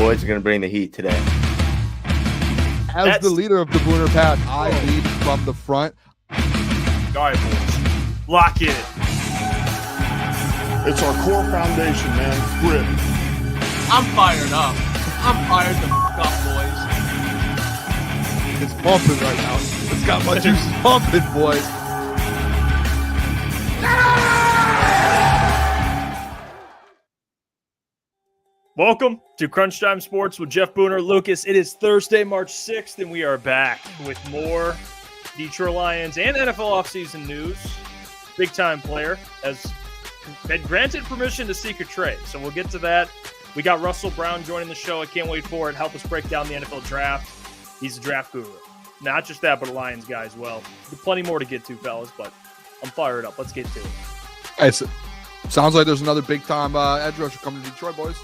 boys are going to bring the heat today. As the leader of the Booner Pack, I lead from the front. All right, boys. Lock in. It's our core foundation, man. Grit. I'm fired up. I'm fired the fuck up, boys. It's pumping right now. It's got my juices pumping, boys. Welcome to Crunch Time Sports with Jeff Booner. Lucas, it is Thursday, March 6th, and we are back with more Detroit Lions and NFL offseason news. Big-time player has been granted permission to seek a trade, so we'll get to that. We got Russell Brown joining the show. I can't wait for it. Help us break down the NFL draft. He's a draft guru. Not just that, but a Lions guy as well. There's plenty more to get to, fellas, but I'm fired up. Let's get to it. Hey, sounds like there's another big-time edge rusher coming to Detroit, boys.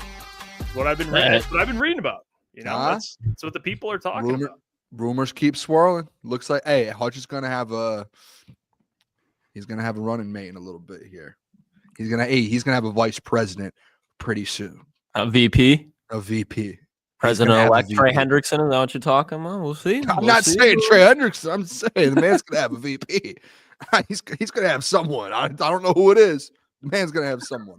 What I've been reading. That's what I've been reading about. You know, that's what the people are talking about. Rumors keep swirling. Looks like Hutch is gonna have a running mate in a little bit here. He's gonna have a vice president pretty soon. A VP. President-elect Trey Hendrickson. Is that what you're talking about? We'll see. I'm not saying Trey Hendrickson. I'm saying the man's gonna have a VP. He's gonna have someone. I don't know who it is. The man's gonna have someone.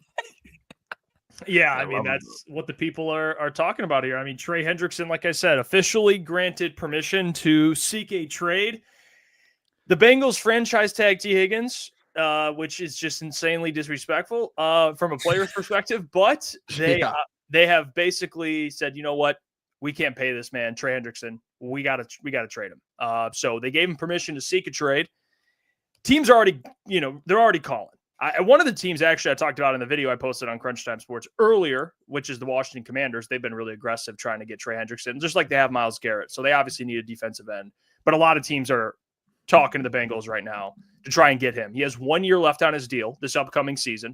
Yeah, I mean, that's what the people are talking about here. I mean, Trey Hendrickson, like I said, officially granted permission to seek a trade. The Bengals franchise tag T. Higgins, which is just insanely disrespectful from a player's perspective. But they have basically said, you know what, we can't pay this man, Trey Hendrickson. We gotta trade him. So they gave him permission to seek a trade. Teams are already, they're already calling. One of the teams actually I talked about in the video I posted on Crunch Time Sports earlier, which is the Washington Commanders. They've been really aggressive trying to get Trey Hendrickson, just like they have Myles Garrett. So they obviously need a defensive end. But a lot of teams are talking to the Bengals right now to try and get him. He has 1 year left on his deal this upcoming season,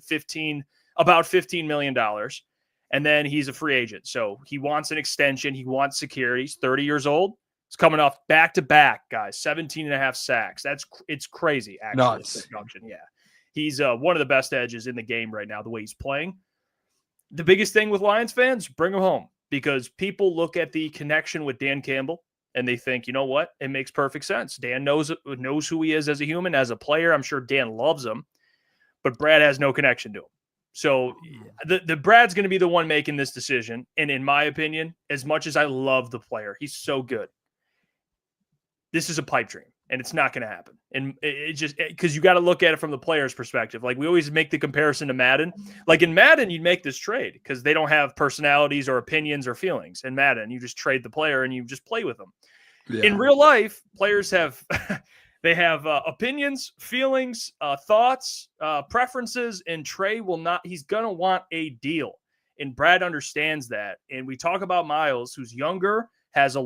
about $15 million. And then he's a free agent. So he wants an extension. He wants security. He's 30 years old. He's coming off back-to-back, guys, 17 and a half sacks. It's crazy, actually. Nuts. Yeah. He's one of the best edges in the game right now, the way he's playing. The biggest thing with Lions fans, bring him home, because people look at the connection with Dan Campbell and they think, you know what? It makes perfect sense. Dan knows who he is as a human, as a player. I'm sure Dan loves him, but Brad has no connection to him. So the Brad's going to be the one making this decision. And in my opinion, as much as I love the player, he's so good. This is a pipe dream. And it's not going to happen. And it just because you got to look at it from the player's perspective. Like we always make the comparison to Madden. Like in Madden, you'd make this trade because they don't have personalities or opinions or feelings. In Madden, you just trade the player and you just play with them. Yeah. In real life, players have opinions, feelings, thoughts, preferences, and Trey will not. He's going to want a deal, and Brad understands that. And we talk about Myles, who's younger, has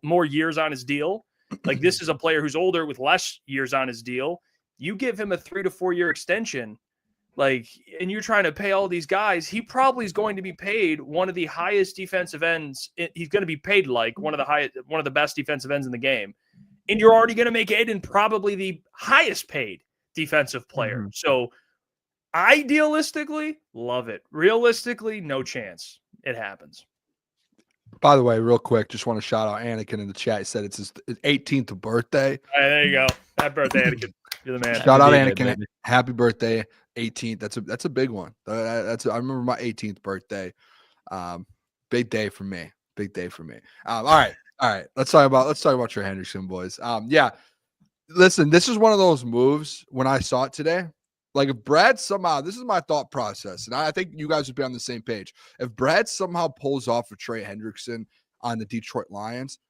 more years on his deal. Like this is a player who's older with less years on his deal. You give him a 3 to 4 year extension, and you're trying to pay all these guys. He probably is going to be paid one of the highest defensive ends. He's going to be paid like one of the best defensive ends in the game. And you're already going to make Aiden probably the highest paid defensive player. Mm-hmm. So idealistically, love it. Realistically, no chance it happens. By the way, real quick, just want to shout out Anakin in the chat. He said it's his 18th birthday. All right, there you go. Happy birthday, Anakin. You're the man. Shout out Anakin. Baby. Happy birthday, 18th. That's a big one. I remember my 18th birthday. Big day for me. All right. Let's talk about Trey Hendrickson, boys. Yeah. Listen, this is one of those moves when I saw it today. Like if Brad somehow, this is my thought process, and I think you guys would be on the same page. If Brad somehow pulls off a Trey Hendrickson on the Detroit Lions,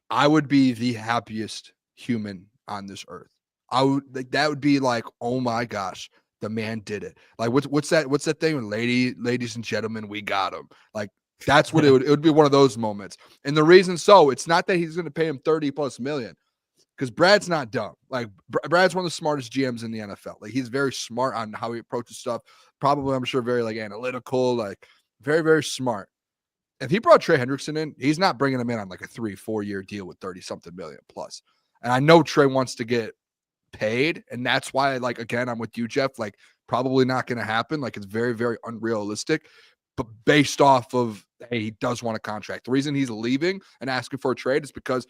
I would be the happiest human on this earth. That would be like, oh my gosh, the man did it. Like what's that thing? Ladies and gentlemen, we got him. Like that's what it would be one of those moments. And the reason it's not that he's going to pay him $30+ million. Because Brad's not dumb. Like Brad's one of the smartest GMs in the NFL. Like he's very smart on how he approaches stuff. Probably, I'm sure, very analytical. Like very, very smart. If he brought Trey Hendrickson in, he's not bringing him in on like a 3-4 year deal with 30-something million plus. And I know Trey wants to get paid, and that's why, again, I'm with you, Jeff. Probably not going to happen. It's very, very unrealistic. But based off of hey, he does want a contract. The reason he's leaving and asking for a trade is because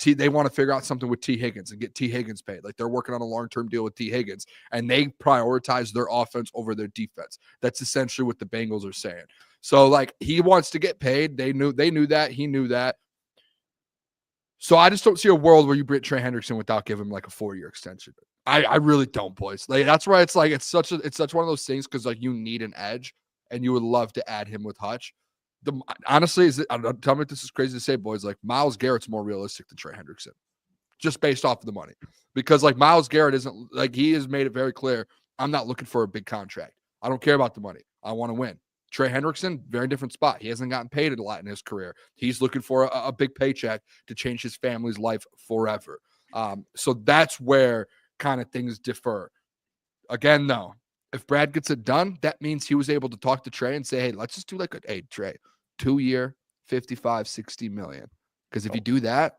they want to figure out something with T. Higgins and get T. Higgins paid. Like they're working on a long-term deal with T. Higgins, and they prioritize their offense over their defense. That's essentially what the Bengals are saying. So like he wants to get paid. They knew that. He knew that. So I just don't see a world where you bring Trey Hendrickson without giving him like a 4-year extension. I really don't, boys. Like that's why it's like it's such one of those things because like you need an edge, and you would love to add him with Hutch. Honestly, tell me if this is crazy to say, boys. Like Myles Garrett's more realistic than Trey Hendrickson, just based off of the money. Because like Myles Garrett isn't like he has made it very clear. I'm not looking for a big contract. I don't care about the money. I want to win. Trey Hendrickson, very different spot. He hasn't gotten paid a lot in his career. He's looking for a big paycheck to change his family's life forever. So that's where kind of things differ. Again, though, if Brad gets it done, that means he was able to talk to Trey and say, hey, let's just do like hey, Trey, 2-year, 55, 60 million. Because if you do that,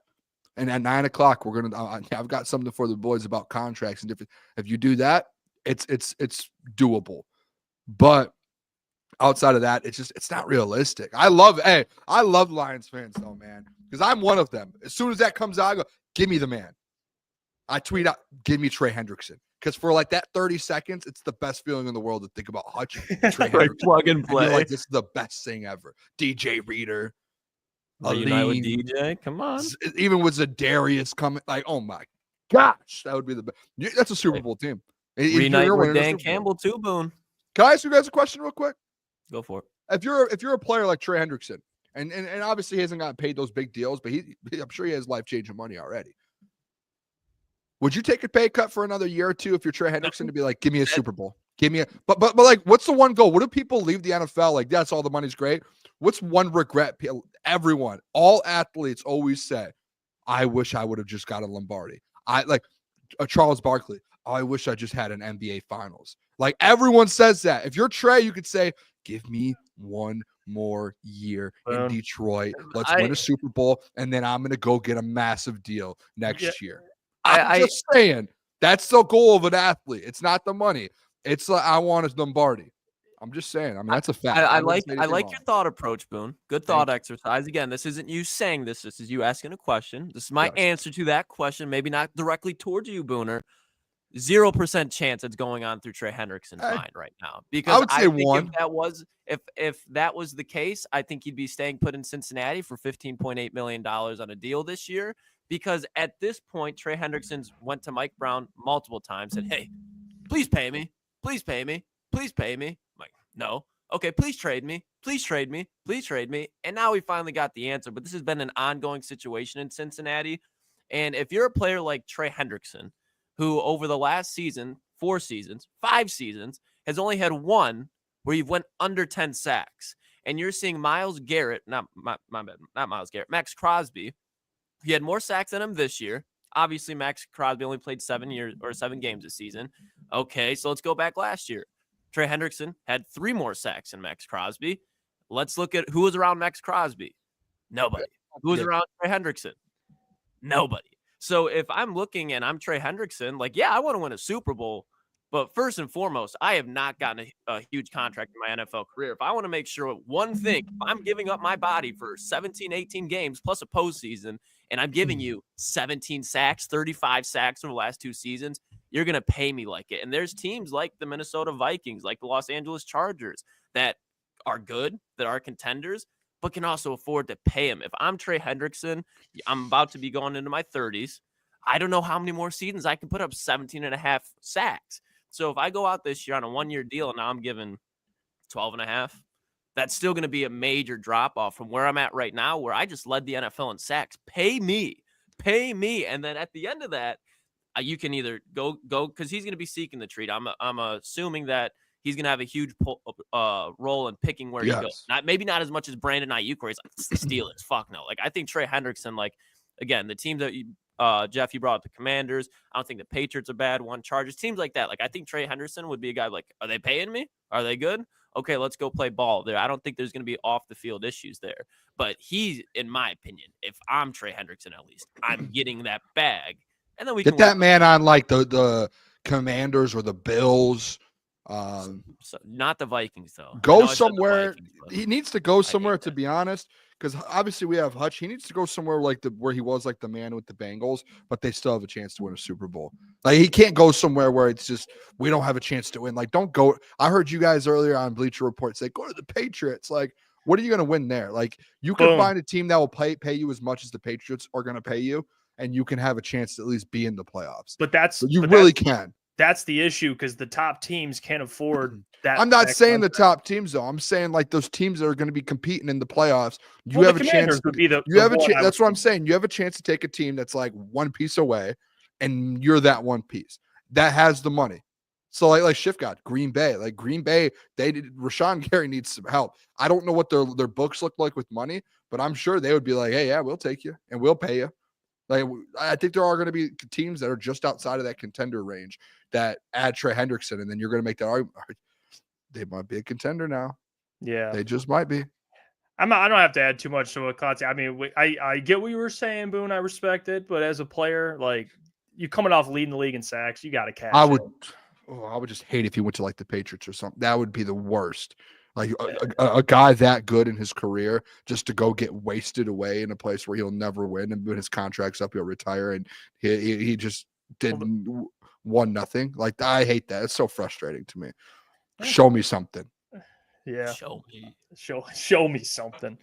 and at 9 o'clock, we're gonna. I've got something for the boys about contracts and different. If you do that, it's doable. But outside of that, it's not realistic. I love Lions fans though, man, because I'm one of them. As soon as that comes out, I go, give me the man. I tweet out, give me Trey Hendrickson. Because for like that 30 seconds, it's the best feeling in the world to think about Hutch. Trey Like plug and play. Like, this is the best thing ever. DJ Reader. Unite with DJ. Come on. Even with Zadarius coming, like, oh my gosh, that would be the best. That's a Super Bowl team. Reunite with Dan Campbell too, Boone. Can I ask you guys a question real quick? Go for it. If you're a player like Trey Hendrickson, and obviously he hasn't gotten paid those big deals, but I'm sure he has life-changing money already. Would you take a pay cut for another year or two if you're Trey Hendrickson to be like, give me a Super Bowl? Give me a but like what's the one goal? What do people leave the NFL like? That's all the money's great. What's one regret? Everyone, all athletes always say, I wish I would have just got a Lombardi. I like Charles Barkley. I wish I just had an NBA Finals. Like everyone says that. If you're Trey, you could say, give me one more year in Detroit. Let's win a Super Bowl, and then I'm going to go get a massive deal next year. I'm just saying that's the goal of an athlete. It's not the money. It's like I want a Lombardi. I'm just saying. I mean, that's a fact. I like your thought approach, Boone. Good thought exercise. Again, this isn't you saying this. This is you asking a question. This is my answer to that question. Maybe not directly towards you, Booner. 0% chance it's going on through Trey Hendrickson's mind right now. Because I would say think if that was the case, I think he'd be staying put in Cincinnati for $15.8 million on a deal this year. Because at this point, Trey Hendrickson's went to Mike Brown multiple times and, hey, please pay me. Please pay me. Please pay me. I'm like, no. Okay, please trade me. Please trade me. Please trade me. And now we finally got the answer. But this has been an ongoing situation in Cincinnati. And if you're a player like Trey Hendrickson, who over the last season, 5 seasons, has only had one where you've went under 10 sacks. And you're seeing Myles Garrett, not Myles Garrett, Max Crosby. He had more sacks than him this year. Obviously, Max Crosby only played 7 games this season. Okay, so let's go back last year. Trey Hendrickson had 3 more sacks than Max Crosby. Let's look at who was around Max Crosby. Nobody. Who was around Trey Hendrickson? Nobody. So if I'm looking and I'm Trey Hendrickson, like, yeah, I want to win a Super Bowl. But first and foremost, I have not gotten a huge contract in my NFL career. If I want to make sure one thing, if I'm giving up my body for 17, 18 games plus a postseason, and I'm giving you 17 sacks, 35 sacks over the last 2 seasons, you're going to pay me like it. And there's teams like the Minnesota Vikings, like the Los Angeles Chargers that are good, that are contenders, but can also afford to pay him. If I'm Trey Hendrickson, I'm about to be going into my 30s. I don't know how many more seasons I can put up 17.5 sacks. So if I go out this year on a 1-year deal and now I'm given 12.5, that's still going to be a major drop-off from where I'm at right now, where I just led the NFL in sacks. Pay me. And then at the end of that, you can either go because he's going to be seeking the treat. I'm assuming that he's going to have a huge role in picking where he goes. Maybe not as much as Brandon Ayuk, where he's like, the Steelers. Fuck no. Like, I think Trey Hendrickson, like, again, the teams that Jeff, you brought up the Commanders. I don't think the Patriots are bad. Chargers, teams like that. Like, I think Trey Hendrickson would be a guy like, are they paying me? Are they good? Okay, let's go play ball there. I don't think there's going to be off the field issues there. But he's, in my opinion, if I'm Trey Hendrickson, at least, I'm getting that bag. And then we get that man on like the Commanders or the Bills So not the Vikings though. I know Go I said the somewhere. Vikings, but He needs to go somewhere, to that. be honest, because obviously we have Hutch. He needs to go somewhere like where he was like the man with the Bengals, but they still have a chance to win a Super Bowl. Like he can't go somewhere where it's just we don't have a chance to win. Like don't go. I heard you guys earlier on Bleacher Report say go to the Patriots. Like what are you going to win there? Like you can Boom. find a team that will pay you as much as the Patriots are going to pay you, and you can have a chance to at least be in the playoffs. But that's So you really can. That's the issue because the top teams can't afford that. I'm not that saying the contract. top teams though. I'm saying like those teams that are going to be competing in the playoffs. You Well, have the a Commanders chance. would be the You have a one chance. I That's would what I'm saying. You have a chance to take a team that's like one piece away, and you're that one piece that has the money. So like Schiff got Green Bay. Like Green Bay, Rashawn Gary needs some help. I don't know what their books look like with money, but I'm sure they would be like, hey, yeah, we'll take you and we'll pay you. Like I think there are going to be teams that are just outside of that contender range that add Trey Hendrickson, and then you're going to make that argument. They might be a contender now. Yeah, They just might be. I don't have to add too much to what Klotz. I mean, I get what you were saying, Boone. I respect it, but as a player, like you coming off leading the league in sacks, you got to cash. I would in. just hate if he went to like the Patriots or something. That would be the worst. Like a guy that good in his career just to go get wasted away in a place where he'll never win, and when his contract's up, he'll retire, and he just didn't won nothing. Like I hate that. It's so frustrating to me. Show me something. Yeah, Show me. show me something.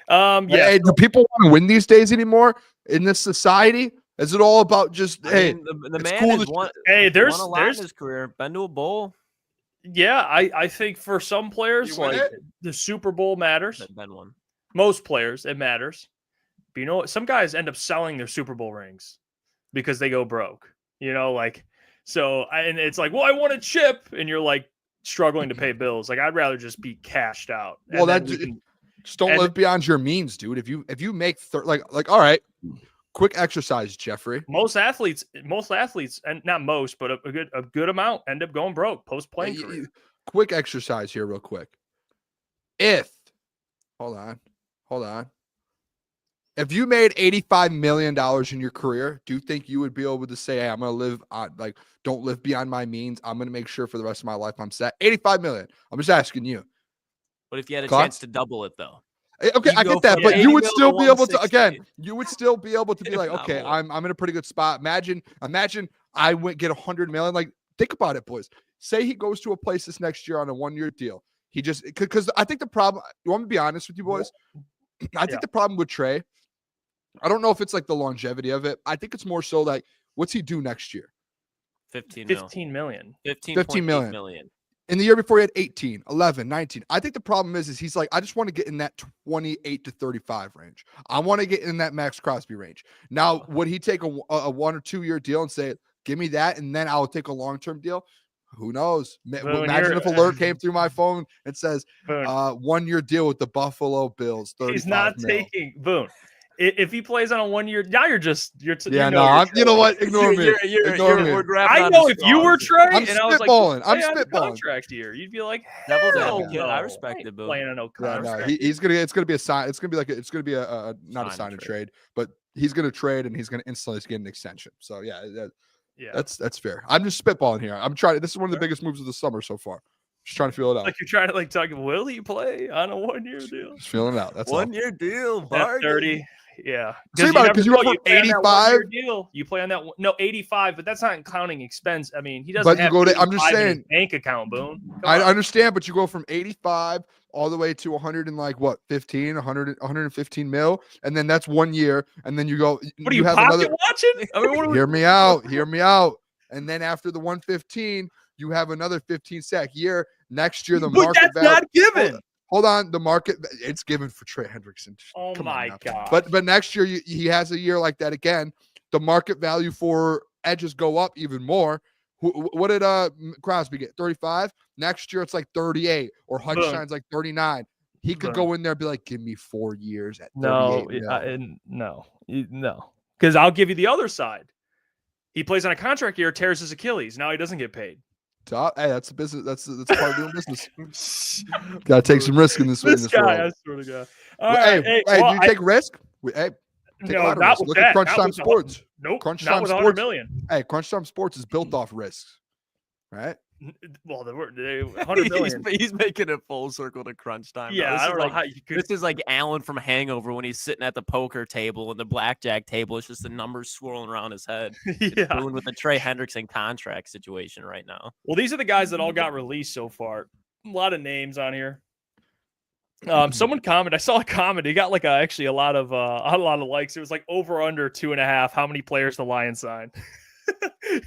Yeah. Hey, do people want to win these days anymore in this society? Is it all about just I mean, the it's man cool has to- won. Hey, Won a lot in his career. Been to a bowl. Yeah, I think for some players, You win like it? the Super Bowl matters. Been one. Most players, it matters. But you know what? Some guys end up selling their Super Bowl rings because they go broke. You know, like so, and it's like, well, I want a chip, and you're like struggling to pay bills. Like I'd rather just be cashed out. And Well, then that we can- just don't and- live beyond your means, dude. If you make like all right, quick exercise, Jeffrey. most athletes, and not most, but a good amount end up going broke post playing career. Quick exercise here, real quick. Hold on. If you made $85 million in your career, do you think you would be able to say, hey, I'm going to live on, like, don't live beyond my means. I'm going to make sure for the rest of my life I'm set. 85 million. I'm just asking you. But if you had a Klotz? chance to double it, though, Okay, You I go get that, from but 80 you would mil still to be able to, 160. again, you would still be able to be If like, not okay, more. I'm in a pretty good spot. Imagine I went get 100 million. Like, think about it, boys. Say he goes to a place this next year on a 1-year deal. He just, because I think the problem, you want me to be honest with you, boys? I think the problem with Trey, I don't know if it's like the longevity of it. I think it's more so like, what's he do next year? 15 million. 15 million. million. In the year before, he had 18, 11, 19. I think the problem is he's like, I just want to get in that 28 to 35 range. I want to get in that Max Crosby range. Now, would he take a 1 or 2 year deal and say, give me that, and then I'll take a long-term deal? Who knows? Boone, Imagine if alert came through my phone and says, Boone, 1-year deal with the Buffalo Bills. he's not taking Boone. If he plays on a 1-year, now you're Yeah, no, you know what? Ignore me. Ignore me. We're grabbing I on know his if you were straws. Trey, I'm and I was like, spitballing. I'm play on the spitballing. contract here, you'd be like, Devil's hell advocate. no. I respect it, ain't Boone. playing on no Yeah, contract. no, it's gonna be a sign. It's gonna be like it's gonna be a not a Sign sign and and trade. trade, but he's gonna trade and he's gonna instantly get an extension. So yeah, Yeah, that's fair. I'm just spitballing here. I'm trying. This is one of the biggest moves of the summer so far. Just trying to feel it out. like you're trying to like talk. Will he play on a 1-year deal? Just feeling it out. That's all. 1-year deal. That's bargain. 30. Yeah. Think about it, 'cause you never go know, from play on that 85 1-year deal. You play on that no 85, but that's not counting expense. I mean, he doesn't. But you have go to- I'm just 85 in his saying- bank account, Boone. Come I on. understand, but you go from 85 all the way to 100 and like what 115 mil, and then that's 1 year, and then you go. What are you have pocket another. watching? I mean, what are we, Hear me out. Hear me out. And then after the 115, you have another 15 sack year. Next year, the but market that's value. not given. Hold on, the market it's given for Trey Hendrickson. Oh Come on my now. god! But next year he has a year like that again. The market value for edges go up even more. What did Crosby get? 35. Next year it's like 38, or Hutchinson's like 39. He could go in there and be like, "Give me 4 years at 38." no, because I'll give you the other side. He plays on a contract year, tears his Achilles. Now he doesn't get paid. So, hey, that's a business. That's part of doing business. Got to take some risk in this. This guy, world. I swear to God. All Hey, right, do you take risk? Hey, take a no, lot of not risk. with Look that. at Crunch Not Time with Sports. Nope, Crunch not Time with 100 Sports. million. Hey, Crunch Time Sports is built off risks, right? Well, they were 100 million. He's making it full circle to crunch time. Yeah, I don't know how you could. This is like Alan from Hangover when he's sitting at the poker table and the blackjack table. It's just the numbers swirling around his head. Yeah. Boone with the Trey Hendrickson contract situation right now. Well, these are the guys that all got released so far. A lot of names on here. Someone commented. I saw a comment. He got like actually a lot of likes. It was like over under 2.5. How many players the Lions signed?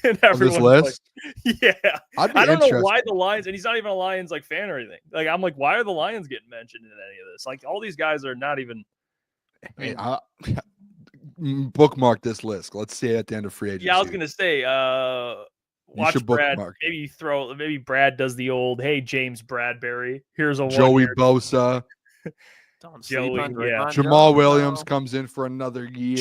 And everyone list? Like, yeah. I don't know interested. why the Lions, and he's not even a Lions like fan or anything. Like I'm like, why are the Lions getting mentioned in any of this? Like all these guys are not even. Hey, bookmark this list. Let's see it at the end of free agency. Yeah, I was gonna say, watch Brad. Maybe Brad does the old, hey James Bradbury. Here's a Joey Bosa. Don't Joey, sleep on yeah. Draymond Jamal Jones, Williams though. comes in for another year.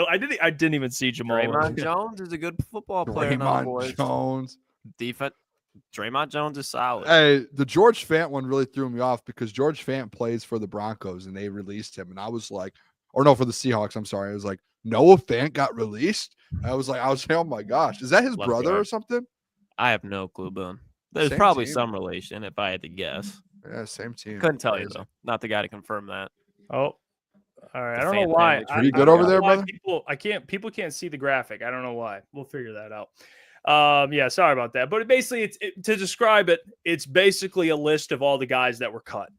I didn't even see Jamal. Draymond Jones is a good football player. Now, boys. Draymond Jones. Defense. Draymond Jones is solid. Hey, the George Fant one really threw me off because George Fant plays for the Broncos and they released him. And I was like, or no, for the Seahawks. I'm sorry. I was like, Noah Fant got released. I was like, oh my gosh. Is that his Left brother guard. or something? I have no clue, Boone. There's Same probably team. some relation if I had to guess. Yeah, same team. Couldn't tell you Crazy. though. Not the guy to confirm that. Oh, all right. The I don't know fan why. family Pretty I good don't over know there, why brother? People can't see the graphic. I don't know why. We'll figure that out. Yeah, sorry about that. But basically, to describe it, it's basically a list of all the guys that were cut.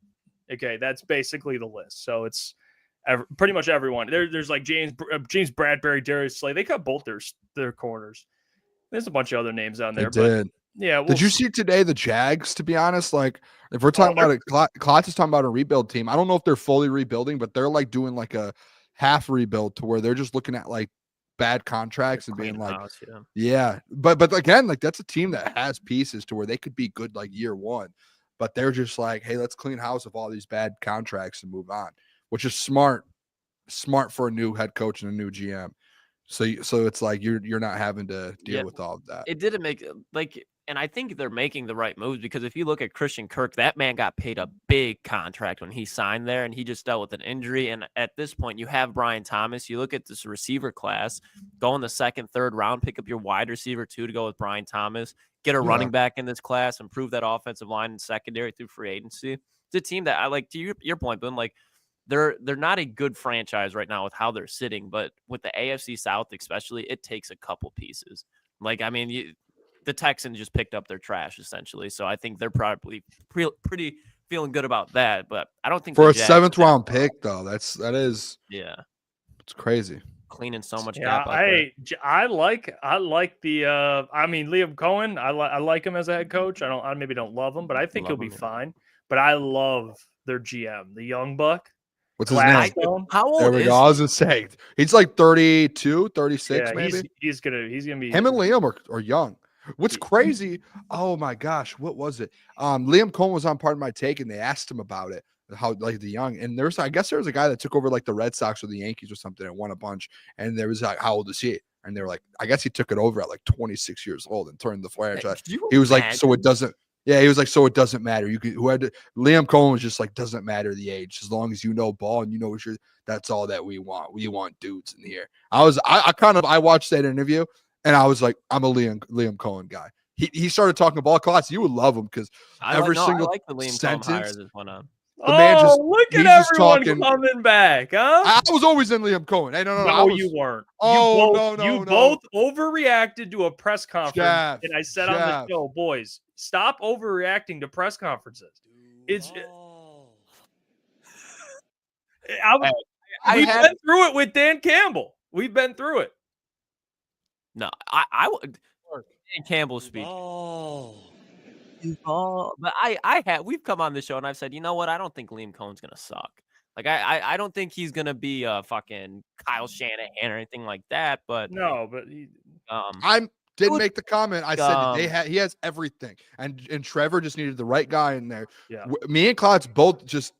Okay, that's basically the list. So it's pretty much everyone. There's like James Bradbury, Darius Slay. They cut both their corners. There's a bunch of other names on there. They did. Yeah. Did you see today the Jags, to be honest? Like, if we're talking about it, Klotz is talking about a rebuild team. I don't know if they're fully rebuilding, but they're like doing like a half rebuild to where they're just looking at like bad contracts and being like, house, yeah. But again, like that's a team that has pieces to where they could be good like year one, but they're just like, hey, let's clean house of all these bad contracts and move on, which is smart for a new head coach and a new GM. So it's like you're not having to deal with all of that. It didn't make like, and I think they're making the right moves because if you look at Christian Kirk, that man got paid a big contract when he signed there, and he just dealt with an injury. And at this point, you have Brian Thomas. You look at this receiver class, go in the second, third round, pick up your wide receiver too to go with Brian Thomas, get a running back in this class, improve that offensive line and secondary through free agency. It's a team that I like. To your point, Boone, like they're not a good franchise right now with how they're sitting, but with the AFC South especially, it takes a couple pieces. Like, I mean, the Texans just picked up their trash essentially, so I think they're probably pretty feeling good about that. But I don't think For the a Jags seventh round pick, though, that is it's crazy. Cleaning so much Yeah, gap. Out there. I like the I mean Liam Cohen. I like him as a head coach. I maybe don't love him, but I think he'll be fine. But I love their GM, the young buck. What's his name? How old There we is go. I was gonna say he's like 32, 36, yeah, maybe. He's gonna be Him and Liam are young. What's crazy? Oh my gosh, what was it? Liam Cohen was on Part of My Take, and they asked him about it, how like the young. And I guess there was a guy that took over like the Red Sox or the Yankees or something and won a bunch. And there was like, how old is he? And they were like, I guess he took it over at like 26 years old and turned the franchise. He was like, so it doesn't. Yeah, he was like, so it doesn't matter. Liam Cohen was just like, doesn't matter the age, as long as you know ball and you know that's all that we want. We want dudes in here. I watched that interview and I was like, I'm a Liam Cohen guy. He started talking ball class. You would love him because every single sentence. The man just look at everyone coming back, huh? I was always in Liam Cohen. Hey, no, you weren't. You both overreacted to a press conference, and I said on the show, boys, stop overreacting to press conferences. We've been through it with Dan Campbell. We've been through it. No, I would. Dan Campbell's speech. But we've come on the show and I've said, you know what? I don't think Liam Cohen's gonna suck. Like I don't think he's gonna be a fucking Kyle Shanahan or anything like that. But no, but I didn't make the comment. I said he has everything, and Trevor just needed the right guy in there. Yeah. Me and Klotz both just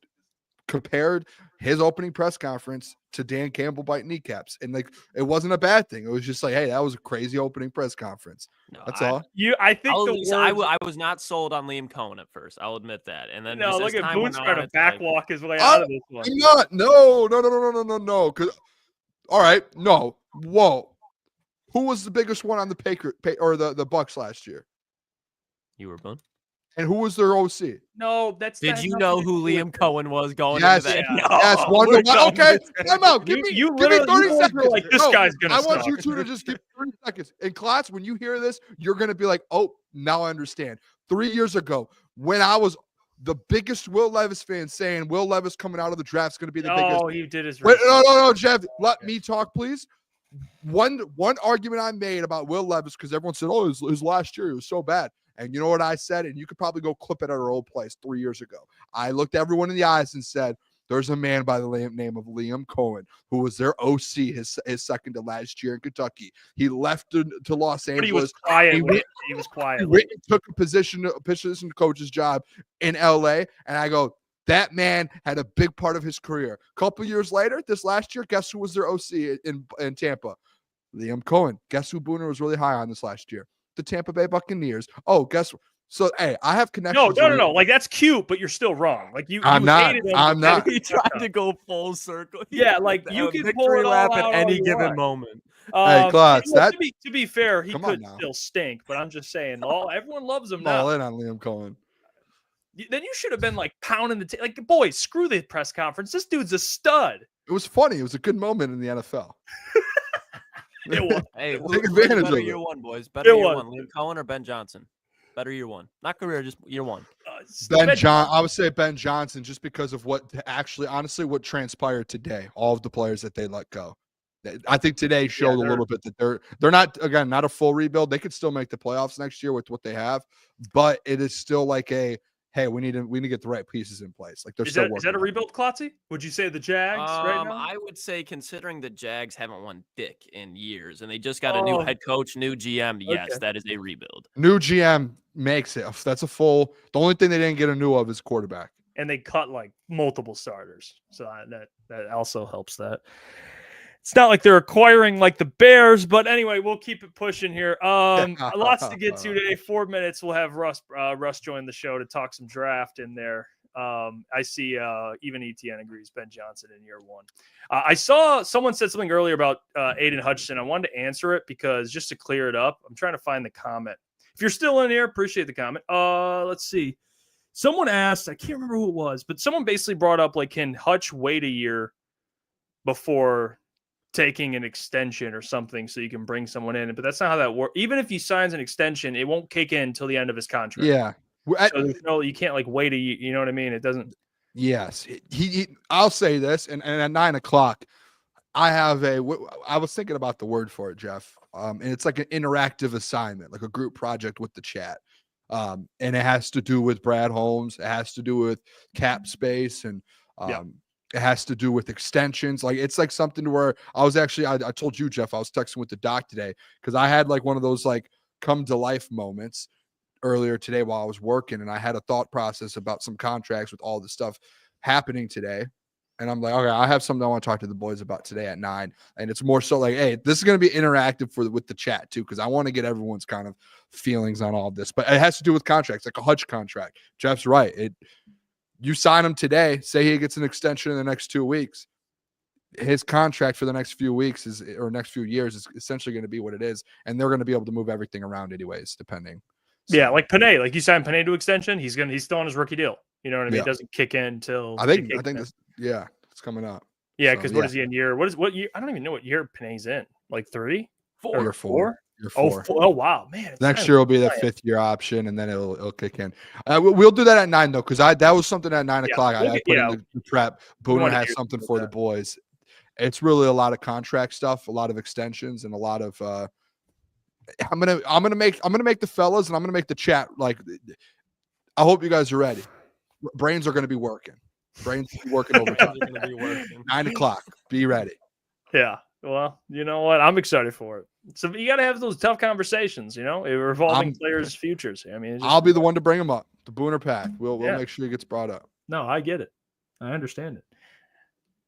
compared his opening press conference to Dan Campbell biting kneecaps, and like it wasn't a bad thing. It was just like, hey, that was a crazy opening press conference. No, that's all. I think I was not sold on Liam Cohen at first. I'll admit that. And then look at Boone's trying to backwalk his way out of this one. I'm not. No. Because all right, no. Whoa. Who was the biggest one on the or the Bucks last year? You were Boone. And who was their OC? No, that's. Did you know who Liam Cohen was going Yes, into that? yeah. Yes, one. Okay, time out. Give me 30 seconds. Like, this guy's gonna I want suck. you two to just give 30 seconds. And Klotz, when you hear this, you're gonna be like, "Oh, now I understand." 3 years ago, when I was the biggest Will Levis fan, saying Will Levis coming out of the draft is gonna be the biggest. Oh, he did his. Wait, no, Jeff. Let me talk, please. One argument I made about Will Levis, because everyone said, "Oh, his last year he was so bad." And you know what I said? And you could probably go clip it at our old place 3 years ago. I looked everyone in the eyes and said, there's a man by the name of Liam Cohen, who was their OC his second to last year in Kentucky. He left to Los Angeles. But he was quiet. He was quiet. He took a position coach's job in LA. And I go, that man had a big part of his career. A couple years later, this last year, guess who was their OC in Tampa? Liam Cohen. Guess who Booner was really high on this last year? The Tampa Bay Buccaneers. Oh, guess what? So, hey, I have connections. No. Like, that's cute, but you're still wrong. Like, I'm not. He tried to go full circle. Yeah, like you can pull victory it all lap out at any all given want. moment. Hey, Klotz, to be fair, he Come could on now. still stink, but I'm just saying, everyone loves him all now. in on Liam Cohen. Then you should have been like pounding the like, boys, screw the press conference. This dude's a stud. It was funny. It was a good moment in the NFL. It was. Hey, Take advantage better of year it. one, boys. Better It year was. one. Liam Cohen or Ben Johnson? Better year one. Not career, just year one. I would say Ben Johnson, just because of what honestly, what transpired today. All of the players that they let go. I think today showed a little bit that they're not, again, not a full rebuild. They could still make the playoffs next year with what they have, but it is still like hey, we need to get the right pieces in place. Like Is that a rebuild, Klotzy? Would you say the Jags right now? I would say, considering the Jags haven't won dick in years and they just got a new head coach, new GM, yes, that is a rebuild. New GM makes it. That's a full. The only thing they didn't get a new of is quarterback. And they cut like multiple starters, so that also helps that. It's not like they're acquiring like the Bears, but anyway, we'll keep it pushing here. Lots to get to today. 4 minutes. We'll have Russ join the show to talk some draft in there. I see even ETN agrees Ben Johnson in year one. I saw someone said something earlier about Aiden Hutchinson. I wanted to answer it because just to clear it up, I'm trying to find the comment. If you're still in here, appreciate the comment. Let's see. Someone asked, I can't remember who it was, but someone basically brought up, like, can Hutch wait a year before taking an extension or something so you can bring someone in? But that's not how that works. Even if he signs an extension, it won't kick in until the end of his contract. Yeah. So you can't like wait a year. You know what I mean? It doesn't. Yes. I'll say this, and at 9:00, I was thinking about the word for it, Jeff. And it's like an interactive assignment, like a group project with the chat. And it has to do with Brad Holmes. It has to do with cap space, and it has to do with extensions. Like, it's like something to where I was actually, I told you, Jeff, I was texting with the doc today because I had like one of those like come to life moments earlier today while I was working, and I had a thought process about some contracts with all the stuff happening today. And I'm like, okay, I have something I want to talk to the boys about today at 9. And it's more so like, hey, this is going to be interactive with the chat too, because I want to get everyone's kind of feelings on all of this. But it has to do with contracts, like a Hutch contract. Jeff's right. You sign him today, say he gets an extension in the next 2 weeks. His contract for the next few weeks or next few years is essentially going to be what it is. And they're going to be able to move everything around anyways, depending. So, yeah, like Panay, like you signed Panay to extension. He's still on his rookie deal. You know what I mean? Yeah. It doesn't kick in until I think this, it's coming up. Yeah, because what is he in year? What year? I don't even know what year Panay's in. Like 3, 4, Year 4. Year 4. Oh wow, man! Next year will be the 5th year option, and then it'll kick in. We'll do that at 9 though, because that was something at 9:00. I put in the prep. Booner has something for the boys. It's really a lot of contract stuff, a lot of extensions, and a lot of. I'm gonna make the fellas, and I'm gonna make the chat like. I hope you guys are ready. Brains are gonna be working. Brains are working overtime. 9:00. Be ready. Yeah. Well, you know what? I'm excited for it. So you got to have those tough conversations, revolving players' futures. I mean, I'll be the one to bring them up. The Booner pack. We'll make sure he gets brought up. No, I get it. I understand it.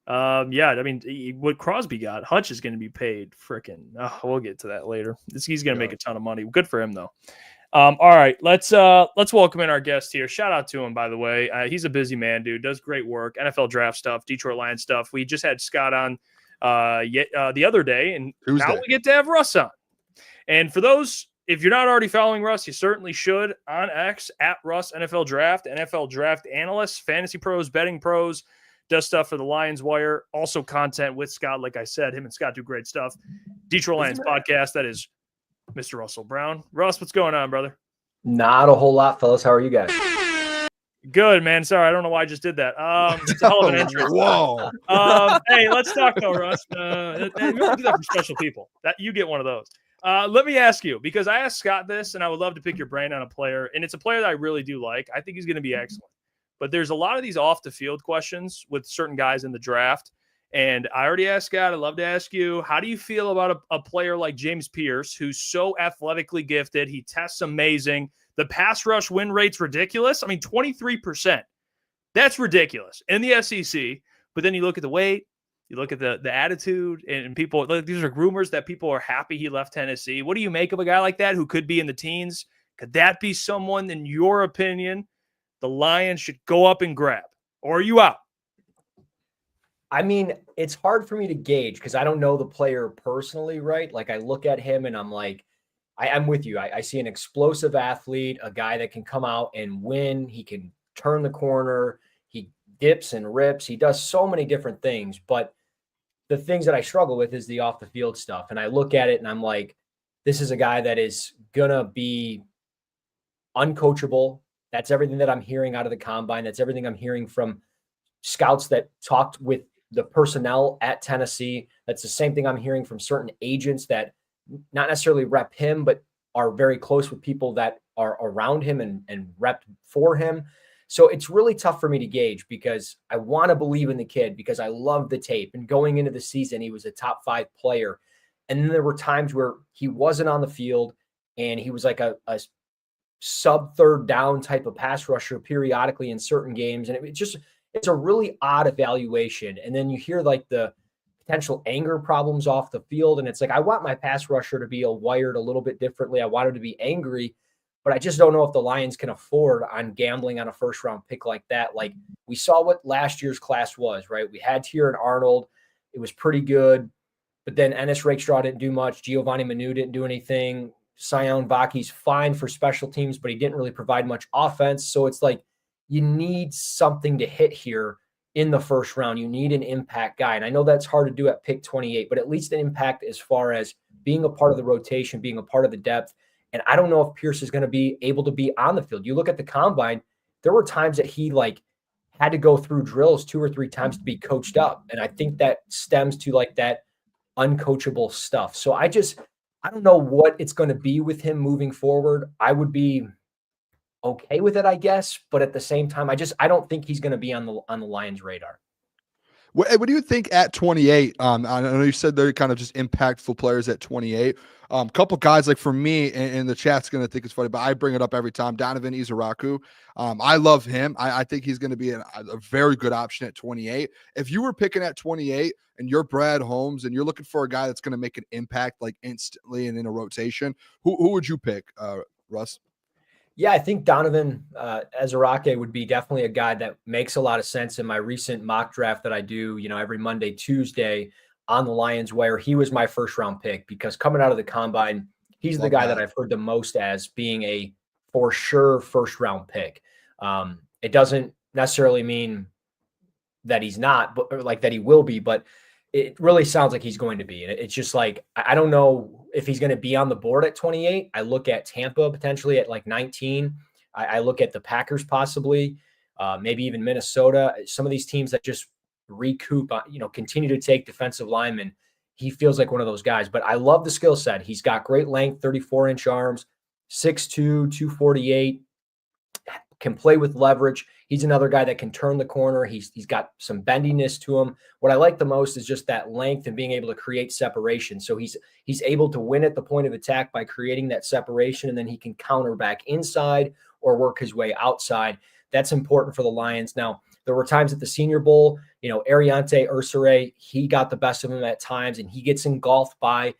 I mean, what Crosby got, Hutch is going to be paid freaking. We'll get to that later. He's going to make a ton of money. Good for him, though. All right, let's welcome in our guest here. Shout out to him, by the way. He's a busy man, dude. Does great work. NFL draft stuff, Detroit Lions stuff. We just had Scott on the other day, and Tuesday. Now we get to have Russ on. And for those, if you're not already following Russ, you certainly should on X at Russ NFL Draft, NFL Draft Analyst, Fantasy Pros, Betting Pros, does stuff for the Lions Wire. Also content with Scott. Like I said, him and Scott do great stuff. Detroit Lions podcast. That is Mr. Russell Brown. Russ, what's going on, brother? Not a whole lot, fellas. How are you guys? Good, man. Sorry, I don't know why I just did that. It's a hell of an entry. Whoa. Hey, let's talk though, Russ. We only do that for special people. That you get one of those. Let me ask you, because I asked Scott this, and I would love to pick your brain on a player, and it's a player that I really do like. I think he's going to be excellent. But there's a lot of these off-the-field questions with certain guys in the draft, and I already asked Scott. I'd love to ask you, how do you feel about a player like James Pierce, who's so athletically gifted? He tests amazing. The pass rush win rate's ridiculous. I mean, 23%. That's ridiculous in the SEC. But then you look at the weight, you look at the attitude, and people, like, these are rumors that people are happy he left Tennessee. What do you make of a guy like that who could be in the teens? Could that be someone, in your opinion, the Lions should go up and grab? Or are you out? I mean, it's hard for me to gauge because I don't know the player personally, right? Like, I look at him and I'm like, I'm with you. I see an explosive athlete, a guy that can come out and win. He can turn the corner. He dips and rips. He does so many different things. But the things that I struggle with is the off the field stuff. And I look at it and I'm like, this is a guy that is going to be uncoachable. That's everything that I'm hearing out of the combine. That's everything I'm hearing from scouts that talked with the personnel at Tennessee. That's the same thing I'm hearing from certain agents that not necessarily rep him, but are very close with people that are around him and rep for him. So it's really tough for me to gauge because I want to believe in the kid because I love the tape. And going into the season, he was a top 5 player. And then there were times where he wasn't on the field and he was like a sub third down type of pass rusher periodically in certain games. And it's a really odd evaluation. And then you hear like the potential anger problems off the field. And it's like, I want my pass rusher to be wired a little bit differently. I want him to be angry, but I just don't know if the Lions can afford on gambling on a first round pick like that. Like we saw what last year's class was, right? We had Tyron Arnold. It was pretty good, but then Ennis Rakestraw didn't do much. Giovanni Manu didn't do anything. Sion Vaki's fine for special teams, but he didn't really provide much offense. So it's like, you need something to hit here in the first round. You need an impact guy. And I know that's hard to do at pick 28, but at least an impact as far as being a part of the rotation, being a part of the depth. And I don't know if Pierce is going to be able to be on the field. You look at the combine, there were times that he like had to go through drills 2 or 3 times to be coached up. And I think that stems to like that uncoachable stuff. So I don't know what it's going to be with him moving forward. I would be okay with it, I guess. But at the same time, I don't think he's going to be on the Lions radar. What do you think at 28? I know you said they're kind of just impactful players at 28. A couple guys, like for me, and the chat's going to think it's funny, but I bring it up every time. Donovan Izaraku. I love him. I think he's going to be a very good option at 28. If you were picking at 28 and you're Brad Holmes and you're looking for a guy that's going to make an impact like instantly and in a rotation, who would you pick, Russ? Yeah, I think Donovan Ezerake would be definitely a guy that makes a lot of sense in my recent mock draft that I do, every Monday, Tuesday on the Lions Wire. He was my first round pick because coming out of the combine, he's the guy that I've heard the most as being a for sure first round pick. It doesn't necessarily mean that he's not, but like that he will be, but it really sounds like he's going to be. And it's just like, I don't know if he's going to be on the board at 28. I look at Tampa potentially at like 19. I look at the Packers possibly, maybe even Minnesota. Some of these teams that just recoup, continue to take defensive linemen. He feels like one of those guys. But I love the skill set. He's got great length, 34-inch arms, 6'2", 248, can play with leverage. He's another guy that can turn the corner. He's got some bendiness to him. What I like the most is just that length and being able to create separation. So he's able to win at the point of attack by creating that separation, and then he can counter back inside or work his way outside. That's important for the Lions. Now, there were times at the Senior Bowl, Ariante Ursere, he got the best of him at times, and he gets engulfed by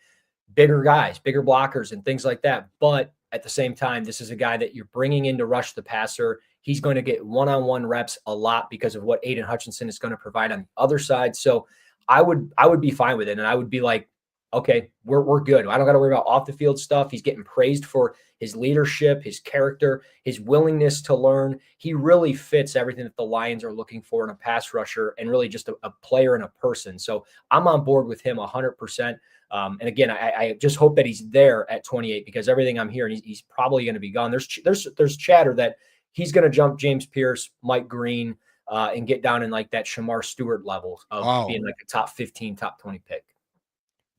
bigger guys, bigger blockers and things like that. But at the same time, this is a guy that you're bringing in to rush the passer. He's going to get one-on-one reps a lot because of what Aiden Hutchinson is going to provide on the other side. So I would be fine with it. And I would be like, okay, we're good. I don't got to worry about off the field stuff. He's getting praised for his leadership, his character, his willingness to learn. He really fits everything that the Lions are looking for in a pass rusher and really just a player and a person. So I'm on board with him 100%. And again, I just hope that he's there at 28 because everything I'm hearing, he's probably going to be gone. There's chatter that he's going to jump James Pierce, Mike Green, and get down in like that Shamar Stewart level of being like a top 15, top 20 pick.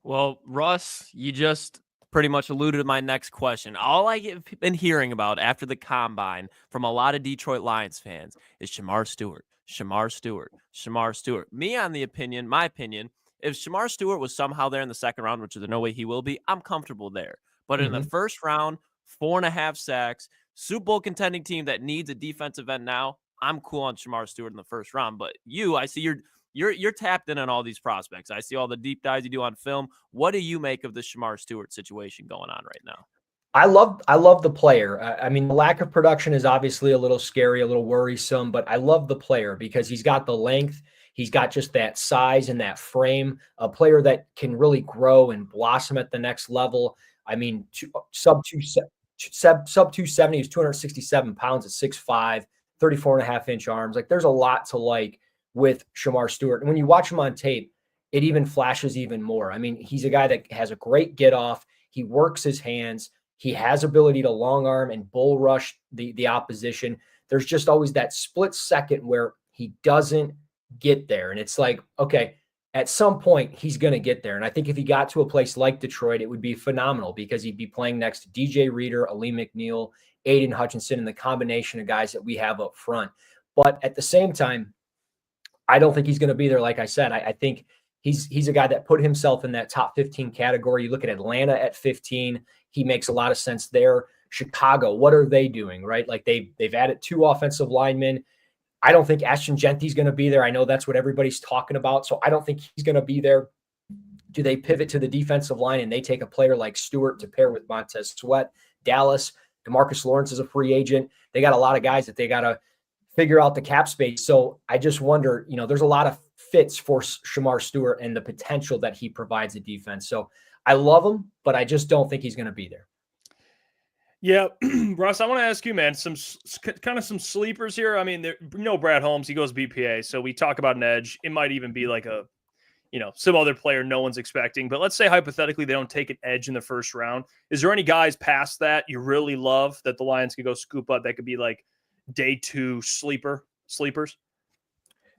Well, Russ, you just pretty much alluded to my next question. All I have been hearing about after the combine from a lot of Detroit Lions fans is Shamar Stewart, Shamar Stewart, Shamar Stewart. My opinion, if Shamar Stewart was somehow there in the second round, which there's no way he will be, I'm comfortable there. But in the first round, 4.5 sacks, Super Bowl contending team that needs a defensive end now, I'm cool on Shamar Stewart in the first round. But I see you're tapped in on all these prospects. I see all the deep dives you do on film. What do you make of the Shamar Stewart situation going on right now? I love the player. I mean, the lack of production is obviously a little scary, a little worrisome, but I love the player because he's got the length. He's got just that size and that frame, a player that can really grow and blossom at the next level. I mean, sub 270, he's 267 pounds at 6'5", 34.5-inch arms. Like there's a lot to like with Shamar Stewart. And when you watch him on tape, it even flashes even more. I mean, he's a guy that has a great get off. He works his hands. He has ability to long arm and bull rush the opposition. There's just always that split second where he doesn't get there. And it's like, okay, at some point he's going to get there. And I think if he got to a place like Detroit, it would be phenomenal because he'd be playing next to DJ Reader, Ali McNeil, Aiden Hutchinson, and the combination of guys that we have up front. But at the same time, I don't think he's going to be there. Like I said, I think he's a guy that put himself in that top 15 category. You look at Atlanta at 15, he makes a lot of sense there. Chicago, what are they doing, right? Like they've added 2 offensive linemen. I don't think Ashton Genty's going to be there. I know that's what everybody's talking about, so I don't think he's going to be there. Do they pivot to the defensive line and they take a player like Stewart to pair with Montez Sweat? Dallas, DeMarcus Lawrence is a free agent. They got a lot of guys that they got to figure out the cap space. So I just wonder, there's a lot of fits for Shamar Stewart and the potential that he provides a defense. So I love him, but I just don't think he's going to be there. Yeah, Russ, I want to ask you, man, some sleepers here. I mean, Brad Holmes, he goes BPA. So we talk about an edge. It might even be like some other player no one's expecting. But let's say hypothetically they don't take an edge in the first round. Is there any guys past that you really love that the Lions could go scoop up that could be like day 2 sleepers?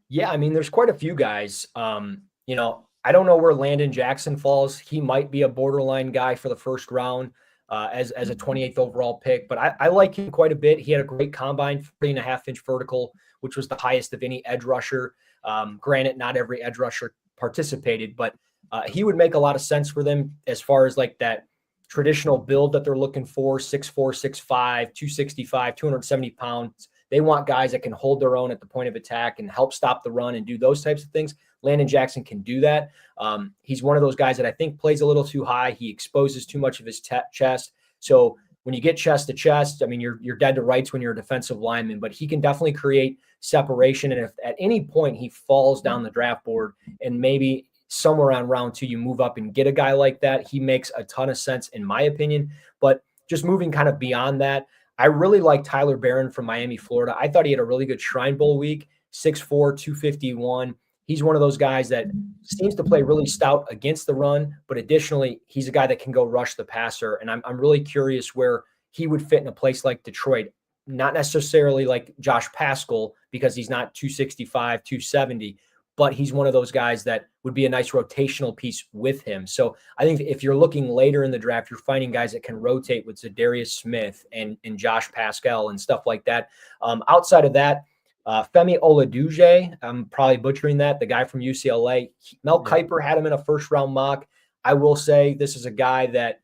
Yeah, I mean, there's quite a few guys. I don't know where Landon Jackson falls. He might be a borderline guy for the first round as a 28th overall pick, but I like him quite a bit. He had a great combine, 40.5-inch vertical, which was the highest of any edge rusher. Granted, not every edge rusher participated, but he would make a lot of sense for them as far as like that traditional build that they're looking for, 6'4", 6'5", 265, 270 pounds. They want guys that can hold their own at the point of attack and help stop the run and do those types of things. Landon Jackson can do that. He's one of those guys that I think plays a little too high. He exposes too much of his chest. So when you get chest to chest, I mean, you're dead to rights when you're a defensive lineman, but he can definitely create separation. And if at any point he falls down the draft board and maybe somewhere around round 2, you move up and get a guy like that, he makes a ton of sense in my opinion. But just moving kind of beyond that, I really like Tyler Barron from Miami, Florida. I thought he had a really good Shrine Bowl week, 6'4", 251. He's one of those guys that seems to play really stout against the run, but additionally, he's a guy that can go rush the passer. And I'm really curious where he would fit in a place like Detroit. Not necessarily like Josh Paschal because he's not 265, 270, but he's one of those guys that would be a nice rotational piece with him. So I think if you're looking later in the draft, you're finding guys that can rotate with Zadarius Smith and Josh Paschal and stuff like that. Outside of that, Femi Oladuje, I'm probably butchering that, the guy from UCLA. Mel Kiper had him in a first-round mock. I will say this is a guy that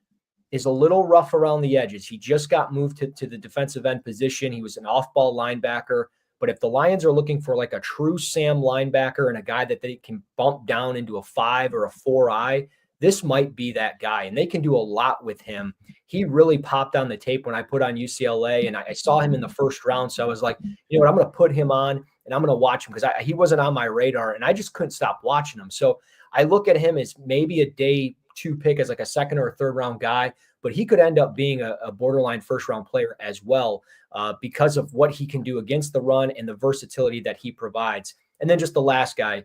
is a little rough around the edges. He just got moved to the defensive end position. He was an off-ball linebacker. But if the Lions are looking for like a true Sam linebacker and a guy that they can bump down into a 5 or a 4-eye, this might be that guy. And they can do a lot with him. He really popped on the tape when I put on UCLA, and I saw him in the first round. So I was like, you know what, I'm going to put him on and I'm going to watch him because he wasn't on my radar and I just couldn't stop watching him. So I look at him as maybe a day 2 pick as like a second or a third round guy, but he could end up being a borderline first round player as well because of what he can do against the run and the versatility that he provides. And then just the last guy,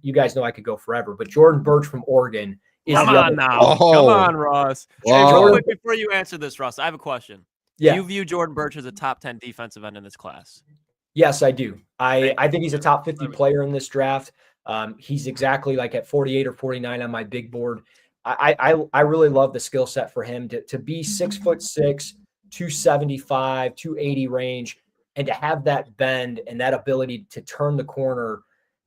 you guys know I could go forever, but Jordan Birch from Oregon is Come the on other. now. Oh. Come on, Ross. Hey, Wow. real quick before you answer this, Ross, I have a question. Yeah. Do you view Jordan Birch as a top 10 defensive end in this class? Yes, I do. I think he's a top 50 player in this draft. He's exactly like at 48 or 49 on my big board. I really love the skill set for him to be 6'6", 275, 280 range, and to have that bend and that ability to turn the corner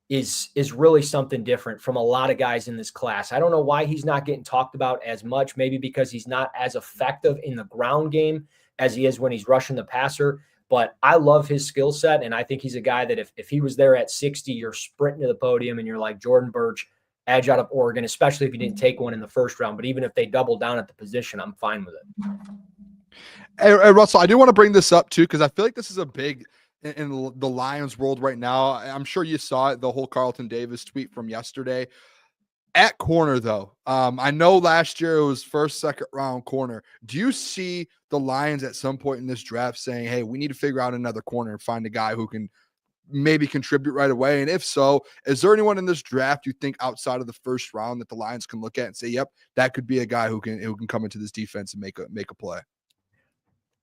is really something different from a lot of guys in this class. I don't know why he's not getting talked about as much, maybe because he's not as effective in the ground game as he is when he's rushing the passer. But I love his skill set, and I think he's a guy that if he was there at 60, you're sprinting to the podium and you're like Jordan Birch, edge out of Oregon, especially if you didn't take one in the first round. But even if they double down at the position, I'm fine with it. Hey, Russell, I do want to bring this up too, because I feel like this is a big in the Lions world right now. I'm sure you saw it, the whole Carlton Davis tweet from yesterday. At corner, though, I know last year it was first, second round corner. Do you see the Lions at some point in this draft saying, hey, we need to figure out another corner and find a guy who can maybe contribute right away? And if so, is there anyone in this draft you think outside of the first round that the Lions can look at and say, yep, that could be a guy who can come into this defense and make a play?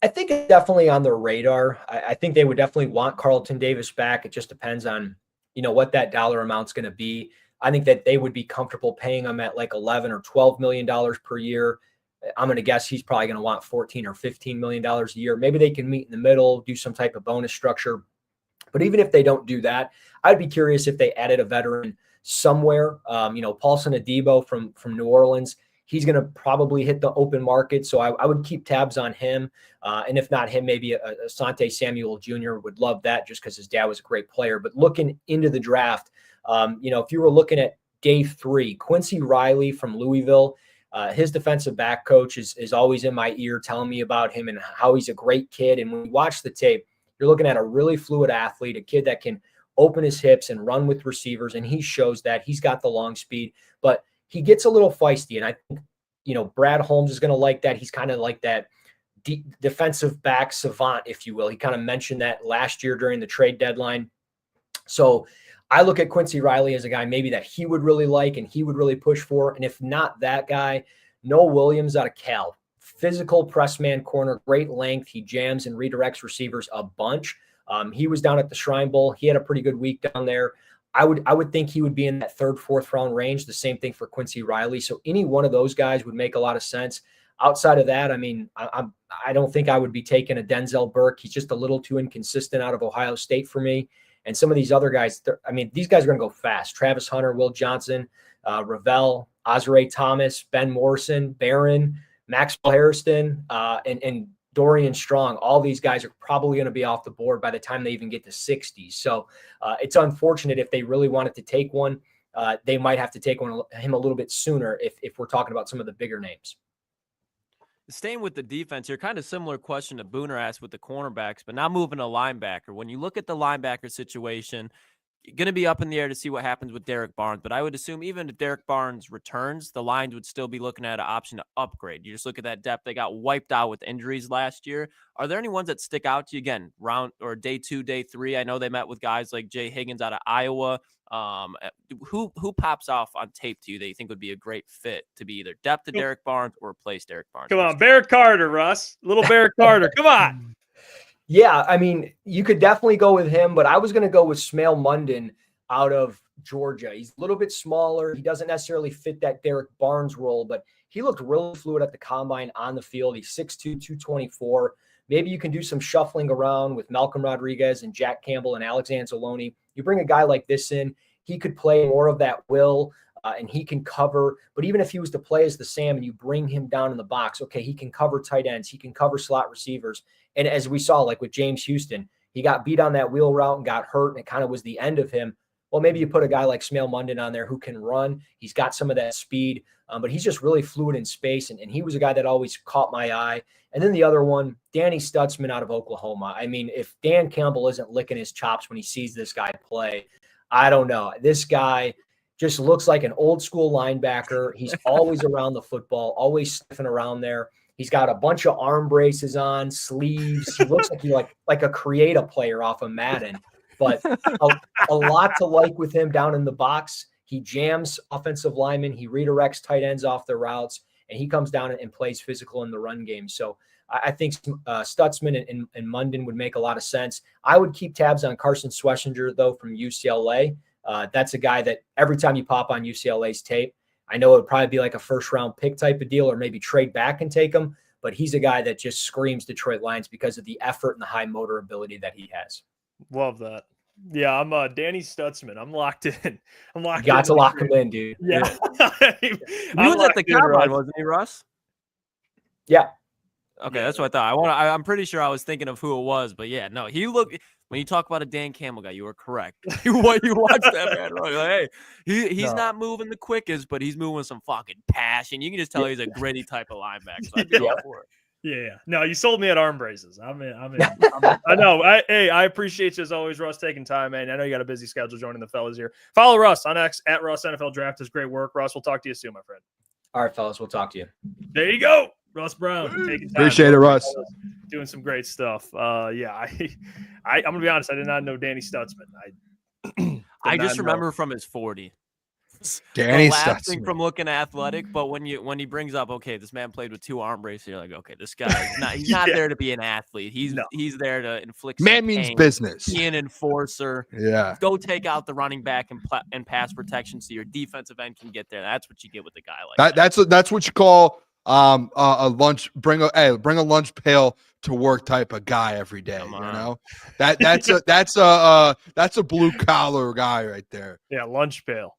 I think it's definitely on their radar. I think they would definitely want Carlton Davis back. It just depends on, what that dollar amount's going to be. I think that they would be comfortable paying him at like $11 or $12 million per year. I'm going to guess he's probably going to want $14 or $15 million a year. Maybe they can meet in the middle, do some type of bonus structure. But even if they don't do that, I'd be curious if they added a veteran somewhere. Paulson Adebo from New Orleans, he's going to probably hit the open market. So I would keep tabs on him. And if not him, maybe Asante Samuel Jr. would love that just because his dad was a great player. But looking into the draft, if you were looking at day 3, Quincy Riley from Louisville, his defensive back coach is always in my ear telling me about him and how he's a great kid. And when you watch the tape, you're looking at a really fluid athlete, a kid that can open his hips and run with receivers. And he shows that he's got the long speed, but he gets a little feisty. And I think, Brad Holmes is going to like that. He's kind of like that defensive back savant, if you will. He kind of mentioned that last year during the trade deadline. So I look at Quincy Riley as a guy maybe that he would really like and he would really push for. And if not that guy, Noah Williams out of Cal. Physical press man corner, great length. He jams and redirects receivers a bunch. He was down at the Shrine Bowl. He had a pretty good week down there. I would think he would be in that 3rd, 4th round range. The same thing for Quincy Riley. So any one of those guys would make a lot of sense. Outside of that, I don't think I would be taking a Denzel Burke. He's just a little too inconsistent out of Ohio State for me. And some of these other guys, these guys are going to go fast. Travis Hunter, Will Johnson, Ravel, Azare Thomas, Ben Morrison, Barron, Maxwell Harrison, and Dorian Strong. All these guys are probably going to be off the board by the time they even get to 60. So it's unfortunate if they really wanted to take one. They might have to take him a little bit sooner if we're talking about some of the bigger names. Staying with the defense here, kind of similar question to Booner asked with the cornerbacks, but now moving to linebacker. When you look at the linebacker situation, going to be up in the air to see what happens with Derek Barnes, but I would assume even if Derek Barnes returns, the Lions would still be looking at an option to upgrade. You just look at that depth. They got wiped out with injuries last year. Are there any ones that stick out to you again, round or day 2, day 3? I know they met with guys like Jay Higgins out of Iowa. Who pops off on tape to you that you think would be a great fit to be either depth to Derek Barnes or replace Derek Barnes? Come on, Barrett Carter, Russ. Little Barrett Carter. Come on. Yeah, you could definitely go with him, but I was going to go with Smail Mondon out of Georgia. He's a little bit smaller. He doesn't necessarily fit that Derek Barnes role, but he looked really fluid at the combine on the field. He's 6'2", 224. Maybe you can do some shuffling around with Malcolm Rodriguez and Jack Campbell and Alexander Zaloni. You bring a guy like this in, he could play more of that will, and he can cover. But even if he was to play as the Sam and you bring him down in the box, okay, he can cover tight ends. He can cover slot receivers. And as we saw, like with James Houston, he got beat on that wheel route and got hurt, and it kind of was the end of him. Well, maybe you put a guy like Smail Mondon on there who can run. He's got some of that speed, but he's just really fluid in space, and he was a guy that always caught my eye. And then the other one, Danny Stutzman out of Oklahoma. If Dan Campbell isn't licking his chops when he sees this guy play, I don't know. This guy, just looks like an old school linebacker. He's always around the football, always sniffing around there. He's got a bunch of arm braces on, sleeves. He looks like he like a creative player off of Madden, but a lot to like with him down in the box. He jams offensive linemen. He redirects tight ends off their routes, and he comes down and plays physical in the run game. So I think Stutzman and Munden would make a lot of sense. I would keep tabs on Carson Schlesinger, though, from UCLA. That's a guy that every time you pop on UCLA's tape, I know it would probably be like a first-round pick type of deal or maybe trade back and take him, but he's a guy that just screams Detroit Lions because of the effort and the high motor ability that he has. Love that. Yeah, I'm Danny Stutzman. I'm locked in. I'm locked in. You got to lock him in, dude. Yeah. He was at the combine, wasn't he, Russ? Yeah. Okay, that's what I thought. I'm pretty sure I was thinking of who it was, but yeah, no, he looked. When you talk about a Dan Campbell guy, you were correct. You watch that man run. Like, hey, he's not moving the quickest, but he's moving with some fucking passion. You can just tell he's a gritty type of linebacker. So I'd be all for it. Yeah. No, you sold me at arm braces. I'm in. I know. I appreciate you as always, Russ, taking time, man. I know you got a busy schedule joining the fellas here. Follow Russ on X at Russ NFL Draft. Does great work. Russ, we'll talk to you soon, my friend. All right, fellas, we'll talk to you. There you go. Russ Brown, taking time. Appreciate it, Russ. Doing some great stuff. Yeah, I'm gonna be honest. I did not know Danny Stutzman. I just remember from his 40. Danny Stutzman Stutzman. from looking athletic, but when he brings up, okay, this man played with 2 arm braces, you're like, okay, this guy he's not there to be an athlete. He's there to inflict. Man means pain, business. Be an enforcer. Yeah. Go take out the running back and pass protection so your defensive end can get there. That's what you get with a guy like that. That's what you call a lunch. Bring a lunch pail to work type of guy every day. You know that's a blue collar guy right there. Yeah, lunch pail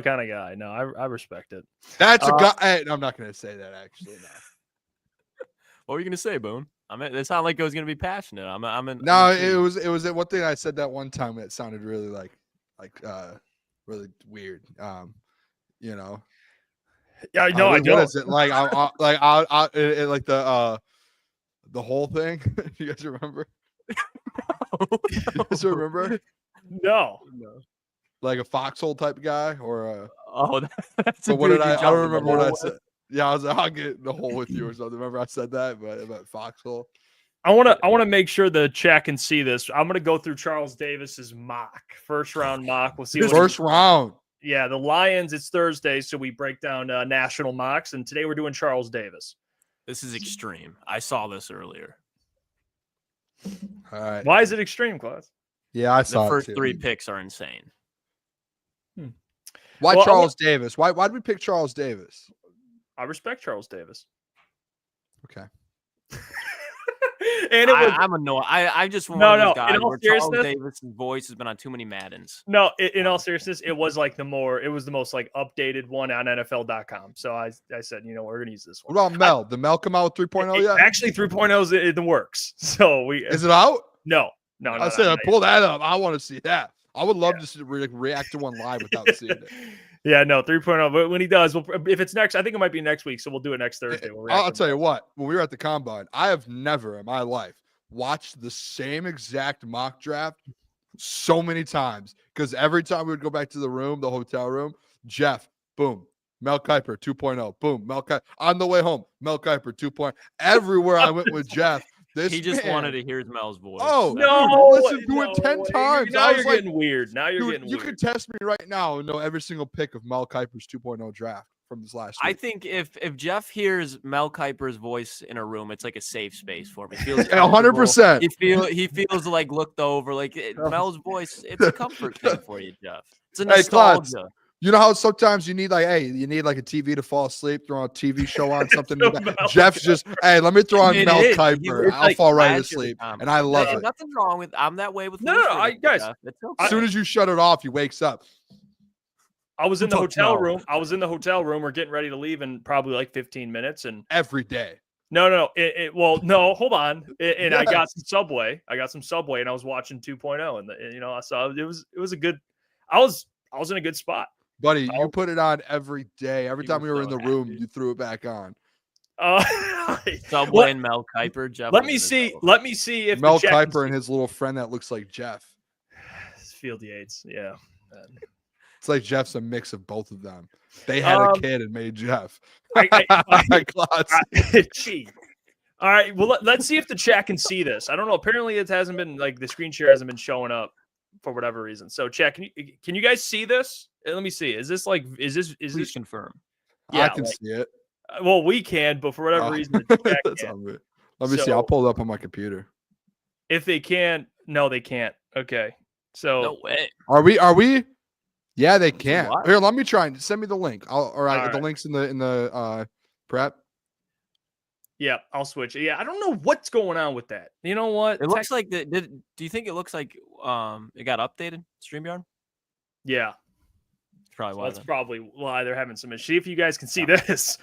kind of guy. No, I respect it. That's a guy. Hey, I'm not going to say that actually. No. What were you going to say, Boone? I mean, it sounded like it was going to be passionate. It was one thing I said that one time that sounded really really weird. You know. Yeah, I know. I don't. What is it like? Like the whole thing. You guys remember? You guys remember? No. Like a foxhole type guy, or that's. But what did I don't remember what I said. Yeah, I was like, I'll get in the hole with you or something. Remember I said that, but about foxhole. I want to make sure the chat can see this. I'm going to go through Charles Davis's mock, first round mock. We'll see. First round. Yeah, the Lions. It's Thursday, so we break down national mocks, and today we're doing Charles Davis. This is extreme. I saw this earlier. All right. Why is it extreme, Klotz? Yeah, I saw the first it too. 3 picks are insane. Why Charles Davis? Why did we pick Charles Davis? I respect Charles Davis. Okay. And I'm annoyed. I just want no. guys In all where Charles seriousness, Davis's voice has been on too many Maddens. No, in all seriousness, it was like the most like updated one on NFL.com. So I said, we're gonna use this one. What about Mel? Did Mel come out with 3.0 yet? Actually, 3.0 is in the works. So is it out? No. I said I pull that up. I want to see that. I would love to react to one live without seeing it. Yeah, no, 3.0. But when he does, if it's next, I think it might be next week. So we'll do it next Thursday. I'll tell you what. When we were at the combine, I have never in my life watched the same exact mock draft so many times, because every time we would go back to the hotel room, Jeff, boom, Mel Kiper 2.0, boom, Mel Kiper on the way home, Mel Kiper 2.0. Everywhere I went with Jeff. He just wanted to hear Mel's voice. Oh, no. Listen to it 10 times. Now you're getting weird. You could test me right now and know every single pick of Mel Kiper's 2.0 draft from this last week. I think if Jeff hears Mel Kiper's voice in a room, it's like a safe space for him. He feels 100%. He feels like looked over. Like Mel's voice, it's a comfort thing for you, Jeff. It's a nostalgia. Klotz, you know how sometimes you need like a TV to fall asleep, throw a TV show on something. Jeff's just, let me throw on Mel Kiper. I'll fall right asleep, and I love it. Nothing wrong with. I'm that way with. No, guys. As soon as you shut it off, he wakes up. I was in the hotel room. We're getting ready to leave in probably like 15 minutes, and every day. No. No. Hold on. And I got some Subway. And I was watching 2.0, and I saw it was a good. I was in a good spot. Buddy, you put it on every day. Every time we were in the room, you threw it back on. Subway and Mel Kiper. Jeff. Let me see if Mel Kiper and his little friend that looks like Jeff. Field Yates. Yeah. It's like Jeff's a mix of both of them. They had a kid and made Jeff. Gee. All right. Well, let's see if the chat can see this. I don't know. Apparently, it hasn't been like the screen share hasn't been showing up for whatever reason. So, chat, can you guys see this? Let me see. Is this Please confirm? Yeah, I can see it. Well, we can, but for whatever reason, the chat can't. Let me see. I'll pull it up on my computer. If they can, no, they can't. Okay. So No way. Are we? Yeah, they can. What? Here, let me try and send me the link. All right. The right. link's in the prep. Yeah, I'll switch. Yeah, I don't know what's going on with that. You know what? It looks like do you think it looks like it got updated? StreamYard? Yeah. That's probably why. That's probably why they're having some issues. See if you guys can see this.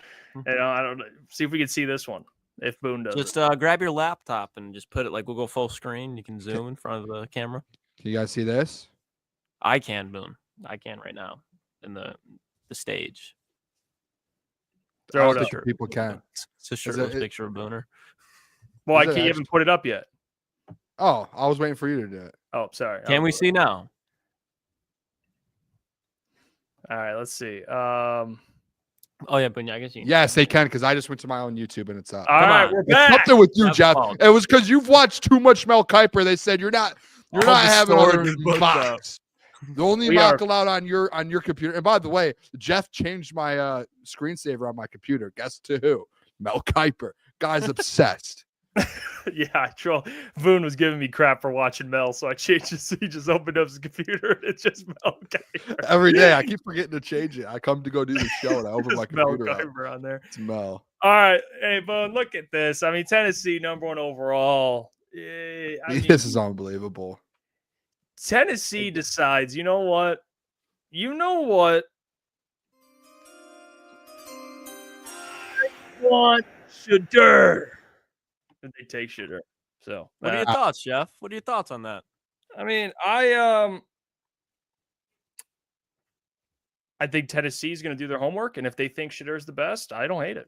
I don't know. See if we can see this one. If Boone does. Just grab your laptop and just put it we'll go full screen. You can zoom in front of the camera. Can you guys see this? I can, Boone. I can right now in the stage. Throw it I up. think people can. It's a shirtless picture of Booner. Well, I Is it can't even put it up yet. Oh, I was waiting for you to do it. Oh, sorry. Can we see now? All right, let's see. Oh yeah, but I guess you can. Yes, they can because I just went to my own YouTube and it's up. All right, we're back. It's something with you, Have Jeff. fun. It was because you've watched too much Mel Kiper. They said you're not having other mocks. The only mock allowed on your computer. And by the way, Jeff changed my screensaver on my computer. Guess to who? Mel Kiper. Guy's obsessed. Yeah, Boone was giving me crap for watching Mel, so I changed it. He just opened up his computer and it's just Mel Kiper. Every day, I keep forgetting to change it. I come to go do the show and I open my computer Mel up. Kiper on there. It's Mel. All right, hey Boone, look at this. I mean, Tennessee #1 overall. Yeah, This is unbelievable. Tennessee decides, you know what? I want Shedeur. And they take Shedeur. So What are your thoughts, Jeff? What are your thoughts on that? I mean, I think Tennessee's going to do their homework, and if they think Shadeur's the best, I don't hate it.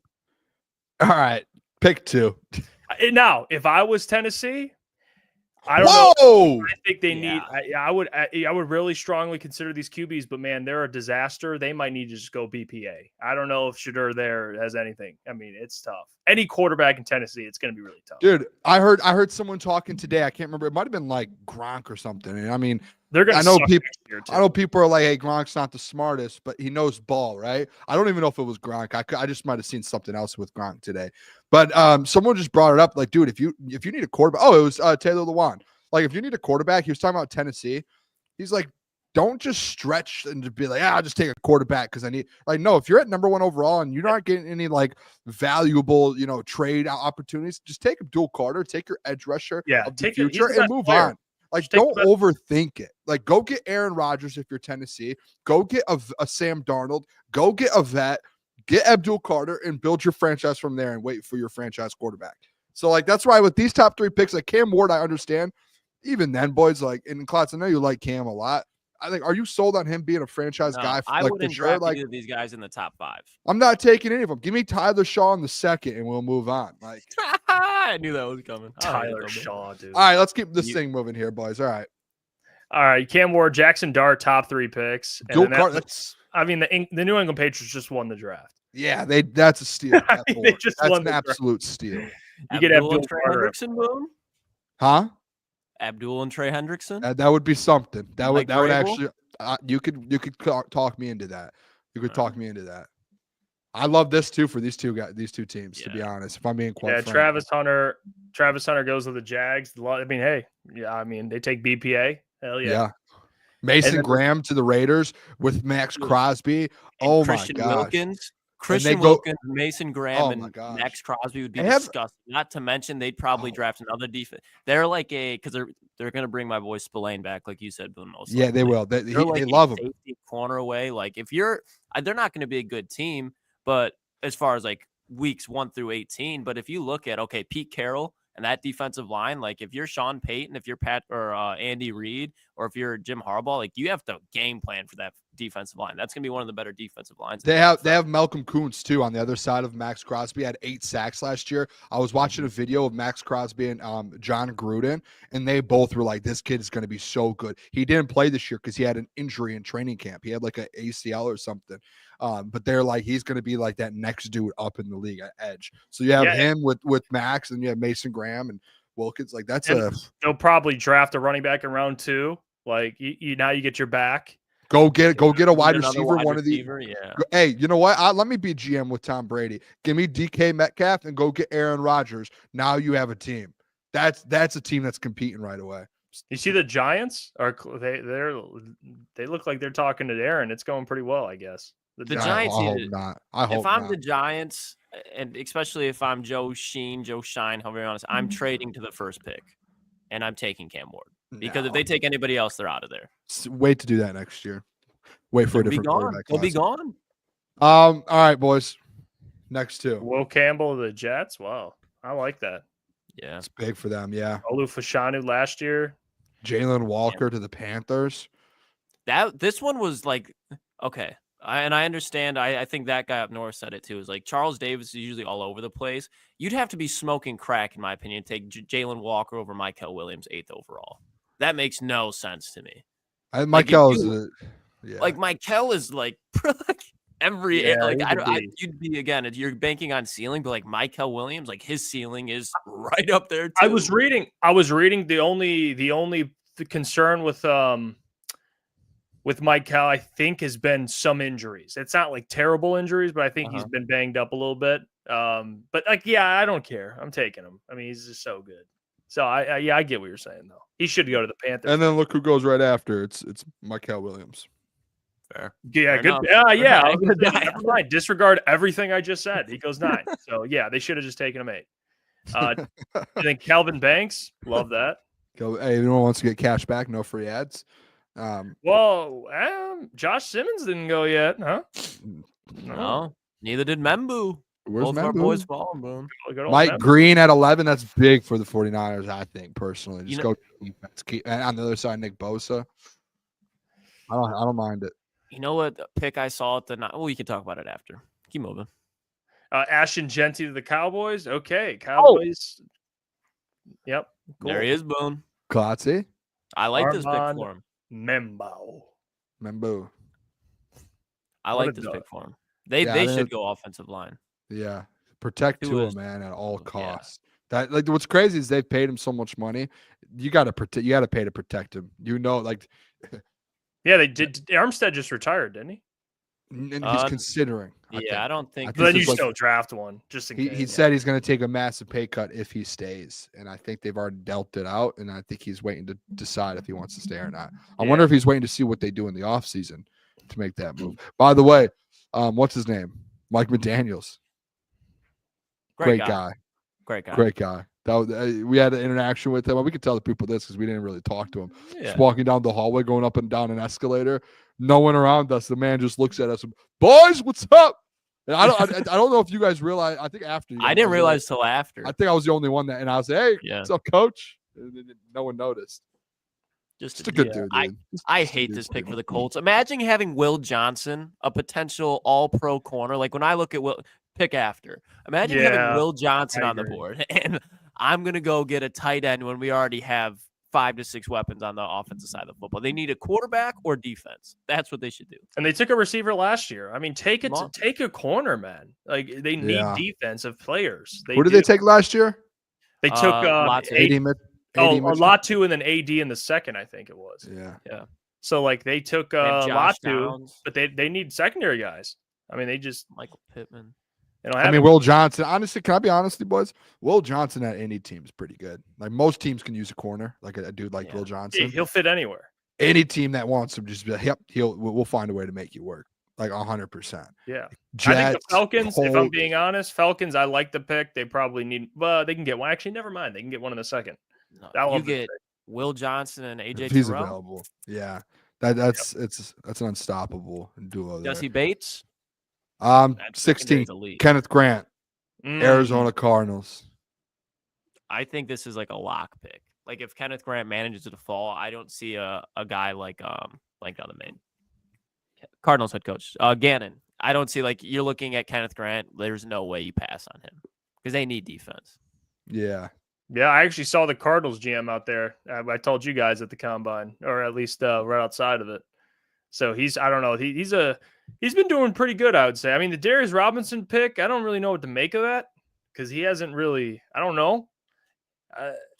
All right, pick two. Now, if I was Tennessee, I don't know. I think they need. I would really strongly consider these QBs, but man, they're a disaster. They might need to just go BPA. I don't know if Shedeur there has anything. I mean, it's tough. Any quarterback in Tennessee, it's going to be really tough. Dude, I heard someone talking today. I can't remember. It might have been like Gronk or something. And I mean, they're going to. I know people are like, "Hey, Gronk's not the smartest, but he knows ball, right?" I don't even know if it was Gronk. I just might have seen something else with Gronk today. But someone just brought it up. Like, dude, if you need a quarterback, it was Taylor Lewan. Like, if you need a quarterback, he was talking about Tennessee. He's like, don't just stretch and just be like, I'll just take a quarterback because I need. Like, no, if you're at #1 overall and you're not getting any like valuable, trade opportunities, just take Abdul Carter, take your edge rusher of the future, and move on. Like, don't overthink it. Like, go get Aaron Rodgers if you're Tennessee. Go get a Sam Darnold. Go get a vet. Get Abdul Carter and build your franchise from there and wait for your franchise quarterback. So, like, that's why with these top 3 picks, like Cam Ward, I understand. Even then, boys, like, and Klotz, I know you like Cam a lot. I think, are you sold on him being a franchise guy? I like, wouldn't draft either of these guys in the top 5. I'm not taking any of them. Give me Tyler Shaw in the second, and we'll move on. Like, I knew that was coming. Tyler Shaw, dude. All right, let's keep this thing moving here, boys. All right. Cam Ward, Jackson Dart, top 3 picks. Dual card. I mean, the New England Patriots just won the draft. Yeah, that's a steal. They just that's won an the absolute steal. You get Abdul and Trey Hendrickson, Boone? Huh? Abdul and Trey Hendrickson? That would be something. That would Vrabel? actually. You could talk me into that. You could talk me into that. I love this too for these two teams. To be honest, if I'm being quite frank. Travis Hunter goes with the Jags. I mean, hey, they take BPA. Hell yeah. Yeah. Mason Graham to the Raiders with Max Crosby. Oh Christian my gosh. Wilkins. Wilkins, Mason Graham, and Max Crosby would be disgusting. Not to mention, they'd probably draft another defense. They're like because they're going to bring my boy Spillane back, like you said, Boone. Yeah, they will. They love him. Corner away. Like, if they're not going to be a good team, but as far as like weeks 1 through 18, but if you look at Pete Carroll and that defensive line, like if you're Sean Payton, if you're Pat or Andy Reid, or if you're Jim Harbaugh, like you have to game plan for defensive line. That's going to be one of the better defensive lines. They have Malcolm Kuntz too on the other side of Max Crosby. Had 8 sacks last year. I was watching a video of Max Crosby and John Gruden, and they both were like, "This kid is going to be so good." He didn't play this year because he had an injury in training camp. He had like an ACL or something. But they're like, he's going to be like that next dude up in the league at edge. So you have him with Max, and you have Mason Graham and Wilkins. Like they'll probably draft a running back in round 2. Like now you get your back. Go get a wide receiver. Wide one receiver, of the. Yeah. Hey, you know what? Let me be GM with Tom Brady. Give me DK Metcalf and go get Aaron Rodgers. Now you have a team. That's a team that's competing right away. You see the Giants are they look like they're talking to Aaron. It's going pretty well, I guess. The Giants. I hope not. If I'm the Giants, and especially if I'm Joe Shine, however you want to say, I'm trading to the first pick, and I'm taking Cam Ward. Because if they take anybody else, they're out of there. Wait to do that next year. Wait for a different quarterback. He'll be gone. All right, boys. Next 2. Will Campbell of the Jets. Wow, I like that. Yeah, it's big for them. Yeah. Olu Fashanu last year. Jalen Walker to the Panthers. This one was like okay. I understand. I think that guy up north said it too. Is like Charles Davis is usually all over the place. You'd have to be smoking crack, in my opinion, to take Jalen Walker over Mykel Williams 8th overall. That makes no sense to me. Mykel is like Mykel is like you'd be again. You're banking on ceiling, but like Mykel Williams, like his ceiling is right up there too. I was reading the only concern with Mykel, I think, has been some injuries. It's not like terrible injuries, but I think he's been banged up a little bit. But like, I don't care. I'm taking him. I mean, he's just so good. So I get what you're saying though. He should go to the Panthers. And then look who goes right after. It's Mykel Williams. Fair. Yeah, Fair good. Yeah. Never mind. Disregard everything I just said. He goes 9. So yeah, they should have just taken him 8. I think Calvin Banks, love that. Hey, anyone wants to get cash back? No free ads. Josh Simmons didn't go yet, huh? No, neither did Membu. Where's Both Membu? our boys falling, boom. Mike Green at 11. That's big for the 49ers, I think, personally. Just go defense. And on the other side, Nick Bosa. I don't mind it. You know what pick I saw at the night? Well, we can talk about it after. Keep moving. Ashton Gentry to the Cowboys. Okay, Cowboys. Yep. Cool. There he is, Boone. Klotzy. I like this pick for him. Membo. I like this pick for him. They should go offensive line. Yeah, protect Tua, man, at all costs. Yeah. That what's crazy is they've paid him so much money. You got to protect. You got to pay to protect him. Yeah, they did. Armstead just retired, didn't he? And he's considering. I don't think. But then you still draft one just in case. He said he's going to take a massive pay cut if he stays, and I think they've already dealt it out, and I think he's waiting to decide if he wants to stay or not. I wonder if he's waiting to see what they do in the offseason to make that move. By the way, what's his name? Mike McDaniels. Great guy. We had an interaction with him. We could tell the people this because we didn't really talk to him. Just walking down the hallway, going up and down an escalator. No one around us. The man just looks at us. Boys, what's up? And I don't know if you guys realize. I think after. I didn't realize till after. I think I was the only one and I was like, "Hey, what's up, coach?" And no one noticed. Just a good dude. I hate this pick for the Colts. Imagine having Will Johnson, a potential All-Pro corner. Like when I look at pick after. Imagine having Will Johnson on the board, and I'm gonna go get a tight end when we already have 5 to 6 weapons on the offensive side of the football. They need a quarterback or defense. That's what they should do. And they took a receiver last year. I mean, take a corner, man. Like they need defensive players. Who did they take last year? They took Latu and then AD in the second, I think it was. Yeah. So like they took Latu, but they need secondary guys. I mean, they just Michael Pittman. Will Johnson, honestly, can I be honest with you, boys? Will Johnson at any team is pretty good. Like most teams can use a corner, like a dude like Will Johnson. Yeah, he'll fit anywhere. Any team that wants him, just be like, yep, we'll find a way to make you work. Like 100%. Yeah. Jets, I think the Falcons, if I'm being honest, I like the pick. They probably need, they can get one. Actually, never mind. They can get one in the second. No, you get Will Johnson and AJ if he's available. Yeah. That's an unstoppable duo there. Jesse Bates? 16, Kenneth Grant, Arizona Cardinals. I think this is like a lock pick. Like if Kenneth Grant manages to fall, I don't see a guy like on the main. Cardinals head coach, Gannon. I don't see you're looking at Kenneth Grant. There's no way you pass on him because they need defense. Yeah. Yeah, I actually saw the Cardinals GM out there. I told you guys at the combine, or at least right outside of it. So I don't know. He's been doing pretty good, I would say. I mean, the Darius Robinson pick, I don't really know what to make of that because he hasn't really. I don't know.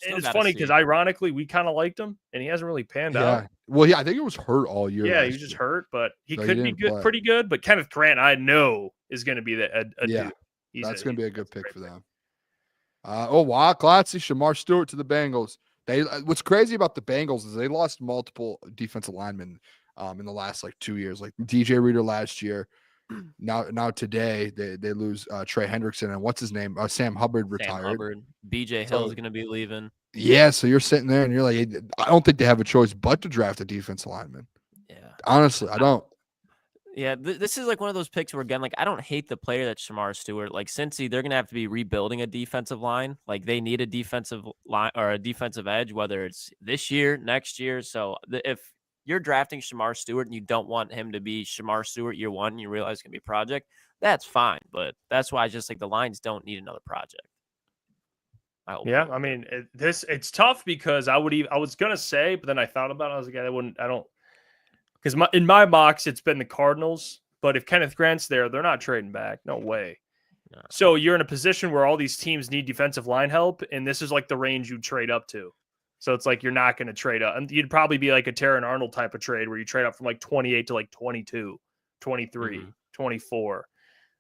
It's funny because ironically, we kind of liked him, and he hasn't really panned out. Well, I think it was hurt all year. Yeah, he was just hurt, but he could be good, pretty good. But Kenneth Grant, I know, is going to be a dude. That's going to be a good pick for them. Wow, Klotz, Shamar Stewart to the Bengals. What's crazy about the Bengals is they lost multiple defensive linemen in the last 2 years, like DJ Reader last year. Now today they lose Trey Hendrickson and what's his name? Sam Hubbard retired. BJ Hill's going to be leaving. Yeah, so you're sitting there and you're like, I don't think they have a choice but to draft a defensive lineman. Yeah, honestly, I don't. Yeah, this is one of those picks where, again, I don't hate the player that's Shamar Stewart. Cincy, they're going to have to be rebuilding a defensive line. They need a defensive line or a defensive edge, whether it's this year, next year. So if you're drafting Shamar Stewart and you don't want him to be Shamar Stewart year one and you realize it's going to be a project, that's fine. But that's why I just the Lions don't need another project. Yeah, I mean, it's tough because I was going to say, but then I thought about it. I was like, because in my box, it's been the Cardinals. But if Kenneth Grant's there, they're not trading back. No way. No. So you're in a position where all these teams need defensive line help, and this is the range you trade up to. So it's you're not going to trade up. And you'd probably be a Terran Arnold type of trade where you trade up from 28 to 22, 23, 24.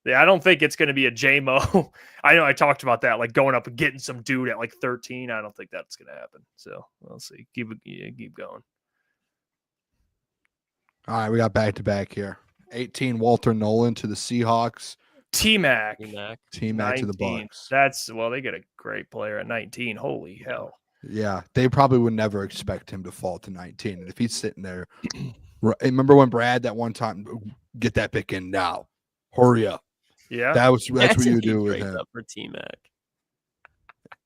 Yeah, I don't think it's going to be a JMO. I know I talked about that, going up and getting some dude at 13. I don't think that's going to happen. So we'll see. Keep going. All right, we got back-to-back here. 18, Walter Nolan to the Seahawks. T-Mac to the Bucks. They get a great player at 19. Holy hell. Yeah, they probably would never expect him to fall to 19. And if he's sitting there, remember when Brad that one time, get that pick in now. Hurry up. Yeah. That's what you do with him. For T-Mac.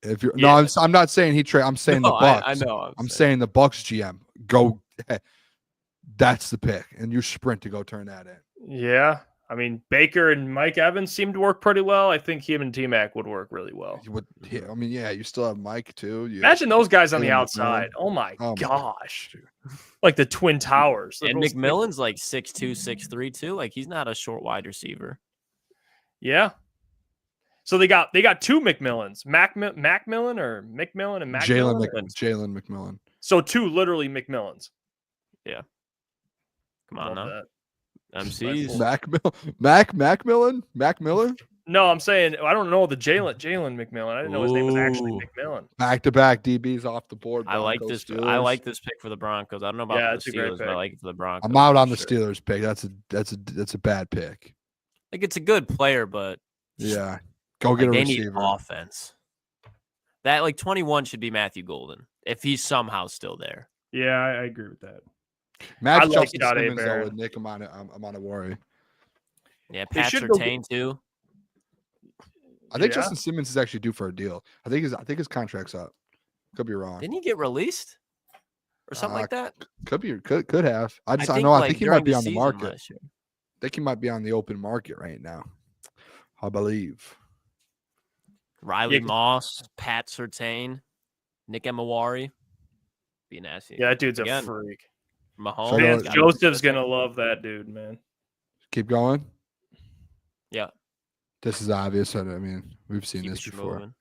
If you're I'm not saying he trade. I'm saying the Bucks. I know. I'm saying the Bucks GM go. That's the pick, and you sprint to go turn that in. Yeah, I mean Baker and Mike Evans seem to work pretty well. I think him and T-Mac would work really well. You still have Mike too. Imagine those guys on the outside. Oh my gosh, like the Twin Towers. And McMillan's 6'2", 6'3" too. He's not a short wide receiver. Yeah. So they got two McMillans, Macmillan or McMillan and Macmillan. Jalen McMillan. So two literally McMillans. Yeah. Come on now. MCs. Mac Miller? No, I'm saying I don't know the Jalen McMillan. I didn't know his name was actually McMillan. Back-to-back DBs off the board. I like this. Steelers. I like this pick for the Broncos. I don't know about the Steelers, but I like it for the Broncos. I'm out on the Steelers pick. That's a bad pick. It's a good player, but yeah, go get a receiver. They need offense. That 21 should be Matthew Golden if he's somehow still there. Yeah, I agree with that. Match Justin Simmons though with Nick, I'm on a worry. Yeah, Pat Surtain too. I think Justin Simmons is actually due for a deal. I think his contract's up. Could be wrong. Didn't he get released or something like that? Could have. I think he might be on the market. I think he might be on the open market right now. I believe. Riley Moss, Pat Surtain, Nick Emawari. Be nasty. Yeah, that dude's a freak. Mahomes. Joseph's gonna love that dude, man. Keep going. Yeah. This is obvious. I mean, we've seen this before. Moving.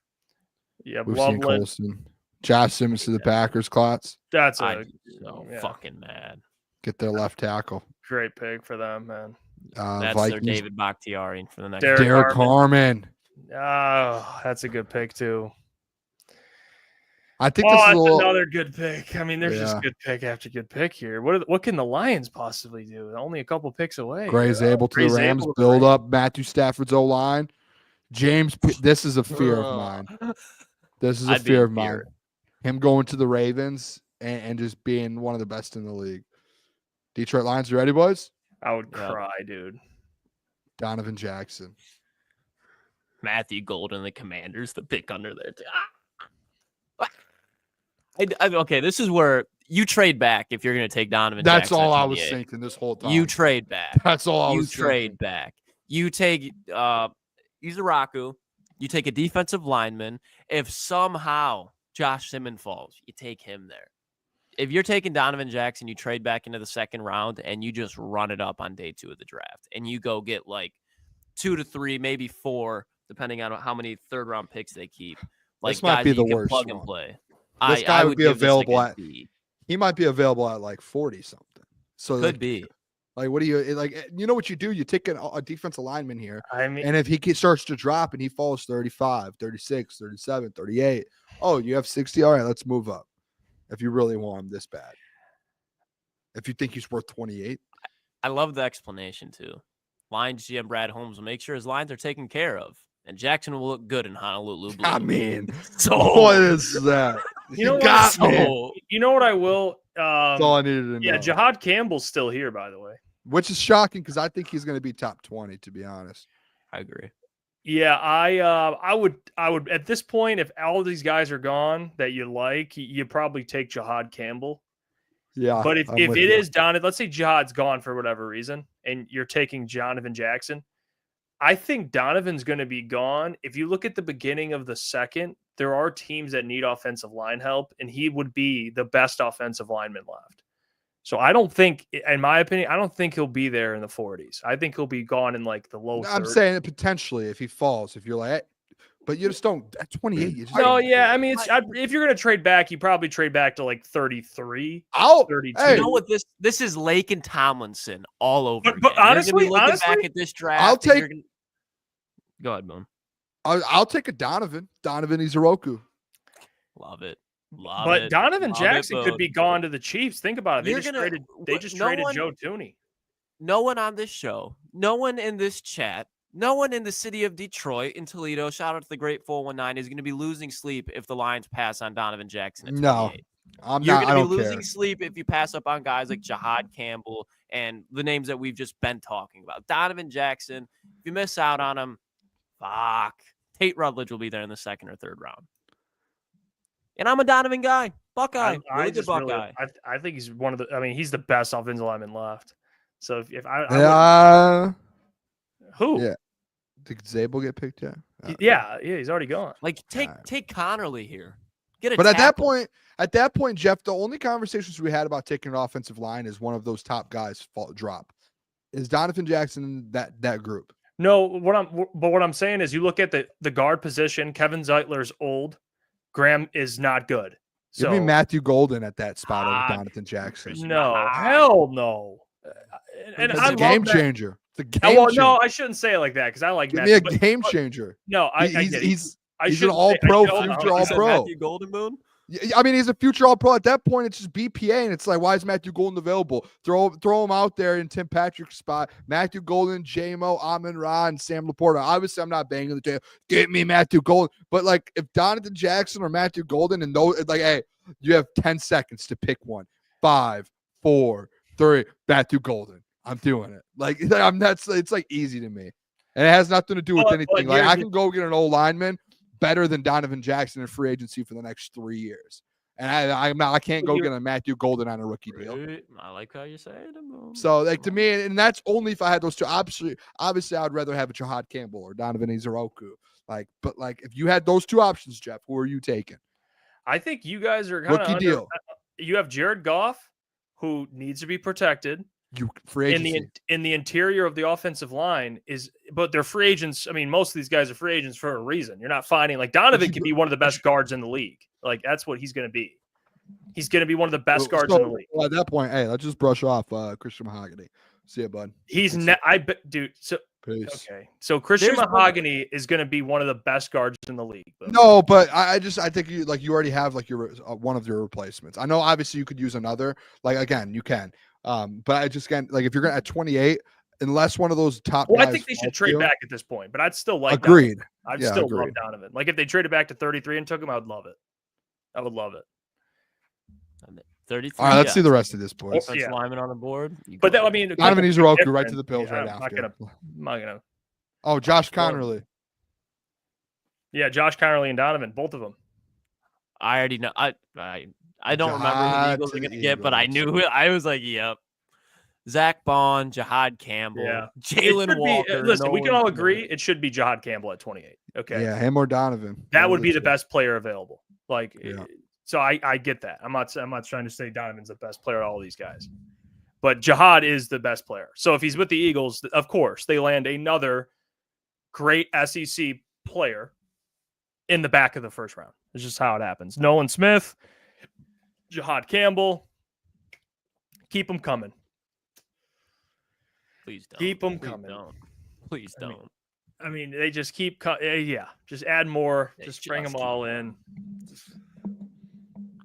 Yeah, we've seen Colston. Josh Simmons to the Packers, Klotz. That's fucking mad. Get their left tackle. Great pick for them, man. That's Vikings. their David Bakhtiari for the next. Derek Harmon. Oh, that's a good pick too. I think that's another good pick. I mean, there's just good pick after good pick here. What can the Lions possibly do? Only a couple picks away. Gray's able to the Rams build up Matthew Stafford's O-line. James, this is a fear of mine. This is a fear of mine. Him going to the Ravens and just being one of the best in the league. Detroit Lions, you ready, boys? I would cry, dude. Donovan Jackson. Matthew Golden, the Commanders, the pick under there. Okay, this is where you trade back if you're going to take Donovan That's Jackson all at I was 28. thinking this whole time. You trade back. That's all I You was trade thinking. back. You take Izaraku. You take a defensive lineman. If somehow Josh Simmons falls, you take him there. If you're taking Donovan Jackson, you trade back into the second round and you just run it up on day 2 of the draft. And you go get like 2 to 3, maybe 4, depending on how many third-round picks they keep. Like This might guys be that you the can worst plug one. and play. This guy would be give this, like, available a at D. he might be available at like 40 something. So Could like, be. Like, what do you like? You know what you do? You take a defensive lineman here, I mean, and if he starts to drop and he falls 35, 36, 37, 38, oh, you have 60. All right, let's move up. If you really want him this bad, if you think he's worth 28, I love the explanation too. Lions GM Brad Holmes will make sure his lines are taken care of, and Jackson will look good in Honolulu blue. I mean, so what is that? You know what? got me. so you know what I will. That's all I needed to know. Yeah, Jahad Campbell's still here, by the way. Which is shocking because I think he's going to be top 20. To be honest, I agree. Yeah, I would at this point, if all of these guys are gone that you like, you probably take Jahad Campbell. yeah. But if I'm it with you. is Donovan, let's say Jihad's gone for whatever reason, and you're taking Donovan Jackson, I think Donovan's going to be gone. If you look at the beginning of the second, there are teams that need offensive line help, and he would be the best offensive lineman left. So I don't think, in my opinion, I don't think he'll be there in the 40s. I think he'll be gone in like the low 30s. I'm saying that potentially if he falls, if you're like, but you just don't at 28. You just No, don't. yeah, I mean, if you're going to trade back, you probably trade back to like 33, I'll 32. hey, You know what this is Lake and Tomlinson all over. But again. You're gonna honestly- be looking back at this draft. I'll and take- you're gonna... Go ahead, Boone. I'll take a Donovan Izoroku. Love it. But Donovan Jackson could be gone to the Chiefs. Think about it. They You're just gonna- traded. They just no traded one- Joe Tooney. No one on this show, no one in this chat, no one in the city of Detroit, in Toledo, shout out to the great 419, is going to be losing sleep if the Lions pass on Donovan Jackson at 28. No, You're I going to don't be losing care. sleep if you pass up on guys like Jahad Campbell and the names that we've just been talking about. Donovan Jackson, if you miss out on him, fuck. Tate Rutledge will be there in the second or third round. And I'm a Donovan guy. Buckeye. Really good Buckeye. I think he's one of the. I mean, he's the best offensive lineman left. So if I who? Yeah. Did Zabel get picked yet? Yeah, he's already gone. Like take Connerly here. Get a But tackle. at that point, Jeff, the only conversations we had about taking an offensive line is one of those top guys drop. Is Donovan Jackson in that group? No, what I'm saying is, you look at the guard position. Kevin Zeitler's old. Graham is not good. So Give me Matthew Golden at that spot over Ah, Donovan Jackson. no, hell no. And It's I a game love that. changer. It's a game Well, changer. no, I shouldn't say it like that because I like Give Matthew. me a game changer. No, I get it. He's an shouldn't say- all-pro, I don't know. future You said all-pro. Matthew Golden Moon? I mean, he's a future all-pro. At that point, it's just BPA, and it's like, why is Matthew Golden available? Throw him out there in Tim Patrick's spot. Matthew Golden, JMO, Amon-Ra, and Sam Laporta. Obviously, I'm not banging the table. Get me Matthew Golden. But, like, if Donovan Jackson or Matthew Golden, and those, like, hey, you have 10 seconds to pick one. 5, 4, 3, Matthew Golden. I'm doing it. Like, it's like easy to me. And it has nothing to do with anything. Like, I can go get an old lineman better than Donovan Jackson in free agency for the next 3 years. And I can't go get a Matthew Golden on a rookie deal. I like how you say it. Moon. So, like, to me, and that's only if I had those two. Obviously, I'd rather have a Jahad Campbell or Donovan Izoroku. But if you had those two options, Jeff, who are you taking? I think you guys are kind Rookie of deal. You have Jared Goff, who needs to be protected. Free agency. In the interior of the offensive line but they're free agents. I mean, most of these guys are free agents for a reason. You're not finding like Donovan can be one of the best guards in the league. Like that's what he's going to be. He's going to be one of the best guards in the league. Well, at that point, hey, let's just brush off Christian Mahogany. See ya, bud. Dude. So Peace. okay, so Christian There's Mahogany is going to be one of the best guards in the league. Though. No, but I think you already have like your one of your replacements. I know obviously you could use another. Like again, you can. But I just can't like if you're gonna at 28, unless one of those top. Well, guys I think they should falls trade to you. back at this point. But I'd still like. Agreed. Donovan. I'd Yeah, still agreed. love Donovan. Like if they traded back to 33 and took him, I would love it. I would love it. 33. All right, let's see the rest of this, boys. Oh, yeah. Lineman on the board. But that, I mean, Donovan Izoroku right different. to the Bills Yeah, right I'm after. I'm not gonna. Oh, Josh Connerly. Yeah, Josh Connerly and Donovan, both of them. I already know. I I don't remember who the Jihad Eagles to are the going to get, but I Eagles. knew it. I was like, yep. Zach Bond, Jihad Campbell, Yeah. Jalen Walker. Listen, we can all agree it should be Jihad Campbell at 28. Okay. Yeah, him or Donovan. That One would of be the two. best player available. Like, Yeah. so I get that. I'm not trying to say Donovan's the best player of all these guys, but Jihad is the best player. So if he's with the Eagles, of course they land another great SEC player in the back of the first round. It's just how it happens. Nolan Smith, Jihad Campbell, keep them coming. Please don't. Keep them Please coming. Don't. Please don't. I mean, they just keep just add more. Just bring them all in.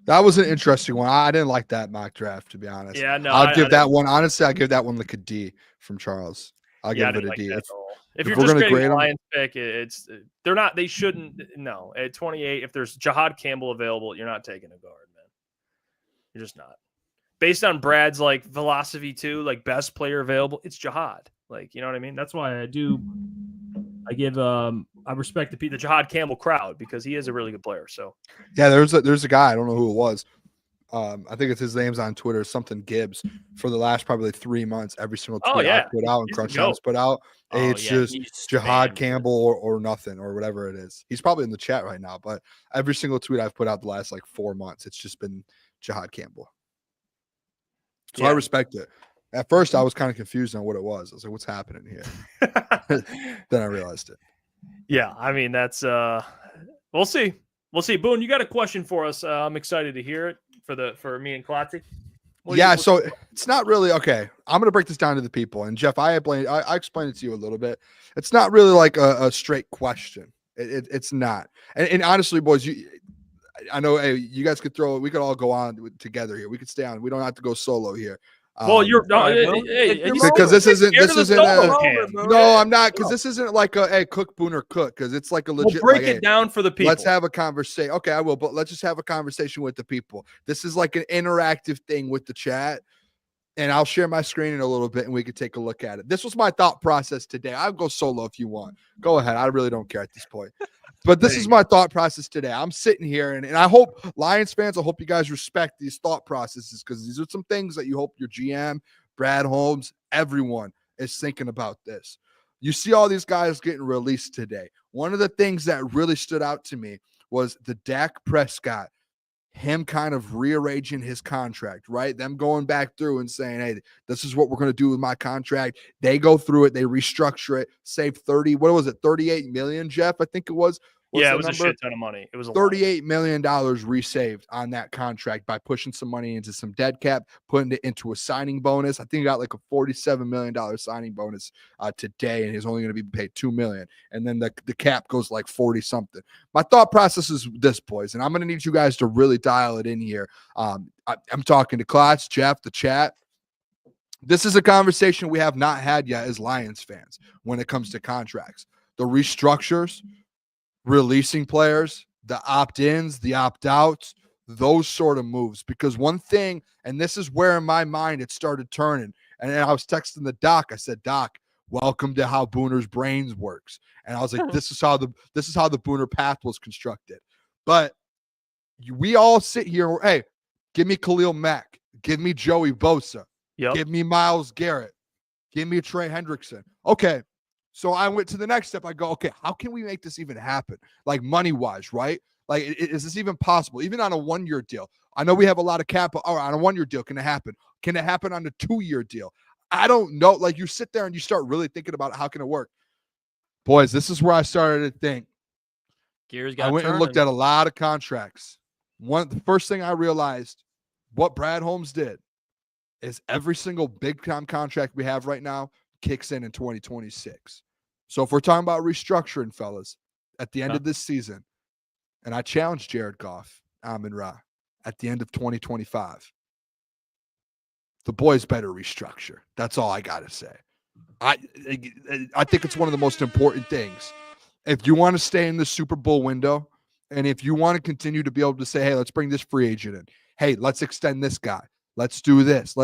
That was an interesting one. I didn't like that mock draft, to be honest. Yeah, no, I'll give that one. Honestly, I'll give that one like a D from Charles. I'll give it a D. If if you're we're just gonna grading grade a 'em- Lions pick, they're not. They shouldn't. No, at 28, if there's Jihad Campbell available, you're not taking a guard, man. You're just not. Based on Brad's like philosophy too, like best player available, it's Jihad. Like, you know what I mean? That's why I respect the Jihad Campbell crowd because he is a really good player. So Yeah, there's a guy, I don't know who it was. I think it's his name's on Twitter, something Gibbs, for the last probably 3 months. Every single tweet I put out and He's Crunch a goat. Time's put out, it's just he's Jihad spammed. Campbell or nothing or whatever it is. He's probably in the chat right now, but every single tweet I've put out the last like 4 months, it's just been Jihad Campbell. So I respect it. At first, I was kind of confused on what it was. I was like, what's happening here? Then I realized it. yeah, I mean that's we'll see. We'll see. Boone, you got a question for us. I'm excited to hear it for me and Klotzy. So it's not really okay. I'm gonna break this down to the people. And Jeff, I explained it to you a little bit. It's not really like a straight question. It's not. And honestly, boys, I know you guys could throw it. We could all go on together here. We could stay on. We don't have to go solo here. Well, you're because this isn't no, I'm not, because this isn't like a cook Booner cook, because it's like a legit break like, it down for the people. Let's have a conversation. Okay, I will, but let's just have a conversation with the people. This is like an interactive thing with the chat, and I'll share my screen in a little bit and we could take a look at it. This was my thought process today. I'll go solo if you want. Go ahead. I really don't care at this point. But this is my thought process today. I'm sitting here, and I hope Lions fans, I hope you guys respect these thought processes, because these are some things that you hope your GM, Brad Holmes, everyone is thinking about this. You see all these guys getting released today. One of the things that really stood out to me was the Dak Prescott, him kind of rearranging his contract, right? Them going back through and saying, hey, this is what we're going to do with my contract. They go through it, they restructure it, save 38 million, Jeff, I think it was. Yeah, it was a shit ton of money. It was $38 million resaved on that contract by pushing some money into some dead cap, putting it into a signing bonus. I think he got like a $47 million signing bonus today, and he's only going to be paid $2 million. And then the cap goes like 40 something. My thought process is this, boys, and I'm going to need you guys to really dial it in here. I'm talking to Klotz, Jeff, the chat. This is a conversation we have not had yet as Lions fans when it comes to contracts. The restructures, releasing players, the opt-ins, the opt-outs, those sort of moves. Because one thing, and this is where in my mind it started turning, and then I was texting the doc. I said, Doc, welcome to how Booner's brains works. And I was like, this is how the Booner path was constructed. But we all sit here, hey, give me Khalil Mack, give me Joey Bosa, give me Myles Garrett, give me Trey Hendrickson. Okay. So I went to the next step. I go, okay, how can we make this even happen? Like money-wise, right? Like, is this even possible? Even on a 1-year deal. I know we have a lot of cap. Or on a 1-year deal, can it happen? Can it happen on a 2-year deal? I don't know. Like, you sit there and you start really thinking about how can it work. Boys, this is where I started to think. I went and looked at a lot of contracts. The first thing I realized, what Brad Holmes did is every single big-time contract we have right now kicks in 2026. So if we're talking about restructuring, fellas, at the end of this season, and I challenge Jared Goff, Amon-Ra, at the end of 2025, the boys better restructure. That's all I got to say. I think it's one of the most important things. If you want to stay in the Super Bowl window, and if you want to continue to be able to say, hey, let's bring this free agent in. Hey, let's extend this guy. Let's do this.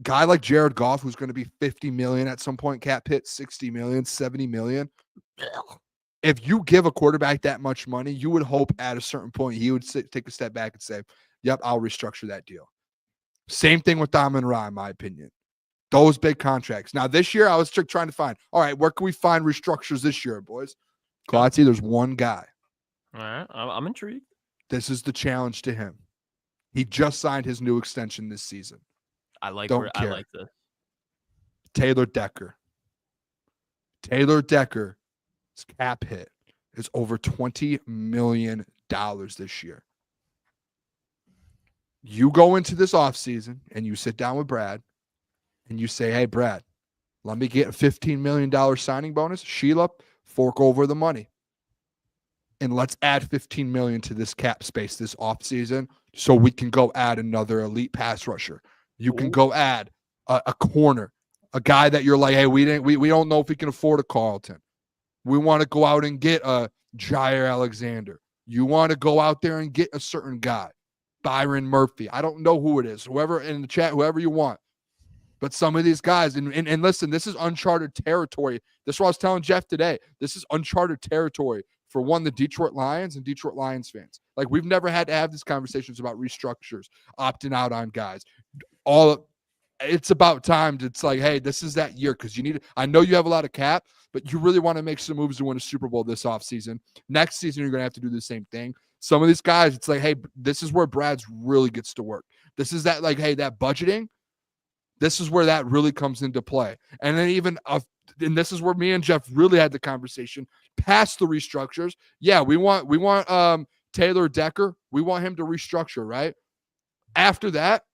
Guy like Jared Goff, who's going to be 50 million at some point, cap hit 60 million, 70 million. If you give a quarterback that much money, you would hope at a certain point he would take a step back and say, yep, I'll restructure that deal. Same thing with Amon-Ra, in my opinion. Those big contracts. Now, this year, I was trying to find, all right, where can we find restructures this year, boys? Klotzy, there's one guy. All right, I'm intrigued. This is the challenge to him. He just signed his new extension this season. I like this. Taylor Decker. Taylor Decker's cap hit is over $20 million this year. You go into this offseason and you sit down with Brad and you say, hey, Brad, let me get a $15 million signing bonus. Sheila, fork over the money. And let's add $15 million to this cap space this offseason so we can go add another elite pass rusher. You can go add a corner, a guy that you're like, hey, we don't know if we can afford a Carlton. We want to go out and get a Jair Alexander. You want to go out there and get a certain guy, Byron Murphy. I don't know who it is. Whoever in the chat, whoever you want. But some of these guys, and listen, this is uncharted territory. This is what I was telling Jeff today. This is uncharted territory for the Detroit Lions and Detroit Lions fans. Like, we've never had to have these conversations about restructures, opting out on guys. It's about time. It's like, hey, this is that year because you need. I know you have a lot of cap, but you really want to make some moves to win a Super Bowl this offseason. Next season, you're going to have to do the same thing. Some of these guys, it's like, hey, this is where Brad's really gets to work. This is that, like, hey, that budgeting, this is where that really comes into play. And then and this is where me and Jeff really had the conversation past the restructures. Yeah, we want Taylor Decker. We want him to restructure, right? After that,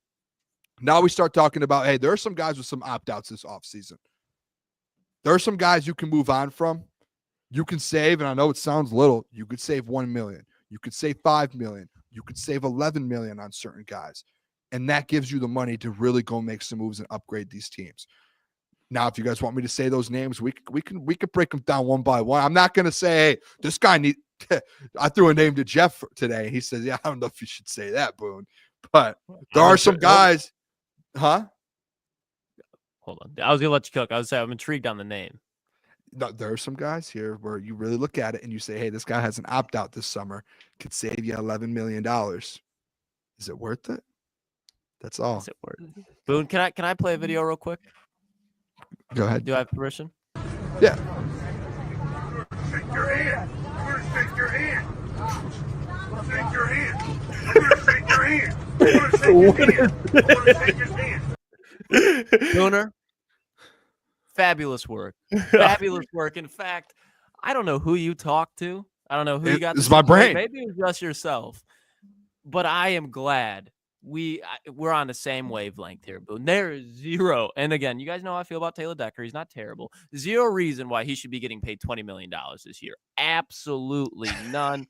now we start talking about, hey, there are some guys with some opt-outs this offseason. There are some guys you can move on from. You can save, and I know it sounds little, you could save $1 million. You could save $5 million. You could save $11 million on certain guys. And that gives you the money to really go make some moves and upgrade these teams. Now, if you guys want me to say those names, we could break them down one by one. I'm not going to say, hey, this guy need. I threw a name to Jeff today. He says, yeah, I don't know if you should say that, Boone. But there are some guys. Huh? Hold on. I was going to let you cook. I was saying I'm intrigued on the name. No, there are some guys here where you really look at it and you say, hey, this guy has an opt-out this summer. Could save you $11 million. Is it worth it? That's all. Is it worth it? Boone, can I play a video real quick? Go ahead. Do I have permission? Yeah. Shake your hand. I'm going to shake your hand. Shake your hand. I'm going to shake your hand. I'm going to shake your hand. I'm going to shake his hand. Booner, fabulous work. Fabulous work. In fact, I don't know who you talked to. I don't know who you got. This is my brain. Maybe it was just yourself. But I am glad we're on the same wavelength here, Boone. There is zero. And again, you guys know how I feel about Taylor Decker. He's not terrible. Zero reason why he should be getting paid $20 million this year. Absolutely none.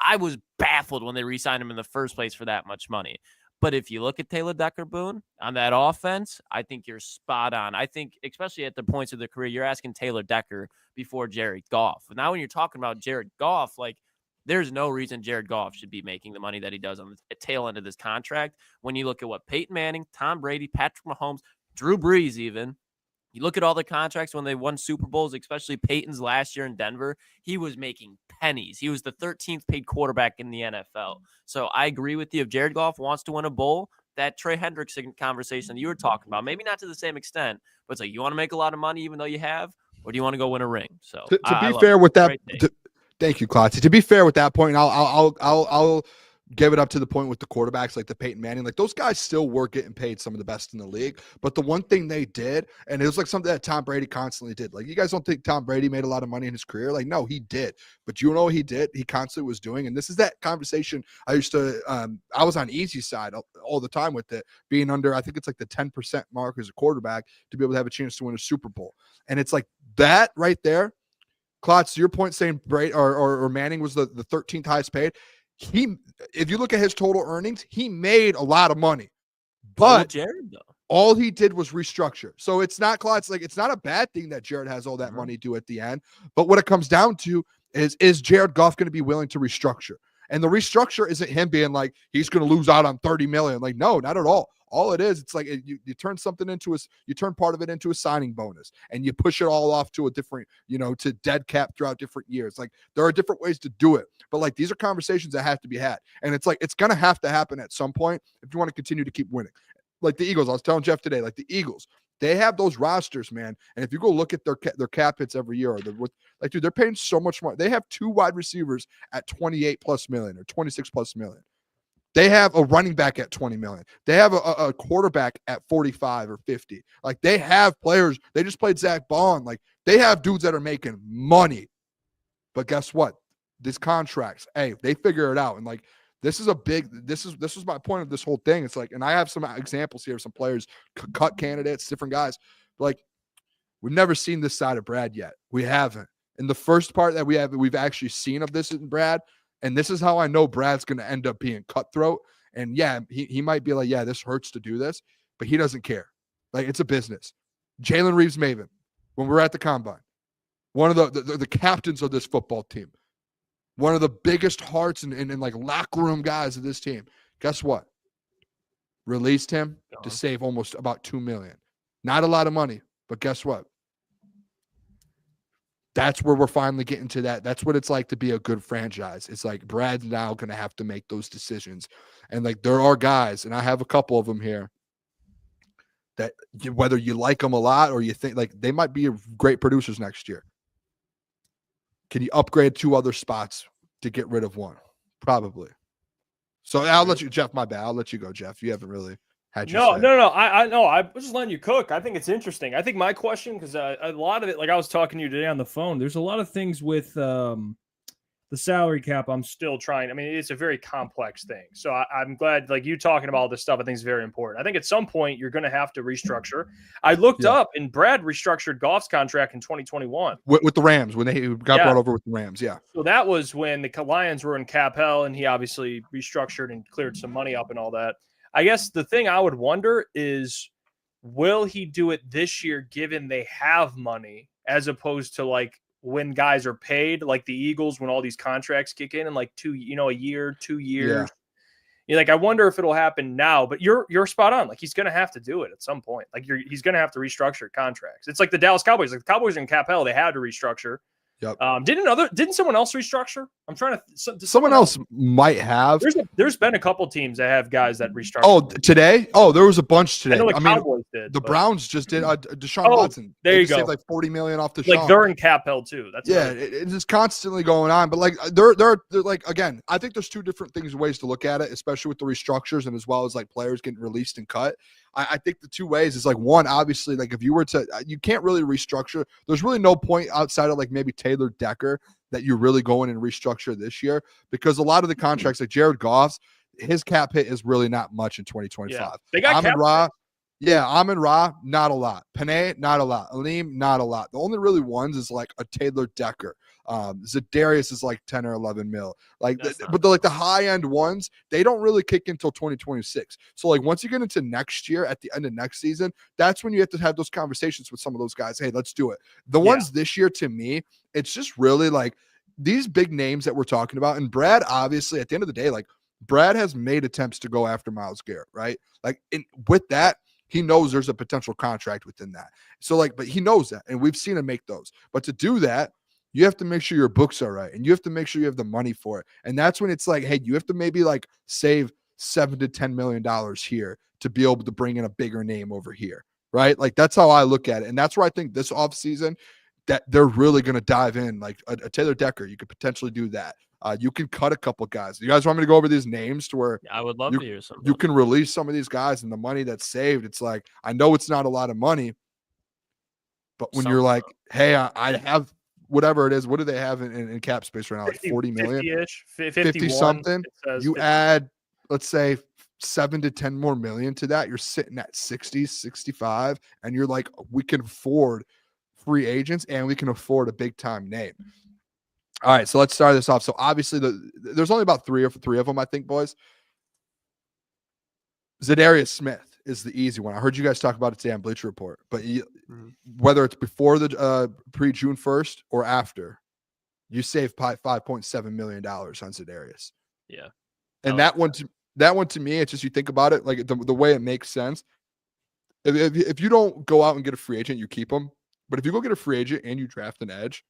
I was baffled when they re-signed him in the first place for that much money. But if you look at Taylor Decker, Boone, on that offense, I think you're spot on. I think, especially at the points of the career, you're asking Taylor Decker before Jared Goff. Now, when you're talking about Jared Goff, like, there's no reason Jared Goff should be making the money that he does on the tail end of this contract. When you look at what Peyton Manning, Tom Brady, Patrick Mahomes, Drew Brees even, you look at all the contracts when they won Super Bowls, especially Peyton's last year in Denver, he was making pennies. He was the 13th paid quarterback in the NFL. So I agree with you. If Jared Goff wants to win a bowl, that Trey Hendrickson conversation that you were talking about, maybe not to the same extent, but it's like, you want to make a lot of money even though you have, or do you want to go win a ring? So to be fair with that, thank you, Klotzy. To be fair with that point, I'll give it up to the point with the quarterbacks like the Peyton Manning. Like, those guys still were getting paid some of the best in the league. But the one thing they did, and it was like something that Tom Brady constantly did. Like, you guys don't think Tom Brady made a lot of money in his career? Like, no, he did. But you know what he did? He constantly was doing. And this is that conversation I used to I was on easy side all the time with it, being under, I think it's like the 10% mark as a quarterback to be able to have a chance to win a Super Bowl. And it's like that right there. Klotz, to your point, saying Brady or Manning was the 13th highest paid. If you look at his total earnings, he made a lot of money. But Jared, though, all he did was restructure. So it's not, Klotz, like, it's not a bad thing that Jared has all that money due at the end. But what it comes down to is Jared Goff going to be willing to restructure? And the restructure isn't him being like, he's going to lose out on 30 million. Like, no, not at all. All it is, it's like you turn something into you turn part of it into a signing bonus, and you push it all off to a different, to dead cap throughout different years. Like, there are different ways to do it, but like, these are conversations that have to be had. And it's like, it's going to have to happen at some point if you want to continue to keep winning. Like the Eagles, I was telling Jeff today, like the Eagles, they have those rosters, man. And if you go look at their cap hits every year, dude, they're paying so much money. They have 2 wide receivers at 28 plus million or 26 plus million. They have a running back at 20 million. They have a quarterback at 45 or 50. Like, they have players. They just played Zach Bond. Like, they have dudes that are making money. But guess what? These contracts, hey, they figure it out. And like, this was my point of this whole thing. It's like, and I have some examples here of some players, cut candidates, different guys. Like, we've never seen this side of Brad yet. We haven't. And the first part that we've actually seen of this in Brad, and this is how I know Brad's going to end up being cutthroat. And yeah, he might be like, yeah, this hurts to do this, but he doesn't care. Like, it's a business. Jalen Reeves-Maven, when we're at the combine, one of the captains of this football team, one of the biggest hearts and like locker room guys of this team. Guess what? Released him to save almost about $2 million. Not a lot of money, but guess what? That's where we're finally getting to that. That's what it's like to be a good franchise. It's like Brad's now going to have to make those decisions. And like, there are guys, and I have a couple of them here, that whether you like them a lot or you think like they might be great producers next year. Can you upgrade 2 other spots to get rid of one? Probably. So I'll let you, Jeff, my bad. I'll let you go, Jeff. You haven't really had your say. No. I know. I was just letting you cook. I think it's interesting. I think my question, because a lot of it, like I was talking to you today on the phone, there's a lot of things with the salary cap I'm still trying. I mean, it's a very complex thing. So I'm glad, like, you talking about all this stuff, I think is very important. I think at some point you're going to have to restructure. I looked up, and Brad restructured Goff's contract in 2021. With the Rams, when they got brought over with the Rams, yeah. So that was when the Lions were in cap hell, and he obviously restructured and cleared some money up and all that. I guess the thing I would wonder is, will he do it this year given they have money, as opposed to like when guys are paid, like the Eagles, when all these contracts kick in like a year, 2 years. Yeah. You're like, I wonder if it'll happen now, but you're spot on. Like, he's going to have to do it at some point. Like, he's going to have to restructure contracts. It's like the Dallas Cowboys. Like, the Cowboys are in cap hell, they had to restructure. Yep. Didn't someone else restructure? I'm trying to. Someone else might have. There's been a couple teams that have guys that restructure. Oh, today? Oh, there was a bunch today. I know the Cowboys did. The Browns just did. Deshaun Watson. There you go. Saved like $40 million off Deshaun. Like, they're in cap hell too. That's it's just constantly going on. But like, they're like, again, I think there's 2 different ways to look at it, especially with the restructures and as well as like players getting released and cut. I think the 2 ways is like, one, obviously, like if you were to, you can't really restructure. There's really no point outside of like maybe Taylor Decker that you're really going and restructure this year, because a lot of the contracts, like Jared Goff's, his cap hit is really not much in 2025. Yeah. They got Amon-Ra, not a lot. Panay, not a lot. Aleem, not a lot. The only really ones is like a Taylor Decker. Zadarius is like 10 or 11 mil. Like, but the high end ones, they don't really kick until 2026. So like, once you get into next year, at the end of next season, that's when you have to have those conversations with some of those guys. Hey, let's do it. The ones this year, to me, it's just really like these big names that we're talking about. And Brad, obviously, at the end of the day, like, Brad has made attempts to go after Myles Garrett, right? Like, with that, he knows there's a potential contract within that. So like, but he knows that, and we've seen him make those. But to do that, you have to make sure your books are right, and you have to make sure you have the money for it. And that's when it's like, hey, you have to maybe like save $7 to $10 million here to be able to bring in a bigger name over here, right? Like, that's how I look at it. And that's where I think this offseason that they're really going to dive in. Like a Taylor Decker, you could potentially do that. You can cut a couple guys. You guys want me to go over these names to where I would love to hear some. You can release some of these guys, and the money that's saved, it's like, I know it's not a lot of money, but when you're like, hey, I have whatever it is, what do they have in cap space right now? Like 40 million, 50 something. You add, let's say, 7 to 10 more million to that, you're sitting at 60, 65, and you're like, we can afford free agents and we can afford a big time name. All right, so let's start this off. So obviously, there's only about three of them, I think, boys. Zadarius Smith is the easy one. I heard you guys talk about it today on Bleacher Report, but whether it's before the pre-June 1st or after, you save $5.7 million on Zadarius. Yeah. And that one to me, it's just, you think about it, like the way it makes sense. If you don't go out and get a free agent, you keep them. But if you go get a free agent and you draft an edge,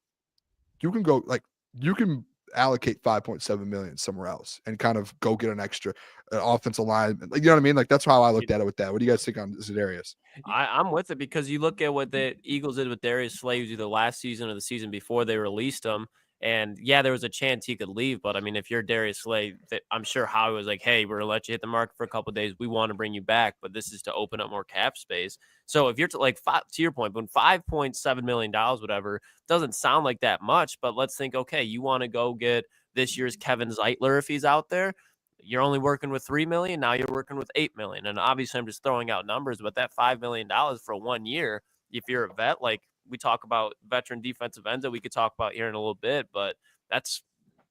you can allocate 5.7 million somewhere else and kind of go get an extra offensive line. Like, you know what I mean? Like, that's how I looked at it with that. What do you guys think on Za'Darius? I'm with it, because you look at what the Eagles did with Darius Slay either last season or the season before they released him. And yeah, there was a chance he could leave. But I mean, if you're Darius Slay, I'm sure Howie was like, hey, we're going to let you hit the market for a couple of days. We want to bring you back, but this is to open up more cap space. So if you're to your point, when $5.7 million, whatever, doesn't sound like that much, but let's think, okay, you want to go get this year's Kevin Zeitler if he's out there. You're only working with $3 million. Now you're working with $8 million. And obviously I'm just throwing out numbers, but that $5 million for 1 year, if you're a vet, like we talk about veteran defensive ends that we could talk about here in a little bit, but that's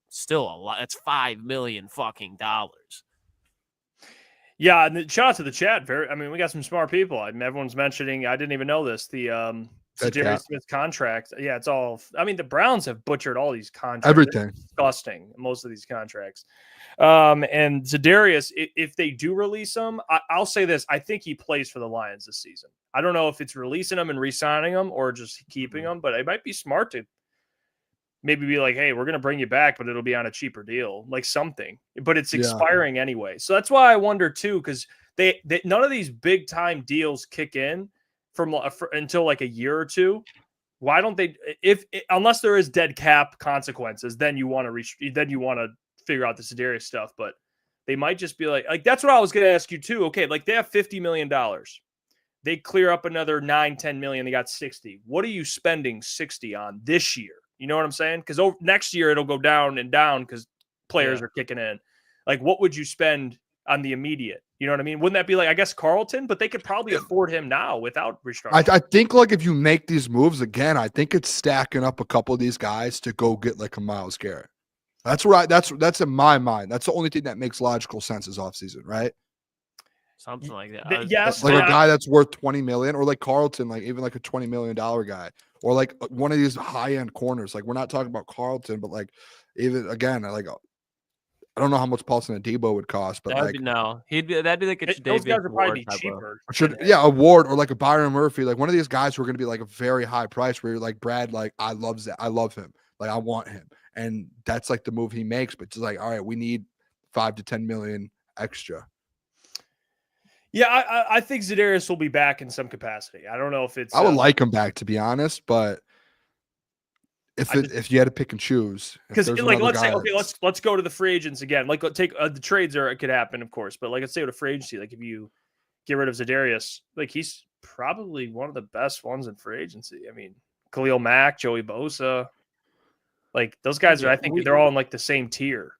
still a lot. That's $5 million fucking dollars. Yeah, and shout out to the chat. We got some smart people. I mean, everyone's mentioning. I didn't even know this. The Za'Darius Smith contract. Yeah, it's all. I mean, the Browns have butchered all these contracts. Everything. It's disgusting. Most of these contracts. And Za'Darius, if they do release him, I'll say this: I think he plays for the Lions this season. I don't know if it's releasing him and re-signing him or just keeping him, but it might be smart to maybe be like, hey, we're going to bring you back, but it'll be on a cheaper deal, like something. But it's expiring anyway. So that's why I wonder too, because they none of these big time deals kick in until like a year or two. Why don't they? Unless there is dead cap consequences, then you want to figure out the Za'Darius stuff. But they might just be like that's what I was going to ask you too. Okay, like they have $50 million. They clear up another 9-10 million. They got 60. What are you spending 60 on this year? You know what I'm saying? Because next year it'll go down and down because players are kicking in. Like, what would you spend on the immediate? You know what I mean? Wouldn't that be like, I guess, Carlton? But they could probably afford him now without restructuring. I think like if you make these moves again, I think it's stacking up a couple of these guys to go get like a Myles Garrett. That's in my mind. That's the only thing that makes logical sense is offseason, right? Something like that. Yes. Like a guy that's worth 20 million, or like Carlton, like even like a $20 million guy, or like one of these high-end corners. Like, we're not talking about Carlton, but like even again, like I don't know how much Paulson and Debo would cost, but that'd be like a those guys would probably be cheaper. A Ward or like a Byron Murphy, like one of these guys who are going to be like a very high price where you're like, Brad, like I love him, like I want him, and that's like the move he makes. But just like, all right, we need 5 to 10 million extra. Yeah, I think Za'Darius will be back in some capacity. I don't know if it's. I would like him back, to be honest, but if you had to pick and choose, because like let's go to the free agents again. Like take the trades it could happen, of course, but like let's say with a free agency, like if you get rid of Za'Darius, like he's probably one of the best ones in free agency. I mean, Khalil Mack, Joey Bosa, like those guys are. I think they're all in like the same tier.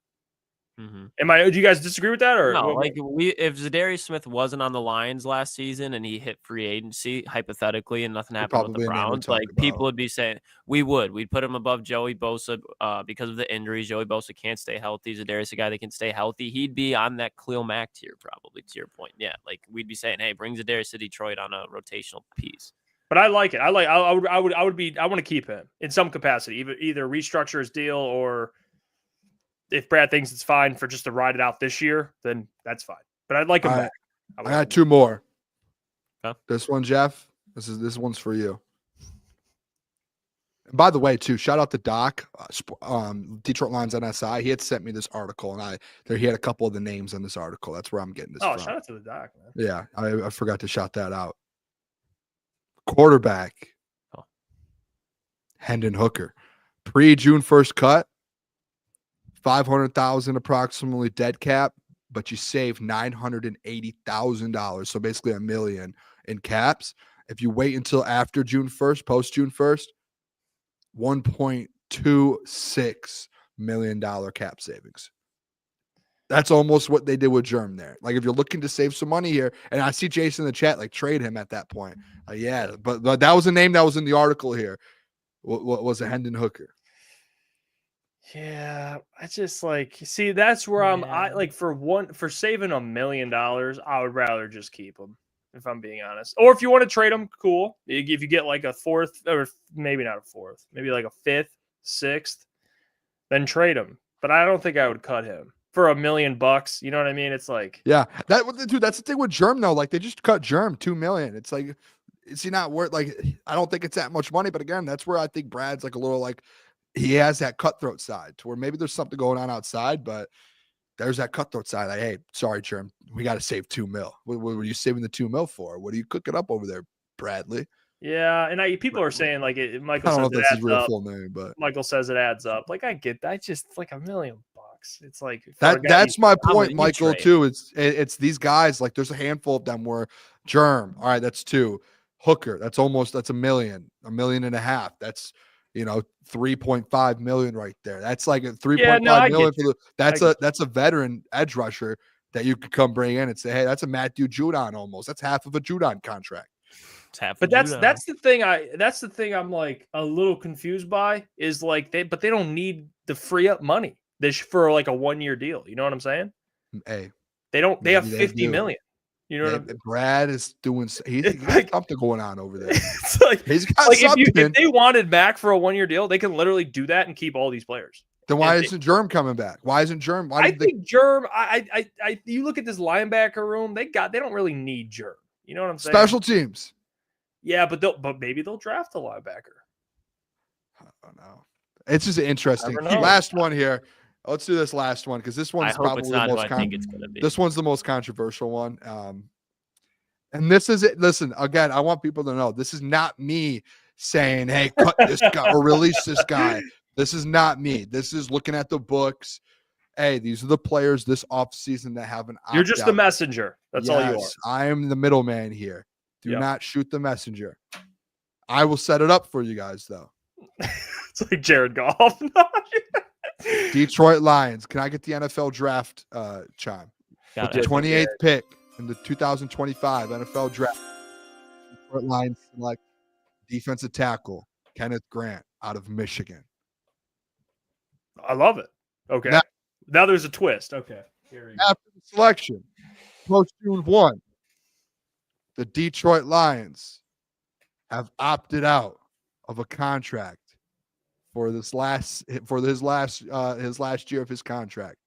Mm-hmm. Do you guys disagree with that, or no? Like if Za'Darius Smith wasn't on the Lions last season and he hit free agency hypothetically and nothing happened with the Browns, like people would be saying we'd put him above Joey Bosa because of the injuries. Joey Bosa can't stay healthy. Za'Darius a guy that can stay healthy. He'd be on that Khalil Mack tier probably. To your point, yeah. Like we'd be saying, hey, bring Za'Darius to Detroit on a rotational piece. But I like it. I want to keep him in some capacity, either restructure his deal or. If Brad thinks it's fine for just to ride it out this year, then that's fine. But I'd like him back. I got two more. Huh? This one, Jeff. This one's for you. And by the way, too, shout out to Doc, Detroit Lions NSI. He had sent me this article, and he had a couple of the names on this article. That's where I'm getting this from. Shout out to the Doc, man. Yeah, I forgot to shout that out. Quarterback, Hendon Hooker, pre-June 1st cut. $500,000 approximately dead cap, but you save $980,000. So basically $1 million in caps. If you wait until after June 1st, post June 1st, $1.26 million cap savings. That's almost what they did with Germ there. Like if you're looking to save some money here, and I see Jason in the chat, like trade him at that point. But that was a name that was in the article here. What was it? Hendon Hooker. Yeah, I just see that's where I'm for saving $1 million, I would rather just keep him, if I'm being honest. Or if you want to trade him, cool. If you get like a fourth, or maybe not a fourth, maybe like a fifth, sixth, then trade him. But I don't think I would cut him for $1 million. You know what I mean? It's like, Yeah, dude, that's the thing with Germ though. Like they just cut Germ $2 million. It's like, is he not worth? Like, I don't think it's that much money. But again, that's where I think Brad's like a little like he has that cutthroat side to where maybe there's something going on outside, but there's that cutthroat side. Like, hey, sorry, Germ, we got to save $2 million. What were you saving the $2 million for? What are you cooking up over there, Bradley? yeah. And people are saying like Michael I don't know says if it that's his adds real up. full name, but Michael says it adds up. Like I get that. It's just like $1 million. It's like that's my point, you Michael, trade. too. It's these guys, like there's a handful of them where Germ, all right, that's 2. Hooker, that's $1 million, $1.5 million. That's 3.5 million right there. That's like a 3.5 million for that's a veteran edge rusher that you could come bring in and say, hey, that's a Matthew Judon almost. That's half of a Judon contract. But that's the thing I'm like a little confused by is like they don't need to free up money for like a 1-year deal. You know what I'm saying? Hey, they have 50 million. You know what I'm Brad is doing. He's got something going on over there. It's like he's got something. If they wanted Mac for a 1-year deal, they can literally do that and keep all these players. Then why isn't Germ coming back? Why isn't Germ? I think Germ. You look at this linebacker room. They don't really need Germ. You know what I'm saying? Special teams. Yeah, but maybe they'll draft a linebacker. I don't know. It's just interesting. Last one here. Let's do this last one because this one's probably the most. This one's the most controversial one. And this is it. Listen, again, I want people to know this is not me saying, "Hey, cut this guy or release this guy." This is not me. This is looking at the books. Hey, these are the players this offseason that have an opt-out. You're just the messenger. That's all you are. I am the middleman here. Do not shoot the messenger. I will set it up for you guys, though. It's like Jared Goff. Detroit Lions. Can I get the NFL draft chime? With the 28th pick in the 2025 NFL draft, Detroit Lions select defensive tackle Kenneth Grant out of Michigan. I love it. Okay. Now there's a twist. Okay. After the selection, post June 1, the Detroit Lions have opted out of a contract for his last year of his contract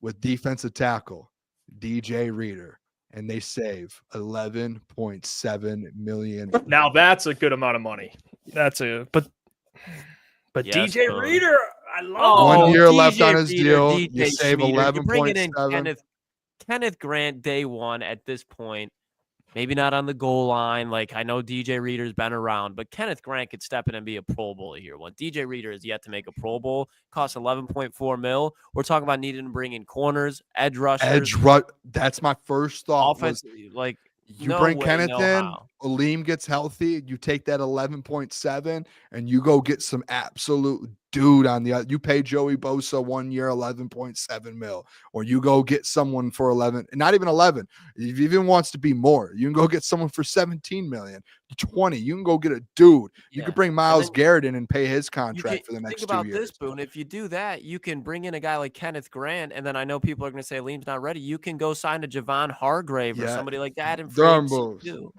with defensive tackle DJ Reader, and they save $11.7 million. Now that's a good amount of money. But yes, DJ Reader, I love 1 year DJ left on his Reader, deal. DJ You save Schmieder. You're bringing in 11.7. Kenneth Grant day one at this point. Maybe not on the goal line. Like, I know DJ Reader's been around, but Kenneth Grant could step in and be a Pro Bowler here. When DJ Reader is yet to make a Pro Bowl, costs $11.4 million. We're talking about needing to bring in corners, edge rushers. That's my first thought. Offense, You bring Kenneth in, Aleem gets healthy, you take that 11.7 and you go get some absolute dude on the other. You pay Joey Bosa 1 year, 11.7 mil, or you go get someone for 11, not even 11. If he even wants to be more, you can go get someone for 17 million, 20. You can go get a dude. You could bring Myles Garrett in and pay his contract for the next 2 years. Think about this, Boone. If you do that, you can bring in a guy like Kenneth Grant, and then I know people are going to say Aleem's not ready. You can go sign a Javon Hargrave or somebody like that in free agency too.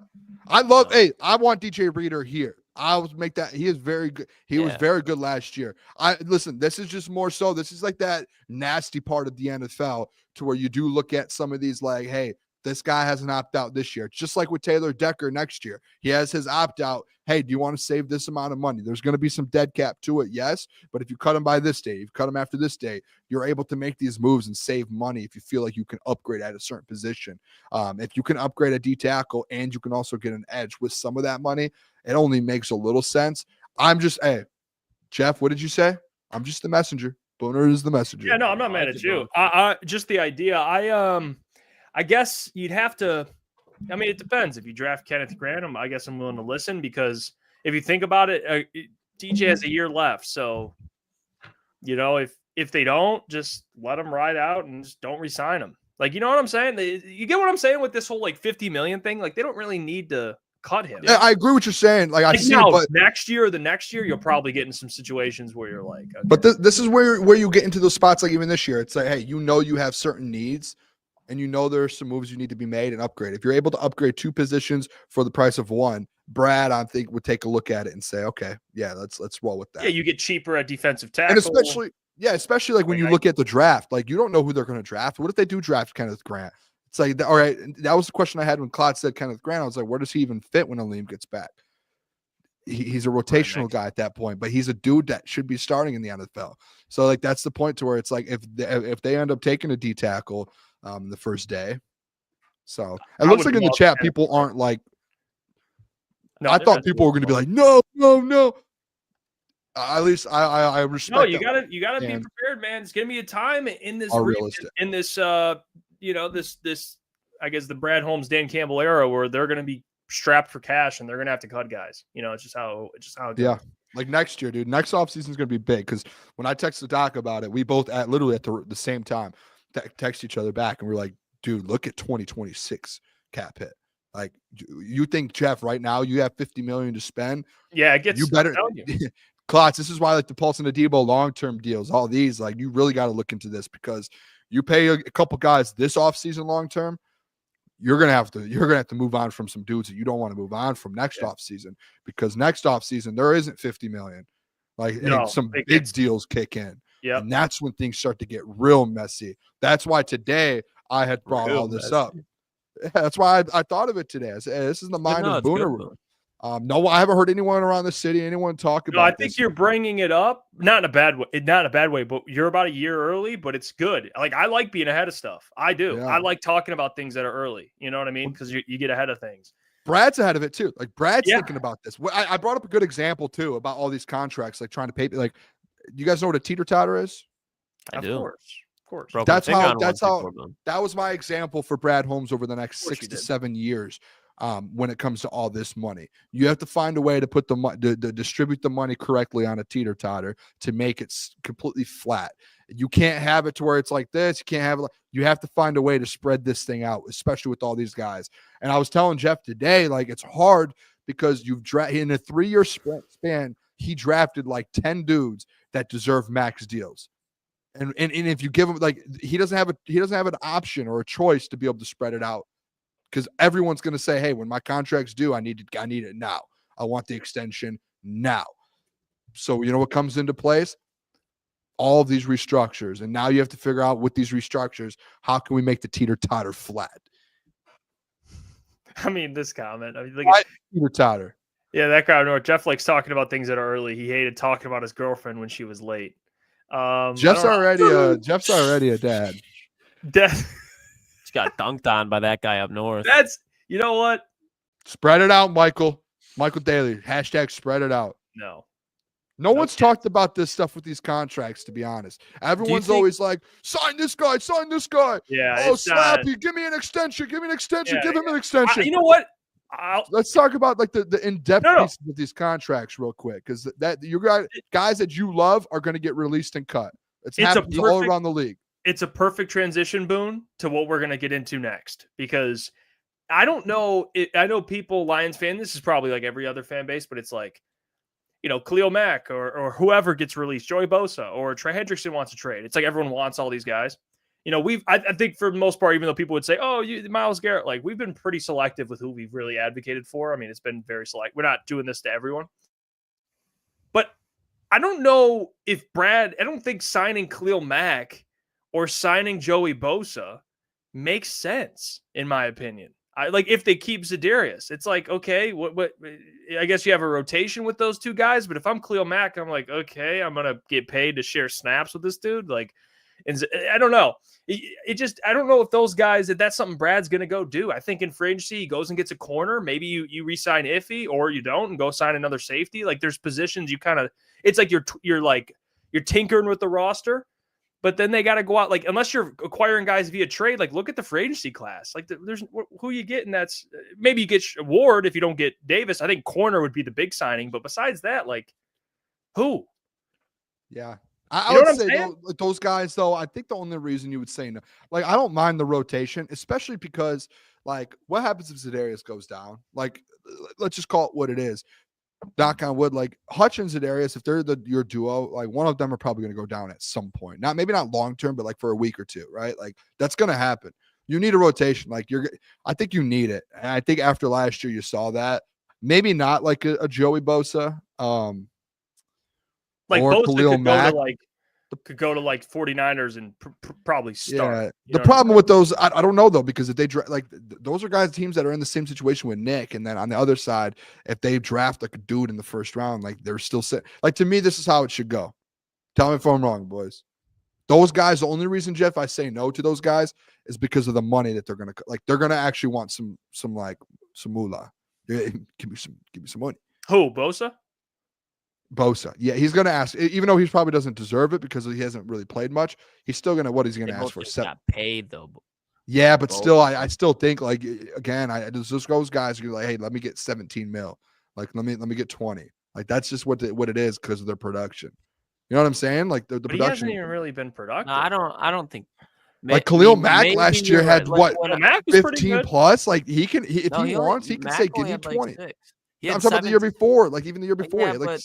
I want DJ Reader here. I will make that. He is very good. He was very good last year. Listen, this is just more so. This is like that nasty part of the NFL to where you do look at some of these like, hey, this guy has an opt-out this year. It's just like with Taylor Decker next year. He has his opt-out. Hey, do you want to save this amount of money? There's going to be some dead cap to it, yes. But if you cut him by this day, if you cut him after this day, you're able to make these moves and save money if you feel like you can upgrade at a certain position. If you can upgrade a D tackle and you can also get an edge with some of that money, it only makes a little sense. Hey, Jeff, what did you say? I'm just the messenger. Booner is the messenger. Yeah, no, I'm not mad at you. Just the idea. I guess you'd have to. I mean, it depends. If you draft Kenneth Grant, I guess I'm willing to listen because if you think about it, DJ has a year left. So, if they don't, just let him ride out and just don't re-sign him. Like, you know what I'm saying? You get what I'm saying with this whole like 50 million thing? Like, they don't really need to cut him. Yeah, I agree with what you're saying. Like I see, but next year, you'll probably get in some situations where you're like, okay. But this is where you get into those spots. Like even this year, it's like, hey, you have certain needs. And there are some moves you need to be made and upgrade. If you're able to upgrade 2 positions for the price of 1, Brad, I think, would take a look at it and say, okay, yeah, let's roll with that. Yeah, you get cheaper at defensive tackle. And especially, Yeah, especially like when you look at the draft, like you don't know who they're going to draft. What if they do draft Kenneth Grant? It's like, all right, that was the question I had when Klotz said Kenneth Grant. I was like, where does he even fit when Aleem gets back? He's a rotational guy at that point, but he's a dude that should be starting in the NFL. So like that's the point to where it's like if they end up taking a D tackle the first day. So it looks like in the chat people aren't like. No, I thought people were going to be like, no. At least I respect. No, you gotta be prepared, man. It's gonna be a time in this this I guess the Brad Holmes, Dan Campbell era where they're gonna be strapped for cash and they're gonna have to cut guys. It's just how it goes. Yeah. Like next year, dude. Next offseason is gonna be big because when I texted Doc about it, we both literally at the same time text each other back and we're like, dude, look at 2026 cap hit. Like you think, Jeff, right now you have $50 million to spend. Yeah, it gets you better. Klotz, this is why like the Pulse and the Debo long-term deals, all these, like you really got to look into this because you pay a couple guys this offseason long-term, you're gonna have to move on from some dudes that you don't want to move on from next offseason because next offseason there isn't $50 million. Like some big deals kick in. Yeah. And that's when things start to get real messy. That's why today I had brought all this up. Yeah, that's why I thought of it today. I said, hey, this is the mind of Booner. No, I haven't heard anyone around the city, anyone talk about. No, I think you're bringing it up, not in a bad way, but you're about a year early. But it's good. Like I like being ahead of stuff. I do. Yeah. I like talking about things that are early. You know what I mean? Because you get ahead of things. Brad's ahead of it too. Like Brad's thinking about this. I brought up a good example too about all these contracts, like trying to pay. Like, you guys know what a teeter totter is? I do. Of course. That's how. That was my example for Brad Holmes over the next 6 to 7 years. When it comes to all this money, you have to find a way to put to distribute the money correctly on a teeter totter to make it completely flat. You can't have it to where it's like this. You can't have it. You have to find a way to spread this thing out, especially with all these guys. And I was telling Jeff today, like it's hard because you've in a 3-year span, he drafted like 10 dudes that deserve max deals. And if you give him like he doesn't have an option or a choice to be able to spread it out. Because everyone's going to say, hey, when my contract's due, I need it now. I want the extension now. So you know what comes into place? All of these restructures. And now you have to figure out with these restructures, how can we make the teeter-totter flat? I mean, this comment. Teeter-totter. Yeah, that guy north. Jeff likes talking about things that are early. He hated talking about his girlfriend when she was late. Jeff's already a dad. Got dunked on by that guy up north. You know what? Spread it out, Michael Daly. # spread it out. No one's talked about this stuff with these contracts, to be honest. Everyone's always like, sign this guy. Yeah. Oh, Slappy, give me an extension. Give him an extension. You know what? Let's talk about like the in-depth pieces of these contracts real quick. Because you got guys that you love are going to get released and cut. It's happening all around the league. It's a perfect transition, Boone, to what we're going to get into next, because I don't know. I know people, Lions fan, this is probably like every other fan base, but it's like, Khalil Mack or whoever gets released, Joey Bosa or Trey Hendrickson wants to trade. It's like everyone wants all these guys. I think for the most part, even though people would say, oh, Myles Garrett, like we've been pretty selective with who we've really advocated for. I mean, it's been very select. We're not doing this to everyone. But I don't know if I don't think signing Khalil Mack or signing Joey Bosa makes sense, in my opinion. If they keep Za'Darius, it's like, okay, what I guess you have a rotation with those two guys, but if I'm Khalil Mack, I'm like, okay, I'm going to get paid to share snaps with this dude. Like, and I don't know. I don't know if those guys, if that's something Brad's going to go do. I think in free agency, he goes and gets a corner. Maybe you re-sign Iffy or you don't and go sign another safety. Like there's positions you kind of, it's like you're tinkering with the roster. But then they got to go out, like, unless you're acquiring guys via trade, like, look at the free agency class. Like, there's who you get, and that's maybe you get Ward if you don't get Davis. I think corner would be the big signing. But besides that, like, who? Yeah. I would say those guys, though, I think the only reason you would say no, like, I don't mind the rotation, especially because, like, what happens if Za'Darius goes down? Like, let's just call it what it is. Knock on wood, like Hutch and Za'Darius, if they're your duo, like one of them are probably going to go down at some point. Maybe not long term, but like for a week or two, right? Like that's going to happen. You need a rotation. Like I think you need it. And I think after last year, you saw that. Maybe not like a Joey Bosa, like or Bosa Khalil could Mack. go to like could go to like 49ers and probably start. Yeah. You The know? problem with those, I don't know though, because if they those are teams that are in the same situation with Nick, and then on the other side, if they draft like a dude in the first round, like they're still sitting. Like to me, this is how it should go. Tell me if I'm wrong, boys. Those guys, the only reason, Jeff, I say no to those guys is because of the money that they're gonna like. They're gonna actually want some moolah. Yeah, give me some money. Who, Bosa? Bosa, yeah, he's gonna ask, even though he probably doesn't deserve it because he hasn't really played much. He's still gonna he's gonna ask for? Got paid though. Yeah, but Both. still, I still think like again, just those guys are like, hey, let me get 17 mil, like let me get 20. Like that's just what it is because of their production. You know what I'm saying? Like the But production. he hasn't even really been productive. No, I don't think. Like Khalil Mack last year had what, Mack was pretty 15 good. plus? Like if he wants, he can Mack say, give only you had, 20. Like I'm talking about the year before, like even the year before. Yeah, like, but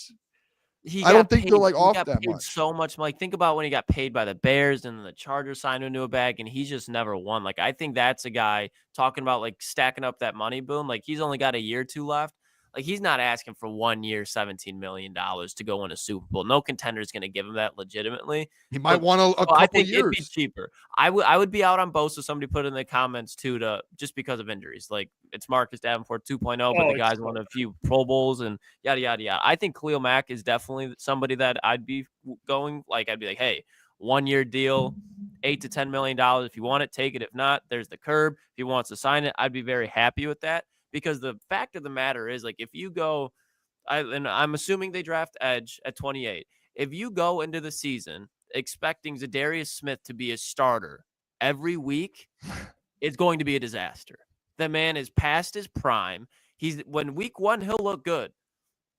I don't think they're like he off got that paid much. so much. Like think about when he got paid by the Bears and the Chargers signed him to a bag, and he just never won. Like I think that's a guy talking about like stacking up that money boom. Like he's only got a year or two left. Like he's not asking for 1 year, $17 million to go win a Super Bowl. No contender is going to give him that legitimately. He might want a couple I think years. it'd be cheaper. I would be out on Bosa. Somebody put in the comments too, to just because of injuries. Like it's Marcus Davenport 2.0, but the guy's won a few Pro Bowls and yada yada yada. I think Khalil Mack is definitely somebody that I'd be going. Like I'd be like, hey, 1 year deal, $8 to $10 million. If you want it, take it. If not, there's the curb. If he wants to sign it, I'd be very happy with that. Because the fact of the matter is, like, if you go, and I'm assuming they draft edge at 28. If you go into the season expecting Zadarius Smith to be a starter every week, it's going to be a disaster. The man is past his prime. When week 1, he'll look good.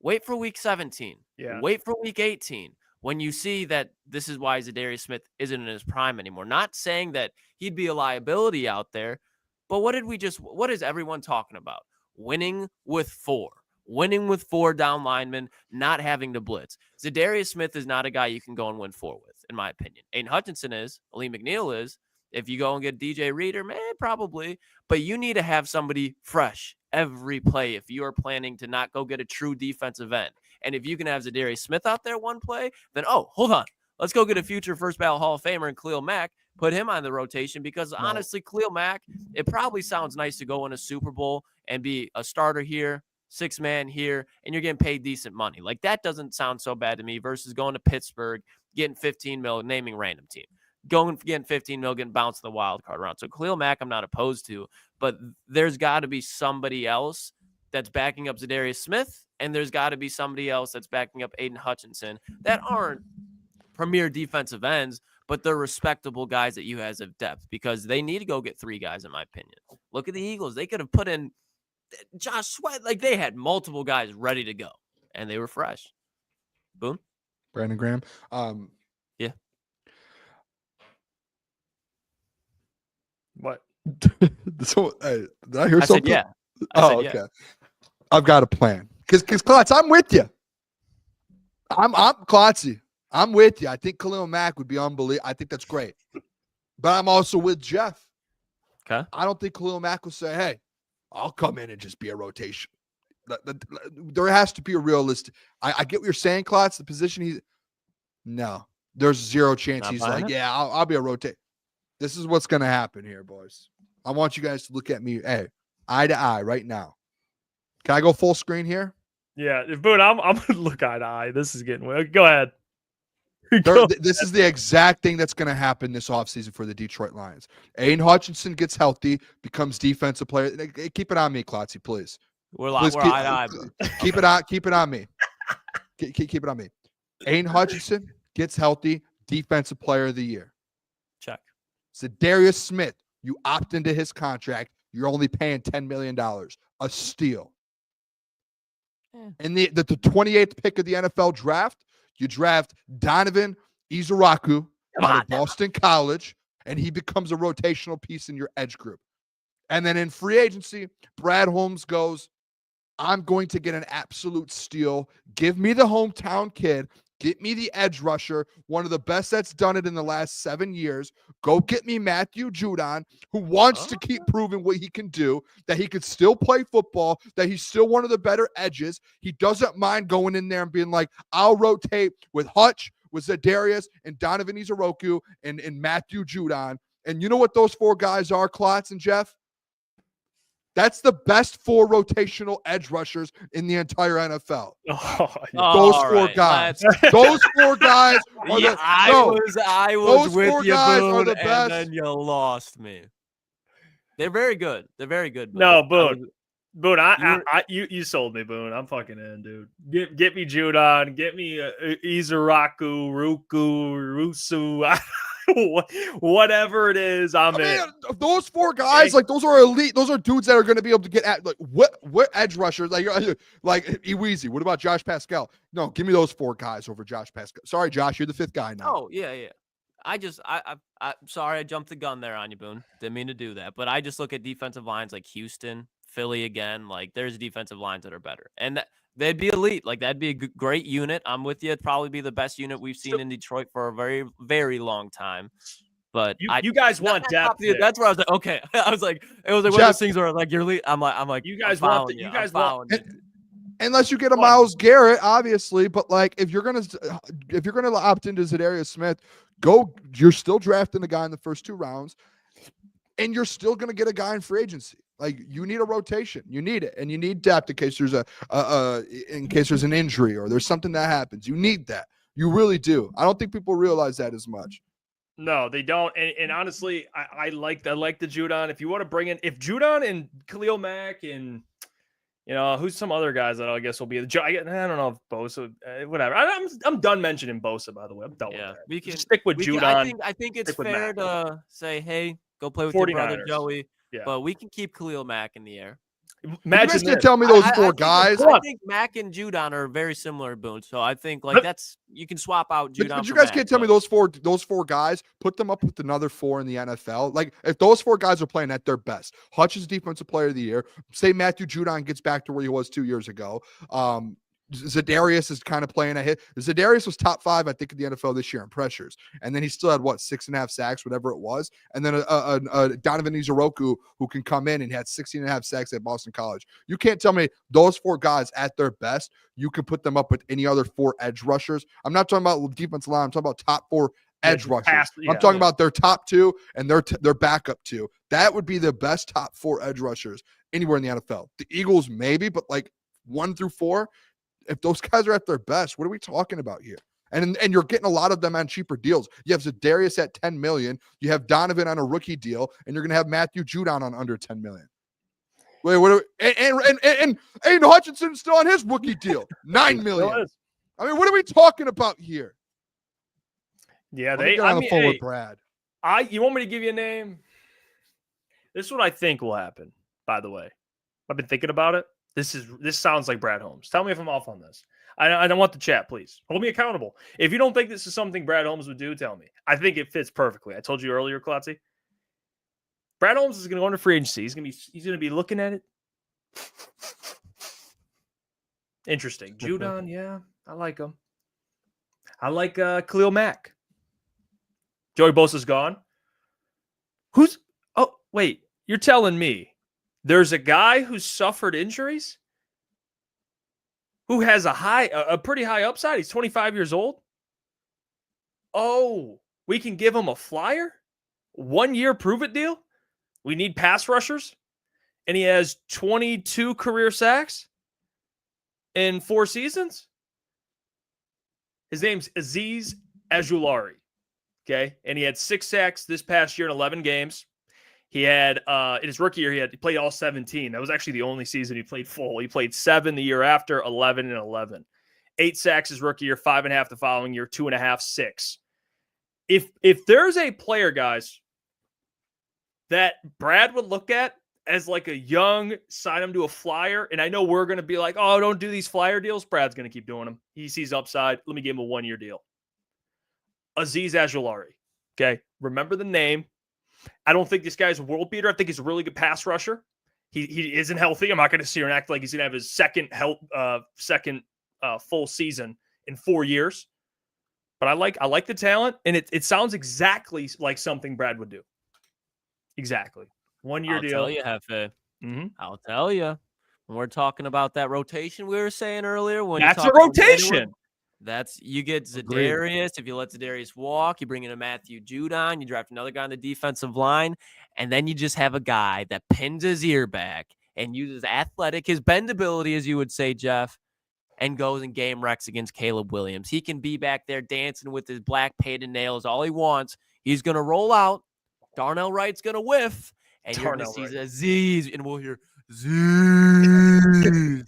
Wait for week 17. Yeah. Wait for week 18. When you see that this is why Zadarius Smith isn't in his prime anymore. Not saying that he'd be a liability out there, but what is everyone talking about? Winning with 4. Winning with 4 down linemen, not having to blitz. Zadarius Smith is not a guy you can go and win 4 with, in my opinion. Aiden Hutchinson is. Ali McNeil is. If you go and get DJ Reader, man, probably. But you need to have somebody fresh every play if you are planning to not go get a true defensive end. And if you can have Zadarius Smith out there one play, then, hold on. Let's go get a future first ballot Hall of Famer and Khalil Mack. Put him on the rotation because, honestly, Khalil Mack, it probably sounds nice to go in a Super Bowl and be a starter here, 6-man here, and you're getting paid decent money. Like, that doesn't sound so bad to me versus going to Pittsburgh, getting $15 million, naming random team. Getting $15 million, getting bounced in the wild card round. So Khalil Mack, I'm not opposed to, but there's got to be somebody else that's backing up Zadarius Smith, and there's got to be somebody else that's backing up Aiden Hutchinson that aren't premier defensive ends, but they're respectable guys that you have of depth because they need to go get 3 guys, in my opinion. Look at the Eagles. They could have put in Josh Sweat. Like, they had multiple guys ready to go, and they were fresh. Boom. Brandon Graham. Yeah. What? So, did I hear something? Said yeah. Okay. Yeah. I've got a plan. Because Klotz, I'm with you. I'm Klotzy. I'm with you. I think Khalil Mack would be unbelievable. I think that's great. But I'm also with Jeff. Okay. I don't think Khalil Mack will say, hey, I'll come in and just be a rotation. There has to be a realistic. I get what you're saying, Klotz, the position no. There's 0 chance he's like, yeah, I'll be a rotate. This is what's going to happen here, boys. I want you guys to look at me, hey, eye to eye right now. Can I go full screen here? Yeah, Boone, I'm going to look eye to eye. This is getting weird. Go ahead. This is the exact thing that's going to happen this offseason for the Detroit Lions. Aiden Hutchinson gets healthy, becomes defensive player. Keep it on me, Klotzy, please. We're eye to eye. Keep it on me. Keep it on me. Aiden Hutchinson gets healthy, defensive player of the year. Check. Zadarius Smith, you opt into his contract. You're only paying $10 million. A steal. Yeah. And the 28th pick of the NFL draft, you draft Donovan Izaraku out of Boston College, and he becomes a rotational piece in your edge group. And then in free agency, Brad Holmes goes, I'm going to get an absolute steal. Give me the hometown kid. Get me the edge rusher, one of the best that's done it in the last 7 years. Go get me Matthew Judon, who wants to keep proving what he can do, that he could still play football, that he's still one of the better edges. He doesn't mind going in there and being like, I'll rotate with Hutch, with Za'Darius and Donovan Izoroku and Matthew Judon. And you know what those 4 guys are, Klotz and Jeff? That's the best 4 rotational edge rushers in the entire NFL. Oh, Those 4 guys. Those 4 guys are Yeah, the I was those with 4 you, guys Boone, are the and best. then you lost me. They're very good. They're very good. No, Boone. Boone, you sold me, Boone. I'm fucking in, dude. Get me Judon, get me Izaraku, Rusu, whatever it is. I'm in. Those 4 guys, like those are elite. Those are dudes that are going to be able to get at like what edge rushers like Iweezy. What about Josh Pascal? No, give me those 4 guys over Josh Pascal. Sorry, Josh, you're the 5th guy now. Oh yeah. I'm sorry, I jumped the gun there on you, Boone. Didn't mean to do that, but I just look at defensive lines like Houston, Philly again. Like there's defensive lines that are better, and they'd be elite. Like that'd be a great unit. I'm with you. It'd probably be the best unit we've seen in Detroit for a very, very long time. But you guys want depth. That's where I was like, okay. I was like, it was like one of those things where like you're elite. I'm like, you guys want unless you get a Myles Garrett, obviously. But like if you're gonna opt into Za'Darius Smith, you're still drafting a guy in the first 2 rounds, and you're still gonna get a guy in free agency. Like you need a rotation, you need it, and you need depth in case there's in case there's an injury or there's something that happens. You need that. You really do. I don't think people realize that as much. No, they don't. And honestly, I like the Judon. If you want to bring in, if Judon and Khalil Mack and who's some other guys that I guess will be I don't know if Bosa, whatever. I'm done mentioning Bosa. By the way, I'm done with that. We can stick with Judon. I think it's fair to say, hey, go play with your brother Joey. Yeah. But we can keep Khalil Mack in the air. Imagine you tell me those 4 guys. I think Mack and Judon are very similar, Boone. So I think you can swap out Judon. But you guys can't tell me those four guys, put them up with another 4 in the NFL. Like if those 4 guys are playing at their best, Hutch is defensive player of the year. Say Matthew Judon gets back to where he was 2 years ago. Za'Darius is kind of playing a hit. Za'Darius was top 5, I think, in the NFL this year in pressures. And then he still had 6.5 sacks, whatever it was. And then Donovan Izoroku who can come in and had 16.5 sacks at Boston College. You can't tell me those 4 guys at their best, you can put them up with any other 4 edge rushers. I'm not talking about defensive line. I'm talking about top 4 edge rushers. I'm talking about their top 2 and their backup 2. That would be the best top 4 edge rushers anywhere in the NFL. The Eagles maybe, but like 1 through 4, if those guys are at their best, what are we talking about here? And you're getting a lot of them on cheaper deals. You have Za'Darius at $10 million. You have Donovan on a rookie deal, and you're going to have Matthew Judon on under $10 million. Wait, what? And Aiden Hutchinson's still on his rookie deal, $9 million. I mean, what are we talking about here? Yeah, with Brad. You want me to give you a name? This is what I think will happen. By the way, I've been thinking about it. This sounds like Brad Holmes. Tell me if I'm off on this. I don't want the chat, please. Hold me accountable. If you don't think this is something Brad Holmes would do, tell me. I think it fits perfectly. I told you earlier, Klotzy. Brad Holmes is going to go into free agency. He's going to be looking at it. Interesting. Judon, yeah, I like him. I like Khalil Mack. Joey Bosa's gone. Oh, wait. You're telling me there's a guy who's suffered injuries who has a pretty high upside. He's 25 years old. Oh, we can give him a flyer? 1 year prove-it deal? We need pass rushers? And he has 22 career sacks in 4 seasons? His name's Azeez Ojulari. Okay? And he had 6 sacks this past year in 11 games. He had, in his rookie year, he played all 17. That was actually the only season he played full. He played 7 the year after, 11 and 11. 8 sacks his rookie year, 5.5 the following year, 2.5, 6. If there's a player, guys, that Brad would look at as like a young, sign him to a flyer, and I know we're going to be like, oh, don't do these flyer deals. Brad's going to keep doing them. He sees upside. Let me give him a 1 year deal. Azeez Ojulari. Okay. Remember the name. I don't think this guy's a world beater. I think he's a really good pass rusher. He isn't healthy. I'm not going to sit here and act like he's going to have his second full season in 4 years. But I like the talent, and it sounds exactly like something Brad would do. Exactly. 1 year deal. I'll tell you, Hefe. Mm-hmm. I'll tell you. When we're talking about that rotation we were saying earlier. That's a rotation. You get Agreed. Za'Darius. If you let Za'Darius walk, you bring in a Matthew Judon, you draft another guy on the defensive line, and then you just have a guy that pins his ear back and uses his bendability, as you would say, Jeff, and goes and game wrecks against Caleb Williams. He can be back there dancing with his black painted nails all he wants. He's going to roll out. Darnell Wright's going to whiff, and you're going to see Aziz, and we'll hear Aziz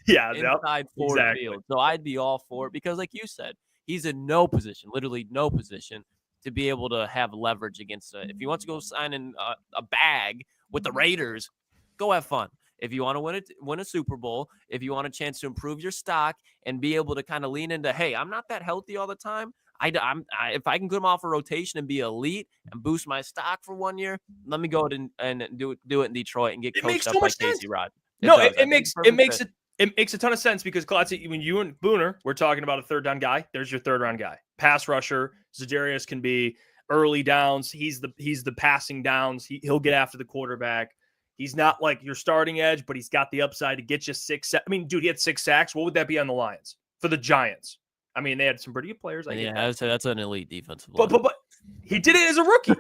inside Ford Field. So I'd be all for it because, like you said, he's in literally no position to be able to have leverage against it. If he wants to go sign in a bag with the Raiders, go have fun. If you want to win a Super Bowl, if you want a chance to improve your stock and be able to kind of lean into, hey, I'm not that healthy all the time. If I can come off a rotation and be elite and boost my stock for 1 year, let me go and do it in Detroit and get coached up by Casey Rod. It makes a ton of sense because Klotz, when you and Booner we're talking about a third down guy, there's your third round guy. Pass rusher, Za'Darius can be early downs. He's the passing downs. He'll get after the quarterback. He's not like your starting edge, but he's got the upside to get you 6 sacks. I mean, dude, he had 6 sacks. What would that be on the Lions for the Giants? I mean, they had some pretty good players. I would say that's an elite defensive line. But he did it as a rookie.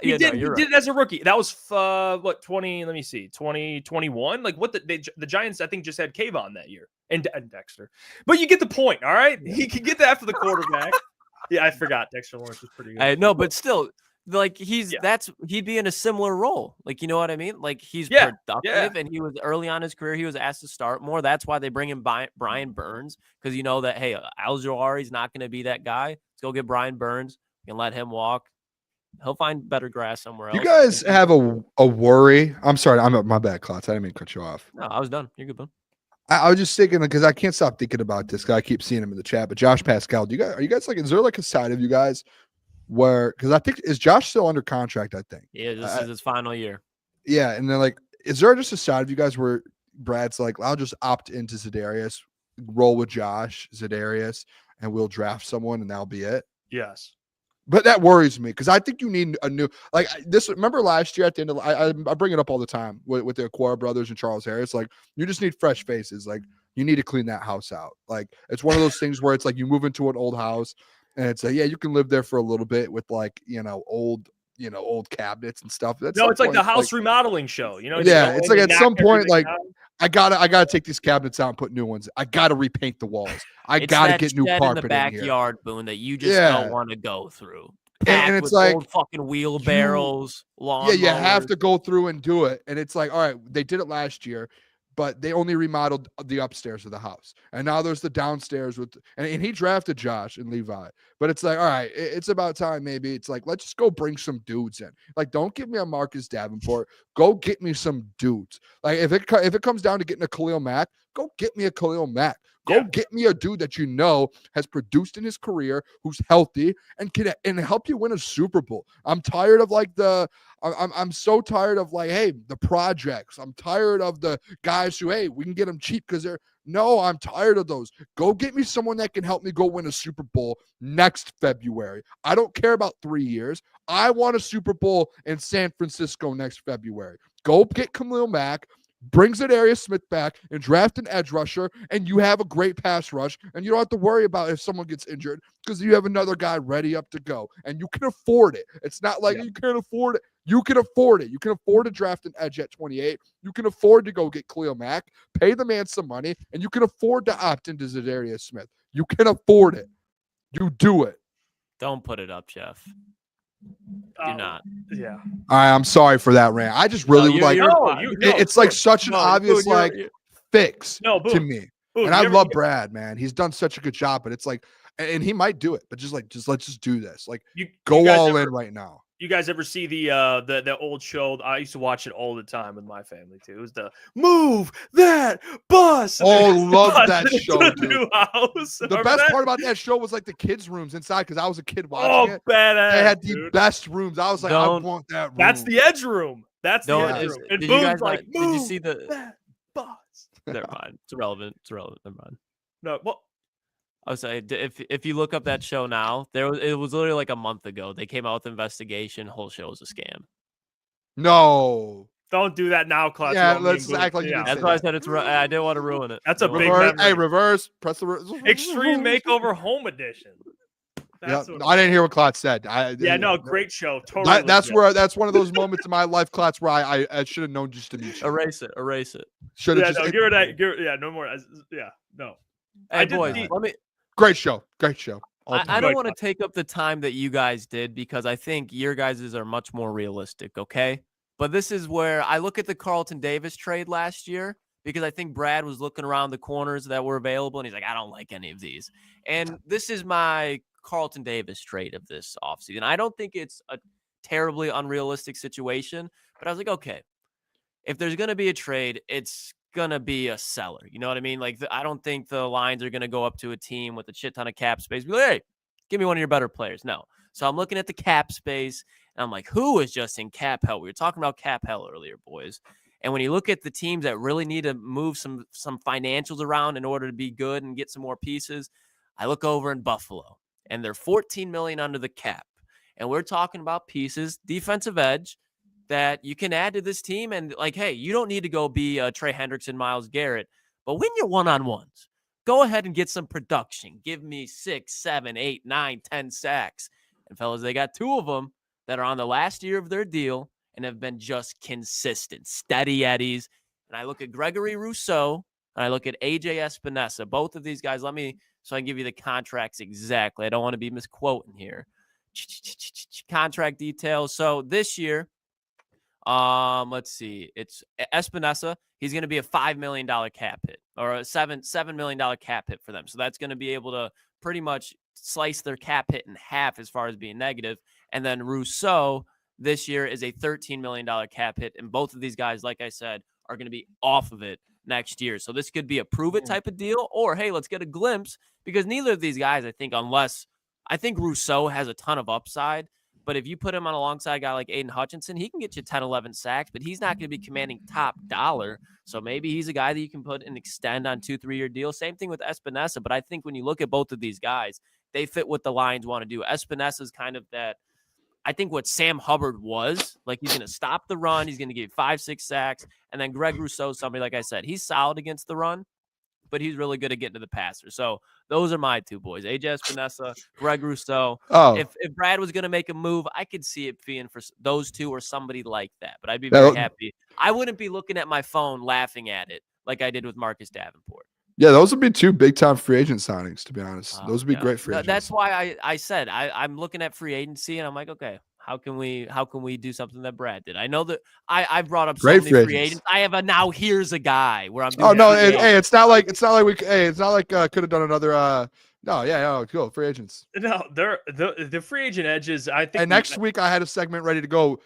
He did it as a rookie. That was 2021. Like what the Giants, I think, just had Kayvon that year and Dexter. But you get the point, all right? He can get that after the quarterback. Yeah, I forgot Dexter Lawrence was pretty good. I know, but still, like he'd be in a similar role. Like, you know what I mean? Like he's productive and he was early on in his career. He was asked to start more. That's why they bring in Brian Burns, because you know that, hey, Al-Zawari's not going to be that guy. Let's go get Brian Burns and let him walk. He'll find better grass somewhere else. You guys have a worry. I'm sorry. My bad, Klotz. I didn't mean to cut you off. No, I was done. You're good, bud. I was just thinking, because I can't stop thinking about this guy. I keep seeing him in the chat. But Josh Pascal, are you guys like, is there like a side of you guys where, because I think, is Josh still under contract? I think. Yeah, this is his final year. Yeah, and then like, is there just a side of you guys where Brad's like, I'll just opt into Za'Darius, roll with Josh, Za'Darius, and we'll draft someone, and that'll be it? Yes. But that worries me because I think you need a new, like this. Remember last year at the end of, I bring it up all the time with the Aquara brothers and Charles Harris. Like, you just need fresh faces. Like, you need to clean that house out. Like, it's one of those things where it's like you move into an old house and it's like, yeah, you can live there for a little bit with like, old cabinets and stuff. It's like the house remodeling show. Yeah, it's like at some point, like, I gotta take these cabinets out and put new ones. I gotta repaint the walls. I gotta get new carpet in the backyard, Boone, that you just don't want to go through. And it's like old fucking wheelbarrows, you have to go through and do it. And it's like, all right, they did it last year, but they only remodeled the upstairs of the house, and now there's the downstairs and he drafted Josh and Levi. But it's like, all right, it's about time. Maybe it's like, let's just go bring some dudes in. Like, don't give me a Marcus Davenport. Go get me some dudes. Like, if it comes down to getting a Khalil Mack, go get me a Khalil Mack. Go get me a dude that has produced in his career, who's healthy and can help you win a Super Bowl. I'm tired of like I'm so tired of like, hey, the projects. I'm tired of the guys who, hey, we can get them cheap because I'm tired of those. Go get me someone that can help me go win a Super Bowl next February. I don't care about 3 years. I want a Super Bowl in San Francisco next February. Go get Khalil Mack. Bring Za'Darius Smith back and draft an edge rusher, and you have a great pass rush, and you don't have to worry about if someone gets injured because you have another guy ready up to go, and you can afford it. It's not like you can't afford it. You can afford it. You can afford to draft an edge at 28. You can afford to go get Khalil Mack, pay the man some money, and you can afford to opt into Za'Darius Smith. You can afford it. You do it. Don't put it up, Jeff. Do not. Yeah. All right, I'm sorry for that rant. I just really it's like such an obvious fix to me. Boone, and I love Brad, man. He's done such a good job, but it's like, and he might do it, but let's just do this. Like, go all in right now. You guys ever see the old show? I used to watch it all the time with my family too. It was the Move That Bus. Oh, love that show, dude. New house. The best part about that show was like the kids' rooms inside, because I was a kid watching it. Badass! They had the best rooms. I was like, I want that room. That's the edge room. That's the edge room. And Boone's like, did you see that bus? Never mind. It's irrelevant. Never mind. No, well. I was saying, if you look up that show now, it was literally like a month ago. They came out with an investigation. Whole show was a scam. No. Don't do that now, Klotz. Yeah, About me let's and Boone. act like you didn't That's say why I that. said it's. I didn't want to ruin it. That's a big Reverse, memory. reverse. Press the Extreme Makeover Home Edition. Yeah, That's what I didn't hear what Klotz said. Yeah, no, great show. Totally. That's legit. that's one of those moments in my life, Klotz, where I should have known just to meet you. Erase it. Should have Yeah, just. no, no more. Yeah, no. Hey, boys, let me. Great show. I don't want to take up the time that you guys did because I think your guys's are much more realistic, okay? But this is where I look at the Carlton Davis trade last year because I think Brad was looking around the corners that were available, and he's like, I don't like any of these. And this is my Carlton Davis trade of this offseason. I don't think it's a terribly unrealistic situation, but I was like, okay, if there's going to be a trade, it's going to be a seller. You know what I mean? Like, I don't think the Lions are going to go up to a team with a shit ton of cap space. Be like, hey, give me one of your better players. No. So I'm looking at the cap space, and I'm like, who is just in cap hell? We were talking about cap hell earlier, boys. And when you look at the teams that really need to move some financials around in order to be good and get some more pieces, I look over in Buffalo, and they're $14 million under the cap. And we're talking about pieces, defensive edge, that you can add to this team. And like, hey, you don't need to go be Trey Hendrickson, Myles Garrett, but win your one-on-ones. Go ahead and get some production. Give me 6, 7, 8, 9, 10 sacks. And fellas, they got 2 of them that are on the last year of their deal and have been just consistent, steady eddies. And I look at Gregory Rousseau and I look at AJ Espinosa. Both of these guys, so I can give you the contracts exactly. I don't want to be misquoting here. Contract details. So this year, let's see. It's Espinosa. He's going to be a $5 million cap hit or a $7 million cap hit for them. So that's going to be able to pretty much slice their cap hit in half as far as being negative. And then Rousseau this year is a $13 million cap hit. And both of these guys, like I said, are going to be off of it next year. So this could be a prove it type of deal, or hey, let's get a glimpse, because neither of these guys, I think Rousseau has a ton of upside. But if you put him on alongside a guy like Aiden Hutchinson, he can get you 10, 11 sacks, but he's not going to be commanding top dollar. So maybe he's a guy that you can put and extend on 2-3 year deal. Same thing with Espinosa. But I think when you look at both of these guys, they fit what the Lions want to do. Espinosa is kind of that, I think what Sam Hubbard was. Like, he's going to stop the run. He's going to give 5-6 sacks. And then Greg Rousseau, somebody, like I said, he's solid against the run, but he's really good at getting to the passer. So those are my 2 boys, AJ Espinosa, Greg Rousseau. Oh, If Brad was going to make a move, I could see it being for those 2 or somebody like that. But I'd be very happy. I wouldn't be looking at my phone laughing at it like I did with Marcus Davenport. yeah, those would be 2 big-time free agent signings, to be honest. Those would be great free agents. That's why I said I'm looking at free agency, and I'm like, okay, how can we do something that Brad did? I know that I brought up Great so many free agents. I have a now here's a guy where I'm doing. Oh no, it's not like could have done another. Cool free agents. No, they're the free agent edges. I think. And next week I had a segment ready to go.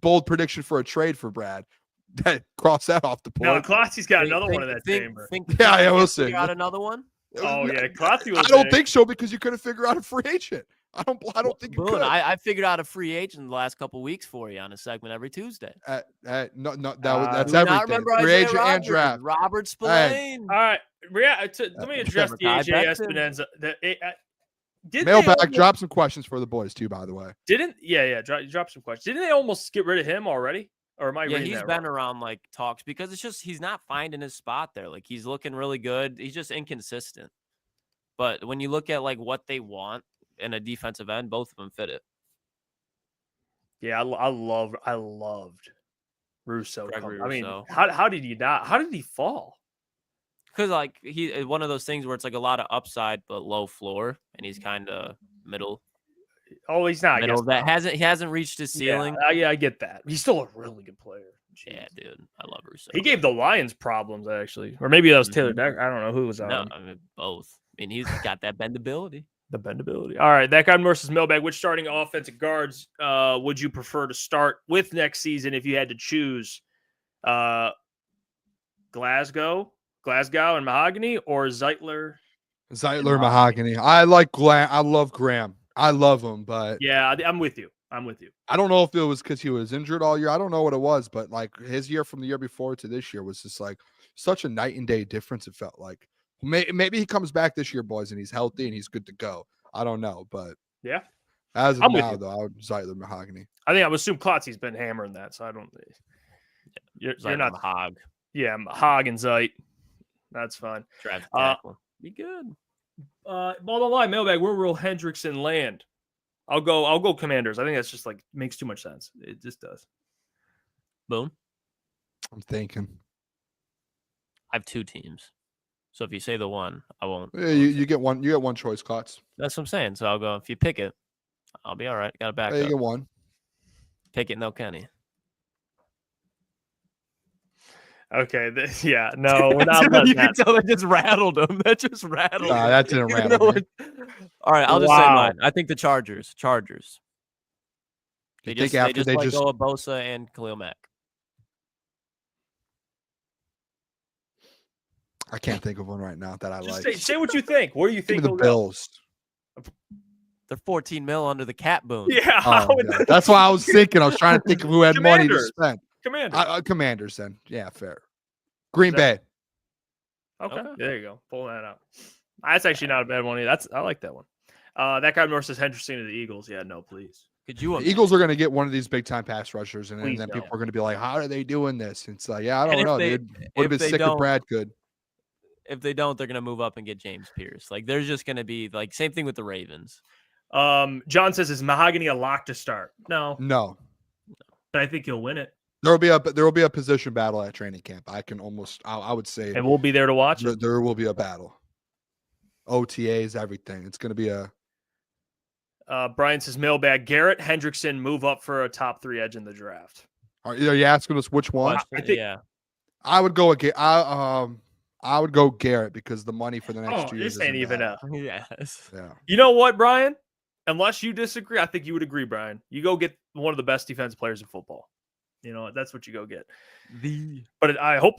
Bold prediction for a trade for Brad. Cross that off the board. No, Klotzy's got another one in that chamber. We'll see. Got another one. Oh yeah, Klotzy was. I don't think so, because you couldn't figure out a free agent. I don't think you Boone, could. I figured out a free agent in the last couple of weeks for you on a segment every Tuesday. That's Do everything. not remember Free Isaiah agent Rodgers, and draft. Robert Spillane. All right, let me address the Ty AJ Beckton. Espinosa. Mailbag, drop some questions for the boys too, by the way. Drop some questions. Didn't they almost get rid of him already? Or am I reading He's that been wrong? around like talks because it's just he's not finding his spot there. Like, he's looking really good. He's just inconsistent. But when you look at like what they want in a defensive end, both of them fit it. Yeah, I loved Rousseau. Gregory I mean, Rousseau. how did he not? How did he fall? Because like he one of those things where it's like a lot of upside but low floor, and he's kind of middle. Oh, he's not. Middle that hasn't reached his ceiling. Yeah, I get that. He's still a really good player. Jeez. Yeah, dude, I love Rousseau. He gave the Lions problems, actually, or maybe that was Taylor Decker. I don't know who was on. No, I mean both. I mean, he's got that bendability. The bendability. All right, that guy versus Mailbag. Which starting offensive guards would you prefer to start with next season if you had to choose? Glasgow and Mahogany, or Zeitler? Mahogany. I love Graham. I love him, but Yeah, I'm with you. I don't know if it was because he was injured all year. I don't know what it was, but like his year from the year before to this year was just like such a night and day difference. It felt like maybe he comes back this year, boys, and he's healthy and he's good to go. I don't know, but Yeah. as of I'm with now, you. though, I would Zeitler Mahogany. I think I would assume Klotzy's been hammering that, so I don't. You're Zeit not and Hog. Yeah, Hog and Zeit. That's fine. Draft tackle. Be good. Ball don't lie, Mailbag. Where will Hendrickson land? I'll go Commanders. I think that's just like makes too much sense. It just does. Boom. I'm thinking. I have 2 teams. So if you say the one, I won't. Yeah, you get one. You get one choice, Klotz. That's what I'm saying. So I'll go. If you pick it, I'll be all right. Got a backup. Yeah, you get one. Pick it, no Kenny. Okay. No, we're not. You can tell that just rattled him. That just rattled. Nah, him. that didn't rattle me. All right, I'll just say mine. I think the Chargers. They just let go of Bosa and Khalil Mack. I can't think of one right now that I Just like. say what you think. Where do you Give think me the they'll go? Bills. They're 14 mil under the cap, Boone. Yeah, Oh, yeah. That's why I was thinking. I was trying to think of who had money to spend. Commanders. Commanders then. Yeah, fair. Green Bay. Okay, there you go. Pull that out. That's actually not a bad one either. I like that one. That guy North says Hendrickson to the Eagles. Yeah, no, please. Could you? The Eagles are going to get one of these big time pass rushers, and then Don't. people are going to be like, "How are they doing this?" And it's like, "Yeah, I don't And know, if they- dude. Would have if been they sick if don't- Brad could." If they don't, they're going to move up and get James Pierce. Like, there's just going to be like same thing with the Ravens. John says, "Is Mahogany a lock to start?" No, No, but I think he'll win it, there will be a position battle at training camp. I would say and we'll be there to watch it. there will be a battle. OTAs, everything. It's going to be a. Brian says, "Mailbag Garrett Hendrickson move up for a top 3 edge in the draft." Are you asking us which one? I think- yeah. I would go again. I would go Garrett because the money for the next 2 years. This ain't isn't even bad. a. Yes. Yeah. You know what, Brian? Unless you disagree, I think you would agree, Brian. You go get one of the best defensive players in football. You know, that's what you go get. But I hope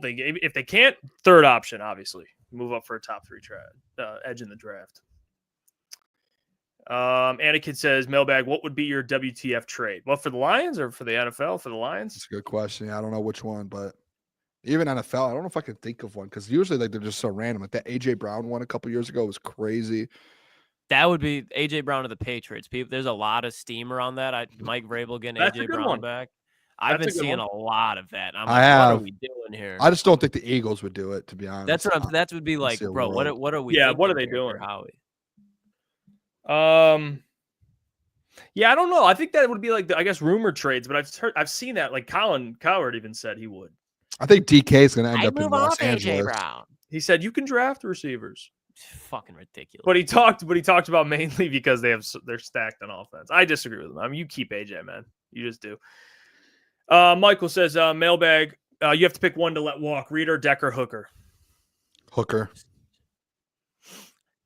they if they can't, third option, obviously move up for a top 3 edge in the draft. Anakin says, Mailbag, what would be your WTF trade? Well, for the Lions or for the NFL? For the Lions? That's a good question. I don't know which one, but even NFL, I don't know if I can think of one because usually like they're just so random. Like that AJ Brown one a couple years ago was crazy. That would be AJ Brown to the Patriots. People, there's a lot of steam around that. Mike Vrabel getting That's a AJ good Brown one. back. I've That's a been good seeing one. a lot of that. I'm I like, have. what are we doing here? I just don't think the Eagles would do it, to be honest. That's what I'm. That would be like, see a bro. world. What are we? Yeah, what are thinking they here doing? for Howie? Yeah, I don't know. I think that would be like I guess rumored trades, but I've seen that. Like Colin Cowherd even said he would. I think DK is going to end I'd up in move Los off AJ Angeles. Brown. He said you can draft receivers, Fucking ridiculous. but he talked about mainly because they're stacked on offense. I disagree with him. I mean, you keep AJ, man. You just do. Michael says, Mailbag, you have to pick one to let walk. Reader, Decker, Hooker. Hooker.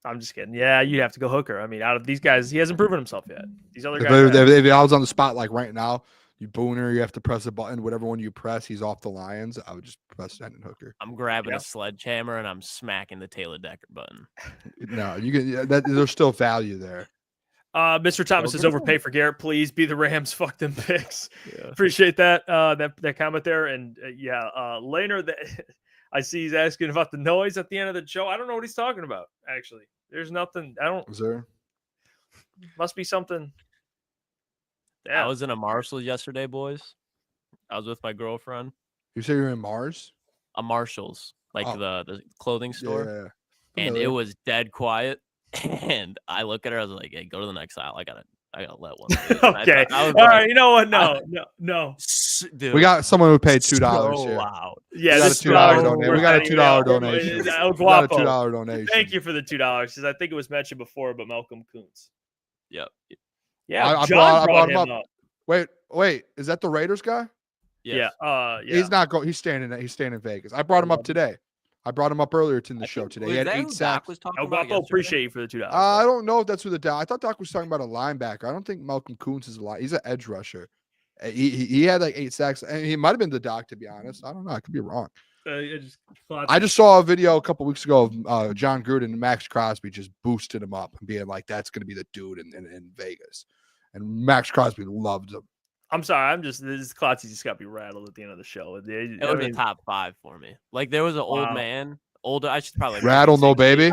I'm just kidding. Yeah, you have to go Hooker. I mean, out of these guys, he hasn't proven himself yet. These other guys. If I was on the spot like right now, you Booner, you have to press a button. Whatever one you press, he's off the Lions. I would just press Hendon Hooker. I'm grabbing a sledgehammer and I'm smacking the Taylor Decker button. No, you can. There's still value there. Mr. Thomas says, overpay for Garrett, please. Be the Rams. Fuck them picks. Yeah. Appreciate that. That comment there. And Laner, that I see he's asking about the noise at the end of the show. I don't know what he's talking about. Actually, there's nothing. Is there? Must be something. I was in a Marshall's yesterday, boys. I was with my girlfriend. You say you're in Mars? A Marshall's, like the clothing store. Yeah. And it was dead quiet. And I look at her, I was like, hey, go to the next aisle. I gotta let one. Okay. I was all like, right. You know what? No. Dude, We got someone who paid $2 so here. loud. Yeah, We got this a $2 donation. $2 We got a $2 donation. El We got a Guapo. $2 donation. Thank you for the $2. Because I think it was mentioned before, but Malcolm Kuntz. Yep. Yeah, I John brought him him up. Wait, is that the Raiders guy? Yes. Yeah. He's not going. He's staying in Vegas. I brought him up today. I brought him up earlier in the show today. He had 8 sacks. Was talking El about Guapo, appreciate you for the $2. I don't know if that's who the Doc. I thought Doc was talking about a linebacker. I don't think Malcolm Kuntz is a line. He's an edge rusher. He had like 8 sacks, and he might have been the Doc, to be honest. I don't know. I could be wrong. I just saw a video a couple weeks ago of John Gruden and Max Crosby just boosted him up and being like, "That's going to be the dude in Vegas," and Max Crosby loved him. I'm sorry. This Klotz just got me rattled at the end of the show. It was a top 5 for me. Like there was an old man, older. I should probably rattle, no baby.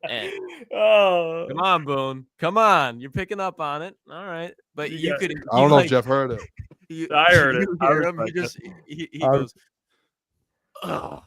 Hey, oh, come on, Boone. Come on, you're picking up on it. All right, but you could. I don't know if Jeff heard it. I heard it. You I hear him? respect He just he I- goes. Oh.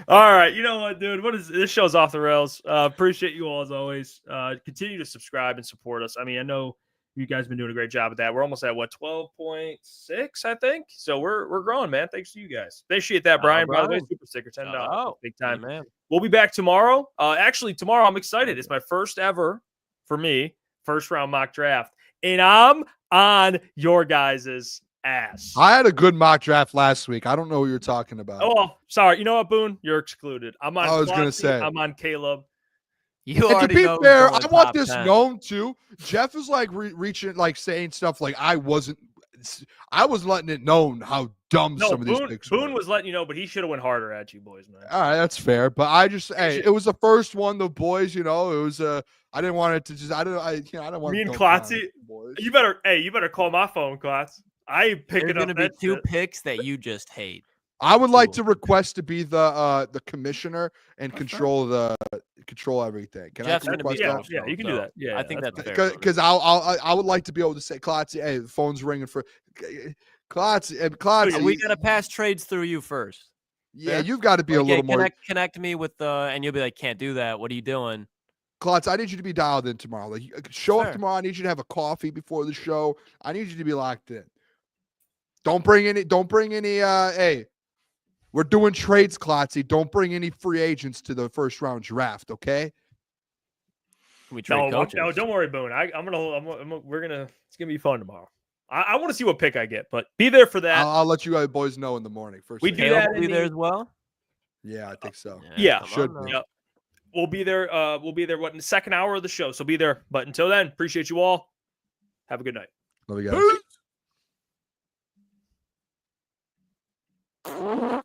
All right, you know what, dude? What is this? Show's off the rails. Appreciate you all as always. Continue to subscribe and support us. I mean, I know you guys have been doing a great job at that. We're almost at what 12.6, I think. So we're growing, man. Thanks to you guys. Appreciate that, Brian. By the way, Brian. super sticker, $10, Oh, big time. man. We'll be back tomorrow. Actually, tomorrow I'm excited. It's my first ever for me first round mock draft, and I'm on your guys' ass. I had a good mock draft last week. I don't know what you're talking about. Oh, sorry. You know what, Boone? You're excluded. I'm on. I was gonna Klotz, say. I'm on Caleb. You And to already be know fair, who's I going want top this 10. known too. Jeff is like reaching, like saying stuff like I was letting it known how dumb No, some of these Boone, picks Boone were. was letting you know, but he should have went harder at you boys, man. All right, that's fair. But I just, hey, it was the first one. The boys, it was I didn't want it to just. I didn't want. Me and to dunk on Klotzy, the boys. you better call my phone, Klotz. I ain't There's picking going up to be that two shit. picks that you just hate. I would like Cool. to request to be the commissioner and That's control everything. Can Jeff's I gonna be request Yeah, that? yeah, you can do that. Yeah, I think that's fair. Booner. Because I would like to be able to say, Klotzy, hey, the phone's ringing for Klotzy. We got to pass trades through you first. Yeah, Fair? you've got to be a Like, little more. connect me with and you'll be like, can't do that. What are you doing? Klotz, I need you to be dialed in tomorrow. Like, show up Sure. tomorrow. I need you to have a coffee before the show. I need you to be locked in. Don't bring any. Hey, we're doing trades, Klotzy. Don't bring any free agents to the first round draft. Okay. We trade coaches. No, don't worry, Boone. It's gonna be fun tomorrow. I want to see what pick I get, but be there for that. I'll let you guys boys know in the morning. First We thing. do Caleb that will be in there the- as well. Yeah, I think so. Yeah, come should on be. now. Yep. We'll be there. We'll be there. What, in the second hour of the show? So be there. But until then, appreciate you all. Have a good night. Love you guys.